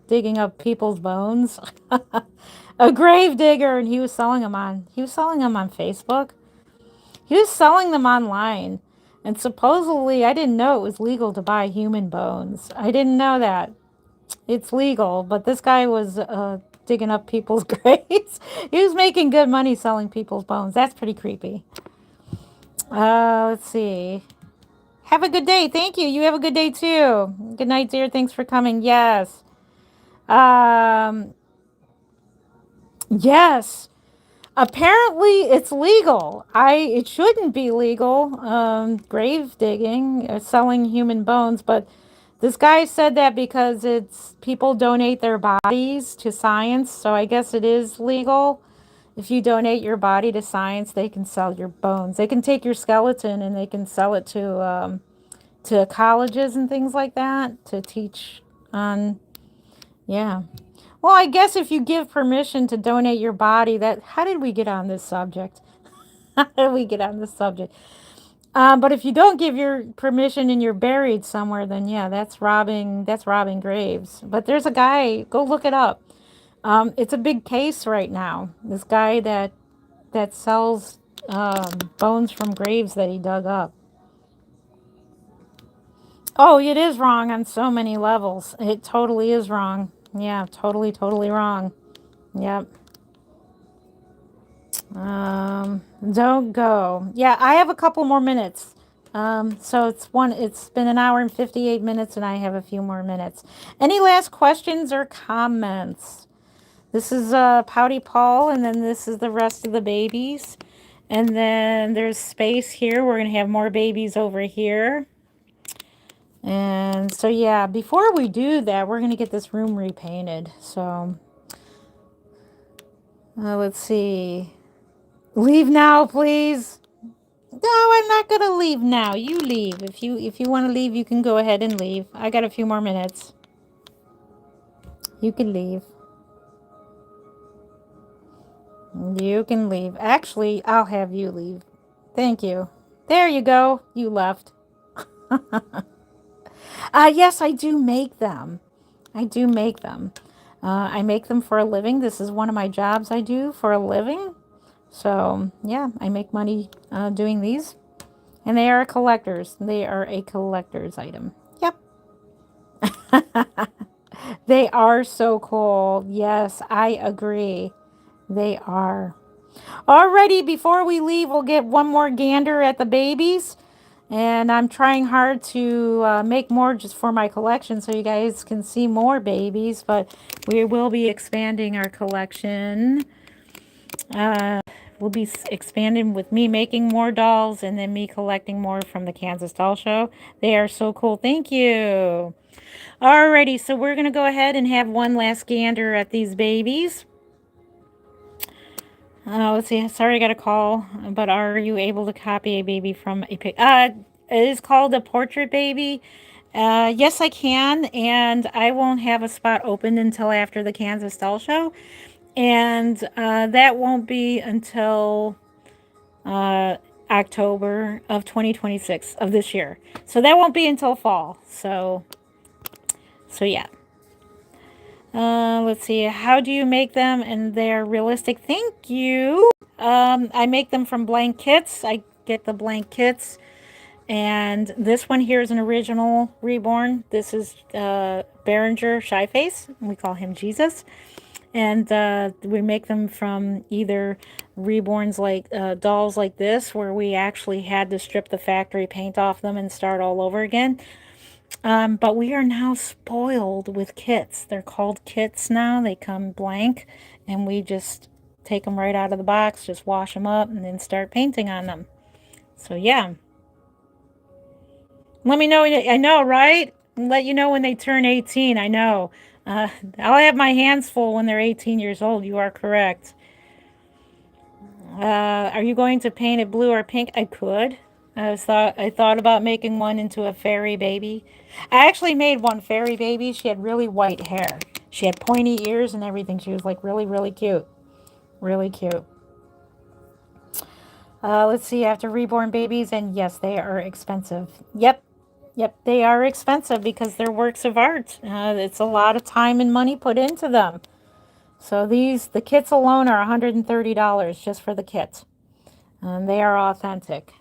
digging up people's bones, a grave digger, and he was selling them on Facebook. He was selling them online, and supposedly I didn't know it was legal to buy human bones. I didn't know that it's legal, but this guy was digging up people's graves. He was making good money selling people's bones. That's pretty creepy. Let's see. Have a good day. Thank you. You have a good day too. Good night, dear. Thanks for coming. Yes. Um, yes. Apparently it's legal. It shouldn't be legal. Grave digging, selling human bones, but this guy said that because it's people donate their bodies to science, so I guess it is legal. If you donate your body to science, they can sell your bones. They can take your skeleton and they can sell it to colleges and things like that to teach on. Yeah. Well, I guess if you give permission to donate your body, that how did we get on this subject? How did we get on this subject? But if you don't give your permission and you're buried somewhere, then yeah, that's robbing. That's robbing graves. But there's a guy. Go look it up. It's a big case right now. This guy that sells bones from graves that he dug up. Oh, it is wrong on so many levels. It totally is wrong. Yeah, totally, totally wrong. Yep. Don't go. Yeah, I have a couple more minutes. So it's been an hour and 58 minutes and I have a few more minutes. Any last questions or comments? This is Pouty Paul, and then this is the rest of the babies. And then there's space here. We're going to have more babies over here. And so, yeah, before we do that, we're going to get this room repainted. So, let's see. Leave now, please. No, I'm not going to leave now. You leave. If you want to leave, you can go ahead and leave. I got a few more minutes. You can leave. You can leave. Actually, I'll have you leave. Thank you. There you go. You left. Yes, I do make them. I do make them. I make them for a living. This is one of my jobs I do for a living. So, yeah, I make money doing these. And they are collectors. They are a collector's item. Yep. They are so cool. Yes, I agree. They are. Alrighty, before we leave, we'll get one more gander at the babies. And I'm trying hard to make more just for my collection so you guys can see more babies, but we will be expanding our collection. We'll be expanding with me making more dolls and then me collecting more from the Kansas Doll Show. They are so cool. Thank you. Alrighty, so we're going to go ahead and have one last gander at these babies. Let's see. Sorry, I got a call. But are you able to copy a baby from a pic? It is called a portrait baby. Yes, I can, and I won't have a spot open until after the Kansas Doll Show, and that won't be until October of 2026 of this year. So that won't be until fall. So yeah. Let's see. How do you make them? And they're realistic. Thank you. I make them from blank kits. I get the blank kits. And this one here is an original reborn. This is Behringer Shyface. We call him Jesus. And we make them from either reborns like dolls like this, where we actually had to strip the factory paint off them and start all over again. But we are now spoiled with kits. They're called kits now. They come blank, and we just take them right out of the box, just wash them up, and then start painting on them. So yeah. Let me know. I know, right? Let you know when they turn 18. I know. I'll have my hands full when they're 18 years old. You are correct. Are you going to paint it blue or pink? I could. I thought about making one into a fairy baby. I actually made one fairy baby. She had really white hair. She had pointy ears and everything. She was like really, really cute. Really cute. Let's see, after reborn babies, and yes, they are expensive. Yep, they are expensive because they're works of art. It's a lot of time and money put into them. So the kits alone are $130 just for the kits. And they are authentic.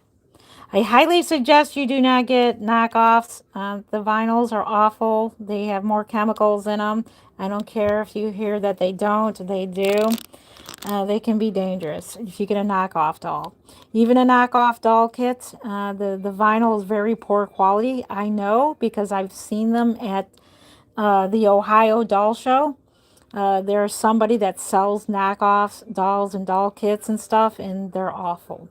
I highly suggest you do not get knockoffs. The vinyls are awful. They have more chemicals in them. I don't care if you hear that they don't. They do. They can be dangerous if you get a knockoff doll. Even a knockoff doll kit, the vinyl is very poor quality. I know because I've seen them at the Ohio Doll Show. There's somebody that sells knockoffs, dolls and doll kits and stuff, and they're awful.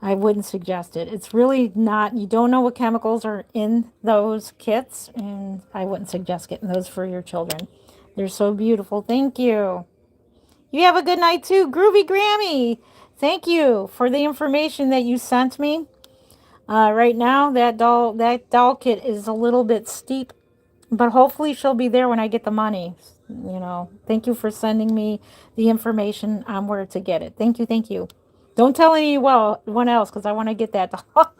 I wouldn't suggest it. It's really not, you don't know what chemicals are in those kits, and I wouldn't suggest getting those for your children. They're so beautiful. Thank you. You have a good night too, Groovy Grammy. Thank you for the information that you sent me. Right now, that doll kit is a little bit steep, but hopefully she'll be there when I get the money. You know, thank you for sending me the information on where to get it. Thank you, thank you. Don't tell anyone else because I want to get that doll.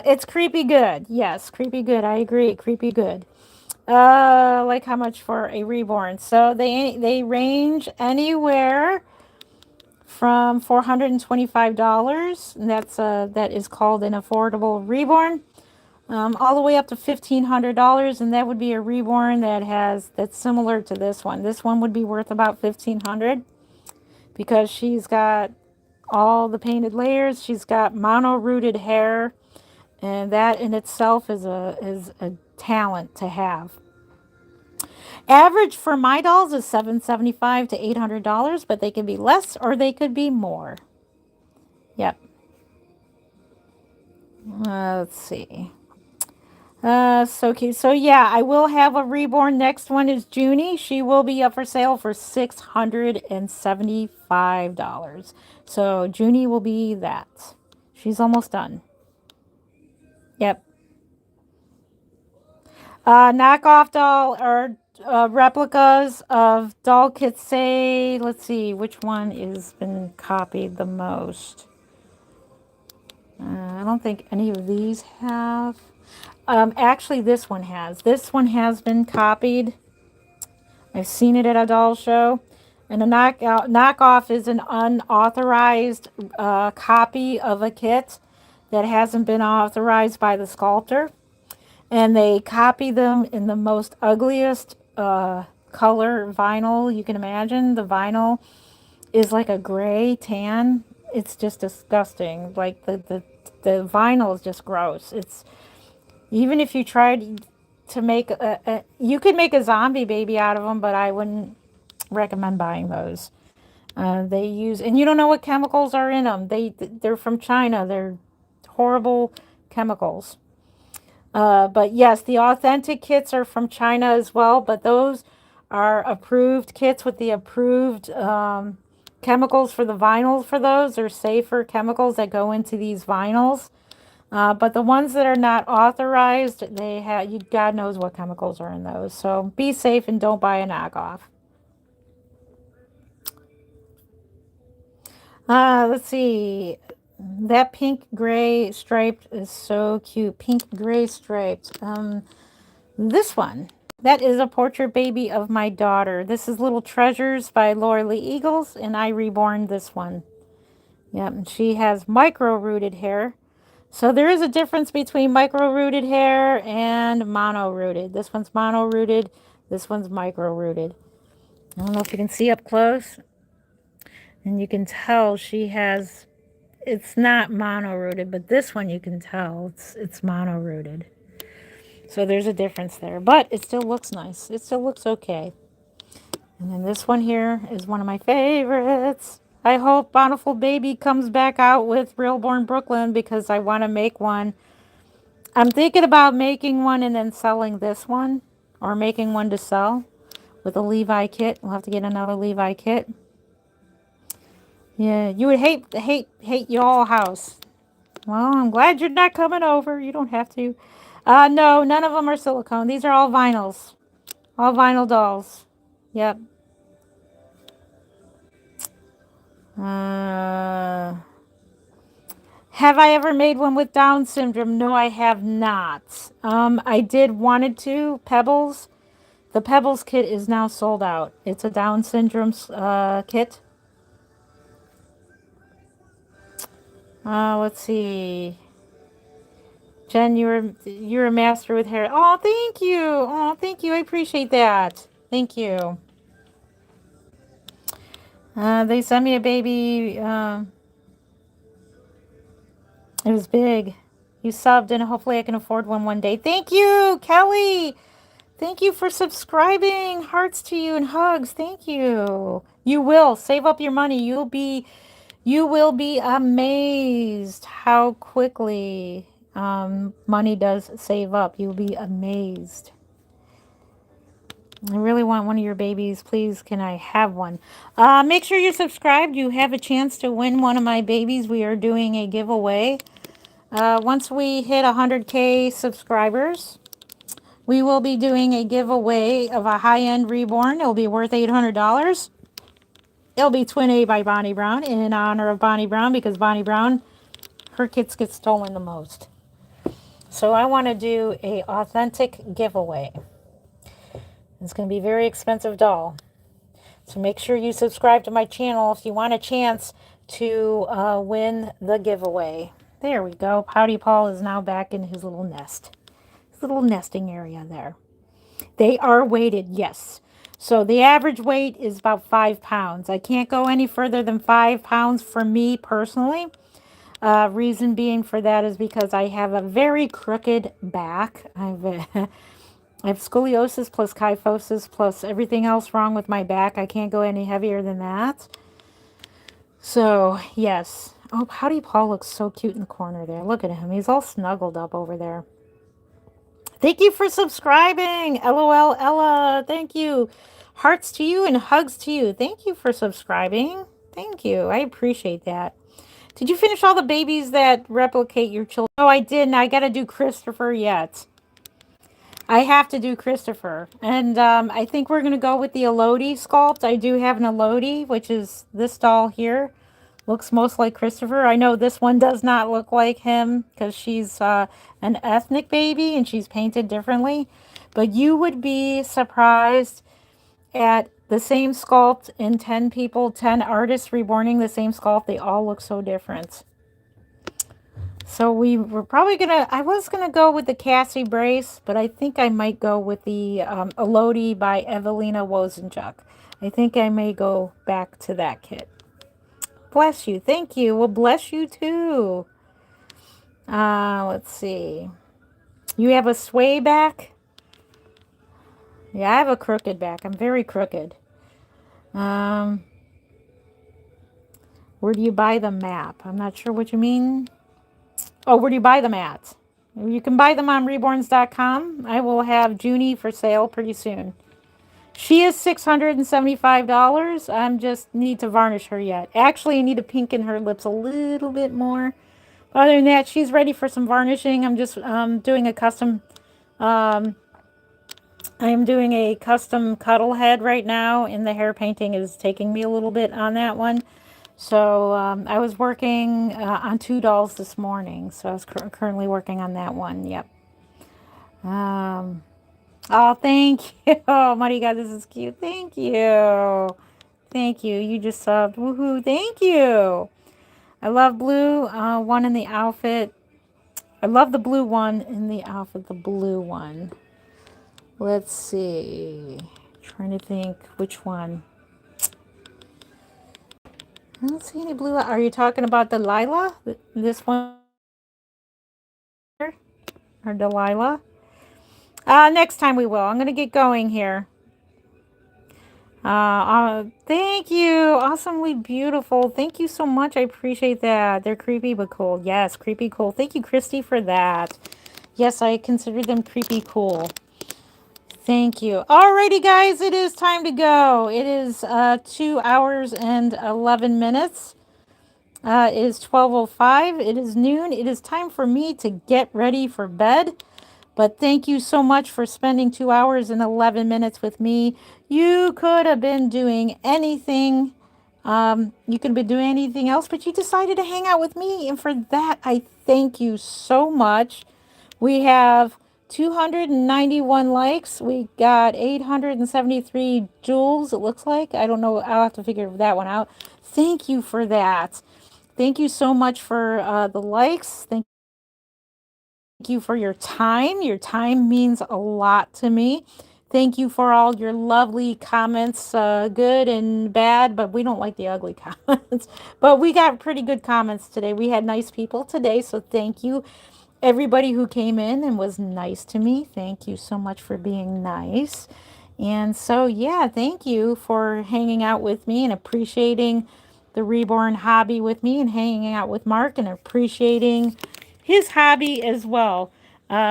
It's creepy good. Yes, creepy good. I agree. Creepy good. Like how much for a reborn? So they range anywhere from $425. And that is called an affordable reborn. All the way up to $1,500, and that would be a reborn that's similar to this one. This one would be worth about $1,500 because she's got all the painted layers. She's got mono rooted hair, and that in itself is a talent to have. Average for my dolls is $775 to $800, but they could be less or they could be more. Yep. Let's see. So cute. So yeah, I will have a reborn. Next one is Junie. She will be up for sale for $675. So Junie will be that. She's almost done. Yep. Knockoff doll or replicas of doll kits. Say, let's see, which one has been copied the most? I don't think any of these have. Actually, this one has. This one has been copied. I've seen it at a doll show. And a knockoff is an unauthorized copy of a kit that hasn't been authorized by the sculptor. And they copy them in the most ugliest color vinyl you can imagine. The vinyl is like a gray tan. It's just disgusting. Like the vinyl is just gross. It's even if you tried to make you could make a zombie baby out of them, but I wouldn't recommend buying those. They use, and you don't know what chemicals are in them. They're from China. They're horrible chemicals. But yes, the authentic kits are from China as well, but those are approved kits with the approved chemicals for the vinyls for those. Are safer chemicals that go into these vinyls. But the ones that are not authorized, they have, you, God knows what chemicals are in those. So be safe and don't buy a knockoff. Let's see. That pink gray striped is so cute. Pink gray striped. This one. That is a portrait baby of my daughter. This is Little Treasures by Laura Lee Eagles, and I reborn this one. Yep, and she has micro-rooted hair. So there is a difference between micro-rooted hair and mono-rooted. This one's mono-rooted. This one's micro-rooted. I don't know if you can see up close. And you can tell she has, it's not mono-rooted, but this one you can tell it's mono-rooted. So there's a difference there, but it still looks nice. It still looks okay. And then this one here is one of my favorites. I hope Bountiful Baby comes back out with Reborn Brooklyn because I want to make one. I'm thinking about making one and then selling this one, or making one to sell with a Levi kit. We'll have to get another Levi kit. Yeah, you would hate y'all house. Well, I'm glad you're not coming over. You don't have to. No, none of them are silicone. These are all vinyls. All vinyl dolls. Yep. Have I ever made one with Down syndrome? No, I have not. I did wanted to. Pebbles. The Pebbles kit is now sold out. It's a Down syndrome kit. Let's see. Jen, you're a master with hair. Oh, thank you. Oh, thank you. I appreciate that. Thank you. They sent me a baby. It was big. You subbed, and hopefully I can afford one day. Thank you, Kelly. Thank you for subscribing. Hearts to you and hugs. Thank you. You will save up your money. You will be amazed how quickly money does save up. You'll be amazed. I really want one of your babies. Please, can I have one? Make sure you're subscribed. You have a chance to win one of my babies. We are doing a giveaway. Once we hit 100K subscribers, we will be doing a giveaway of a high-end reborn. It'll be worth $800. It'll be Twin A by Bonnie Brown in honor of Bonnie Brown because Bonnie Brown, her kits get stolen the most. So I want to do a authentic giveaway. It's going to be a very expensive doll. So make sure you subscribe to my channel if you want a chance to win the giveaway. There we go. Pouty Paul is now back in his little nest. His little nesting area there. They are weighted, yes. So the average weight is about 5 pounds. I can't go any further than 5 pounds for me personally. Reason being for that is because I have a very crooked back. I have scoliosis plus kyphosis plus everything else wrong with my back. I can't go any heavier than that. So, yes. Oh, Pouty Paul looks so cute in the corner there. Look at him. He's all snuggled up over there. Thank you for subscribing. LOL Ella. Thank you. Hearts to you and hugs to you. Thank you for subscribing. Thank you. I appreciate that. Did you finish all the babies that replicate your children? No, I didn't. I got to do Christopher yet. I have to do Christopher. And I think we're going to go with the Elodie sculpt. I do have an Elodie, which is this doll here. Looks most like Christopher. I know this one does not look like him because she's an ethnic baby and she's painted differently. But you would be surprised at the same sculpt in 10 people, 10 artists reborning the same sculpt. They all look so different. So we were probably going to, I was going to go with the Cassie Brace, but I think I might go with the Elodie by Evelina Wozenchuk. I think I may go back to that kit. Bless you. Thank you. Well, bless you too. Let's see. You have a sway back? Yeah, I have a crooked back. I'm very crooked. Um, where do you buy the map? I'm not sure what you mean. Oh, where do you buy them at? You can buy them on reborns.com. I will have Junie for sale pretty soon. She is $675. I'm just need to varnish her yet. Actually, I need to pinken her lips a little bit more. Other than that, she's ready for some varnishing. I'm just doing a custom. Um, I am doing a custom cuddle head right now, and the hair painting is taking me a little bit on that one. So I was working on 2 dolls this morning. So I was currently working on that one. Yep. Um, oh, thank you. Oh, Money God, this is cute. Thank you. Thank you. You just subbed. Woohoo. Thank you. I love blue. One in the outfit. I love the blue one in the outfit. The blue one. Let's see. Trying to think which one. I don't see any blue. Are you talking about Delilah? This one or Delilah? Next time we will. I'm gonna get going here. Thank you. Awesomely beautiful. Thank you so much. I appreciate that. They're creepy but cool. Yes, creepy cool. Thank you, Christy, for that. Yes, I consider them creepy cool. Thank you. Alrighty, guys, it is time to go. It is 2 hours and 11 minutes. It is 12:05. It is noon. It is time for me to get ready for bed. But thank you so much for spending 2 hours and 11 minutes with me. You could have been doing anything. You could have been doing anything else, but you decided to hang out with me. And for that, I thank you so much. We have 291 likes. We got 873 joules, it looks like. I don't know. I'll have to figure that one out. Thank you for that. Thank you so much for the likes. Thank you for your time. Your time means a lot to me. Thank you for all your lovely comments, good and bad, but we don't like the ugly comments. But we got pretty good comments today. We had nice people today, so thank you. Everybody who came in and was nice to me, thank you so much for being nice. And so, yeah, thank you for hanging out with me and appreciating the reborn hobby with me and hanging out with Mark and appreciating his hobby as well.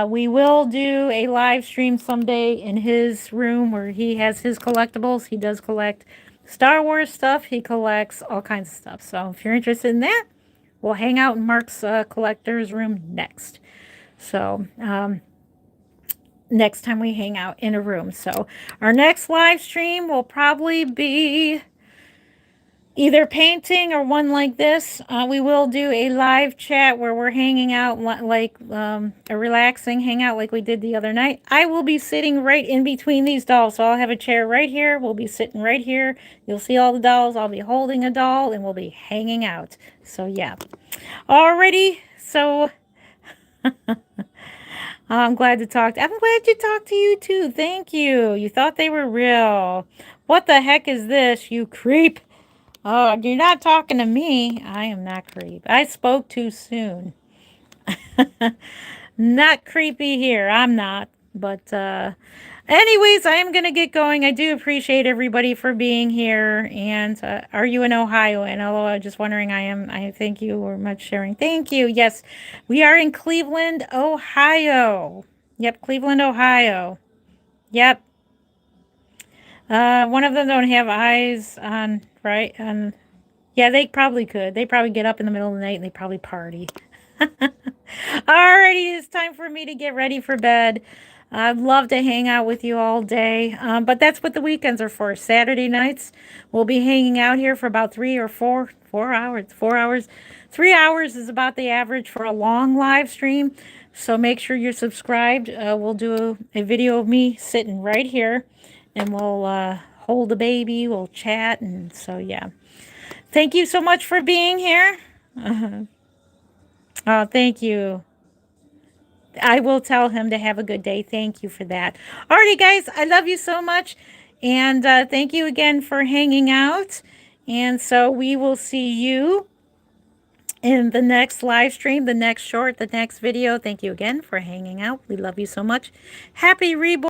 We will do a live stream someday in his room where he has his collectibles. He does collect Star Wars stuff. He collects all kinds of stuff. So if you're interested in that, we'll hang out in Mark's collector's room next. So next time we hang out in a room. So our next live stream will probably be either painting or one like this. We will do a live chat where we're hanging out like a relaxing hangout like we did the other night. I will be sitting right in between these dolls. So I'll have a chair right here. We'll be sitting right here. You'll see all the dolls. I'll be holding a doll and we'll be hanging out. So yeah. Alrighty. So I'm glad to talk. I'm glad to talk to you too. Thank you. You thought they were real. What the heck is this, you creep? Oh, you're not talking to me. I am not creep. I spoke too soon. Not creepy here. I'm not. But anyways, I am going to get going. I do appreciate everybody for being here. And are you in Ohio? And although I'm just wondering, I thank you very much sharing. Thank you. Yes, we are in Cleveland, Ohio. Yep, Cleveland, Ohio. Yep. One of them don't have eyes on, right? On, yeah, they probably could. They probably get up in the middle of the night and they probably party. Alrighty, it's time for me to get ready for bed. I'd love to hang out with you all day, but that's what the weekends are for. Saturday nights, we'll be hanging out here for about 4 hours. 4 hours. 3 hours is about the average for a long live stream. So make sure you're subscribed. We'll do a video of me sitting right here, and we'll hold the baby. We'll chat, and so yeah. Thank you so much for being here. Oh, thank you. I will tell him to have a good day. Thank you for that. Alrighty, guys, I love you so much. And thank you again for hanging out. And so we will see you in the next live stream, the next short, the next video. Thank you again for hanging out. We love you so much. Happy Reborn.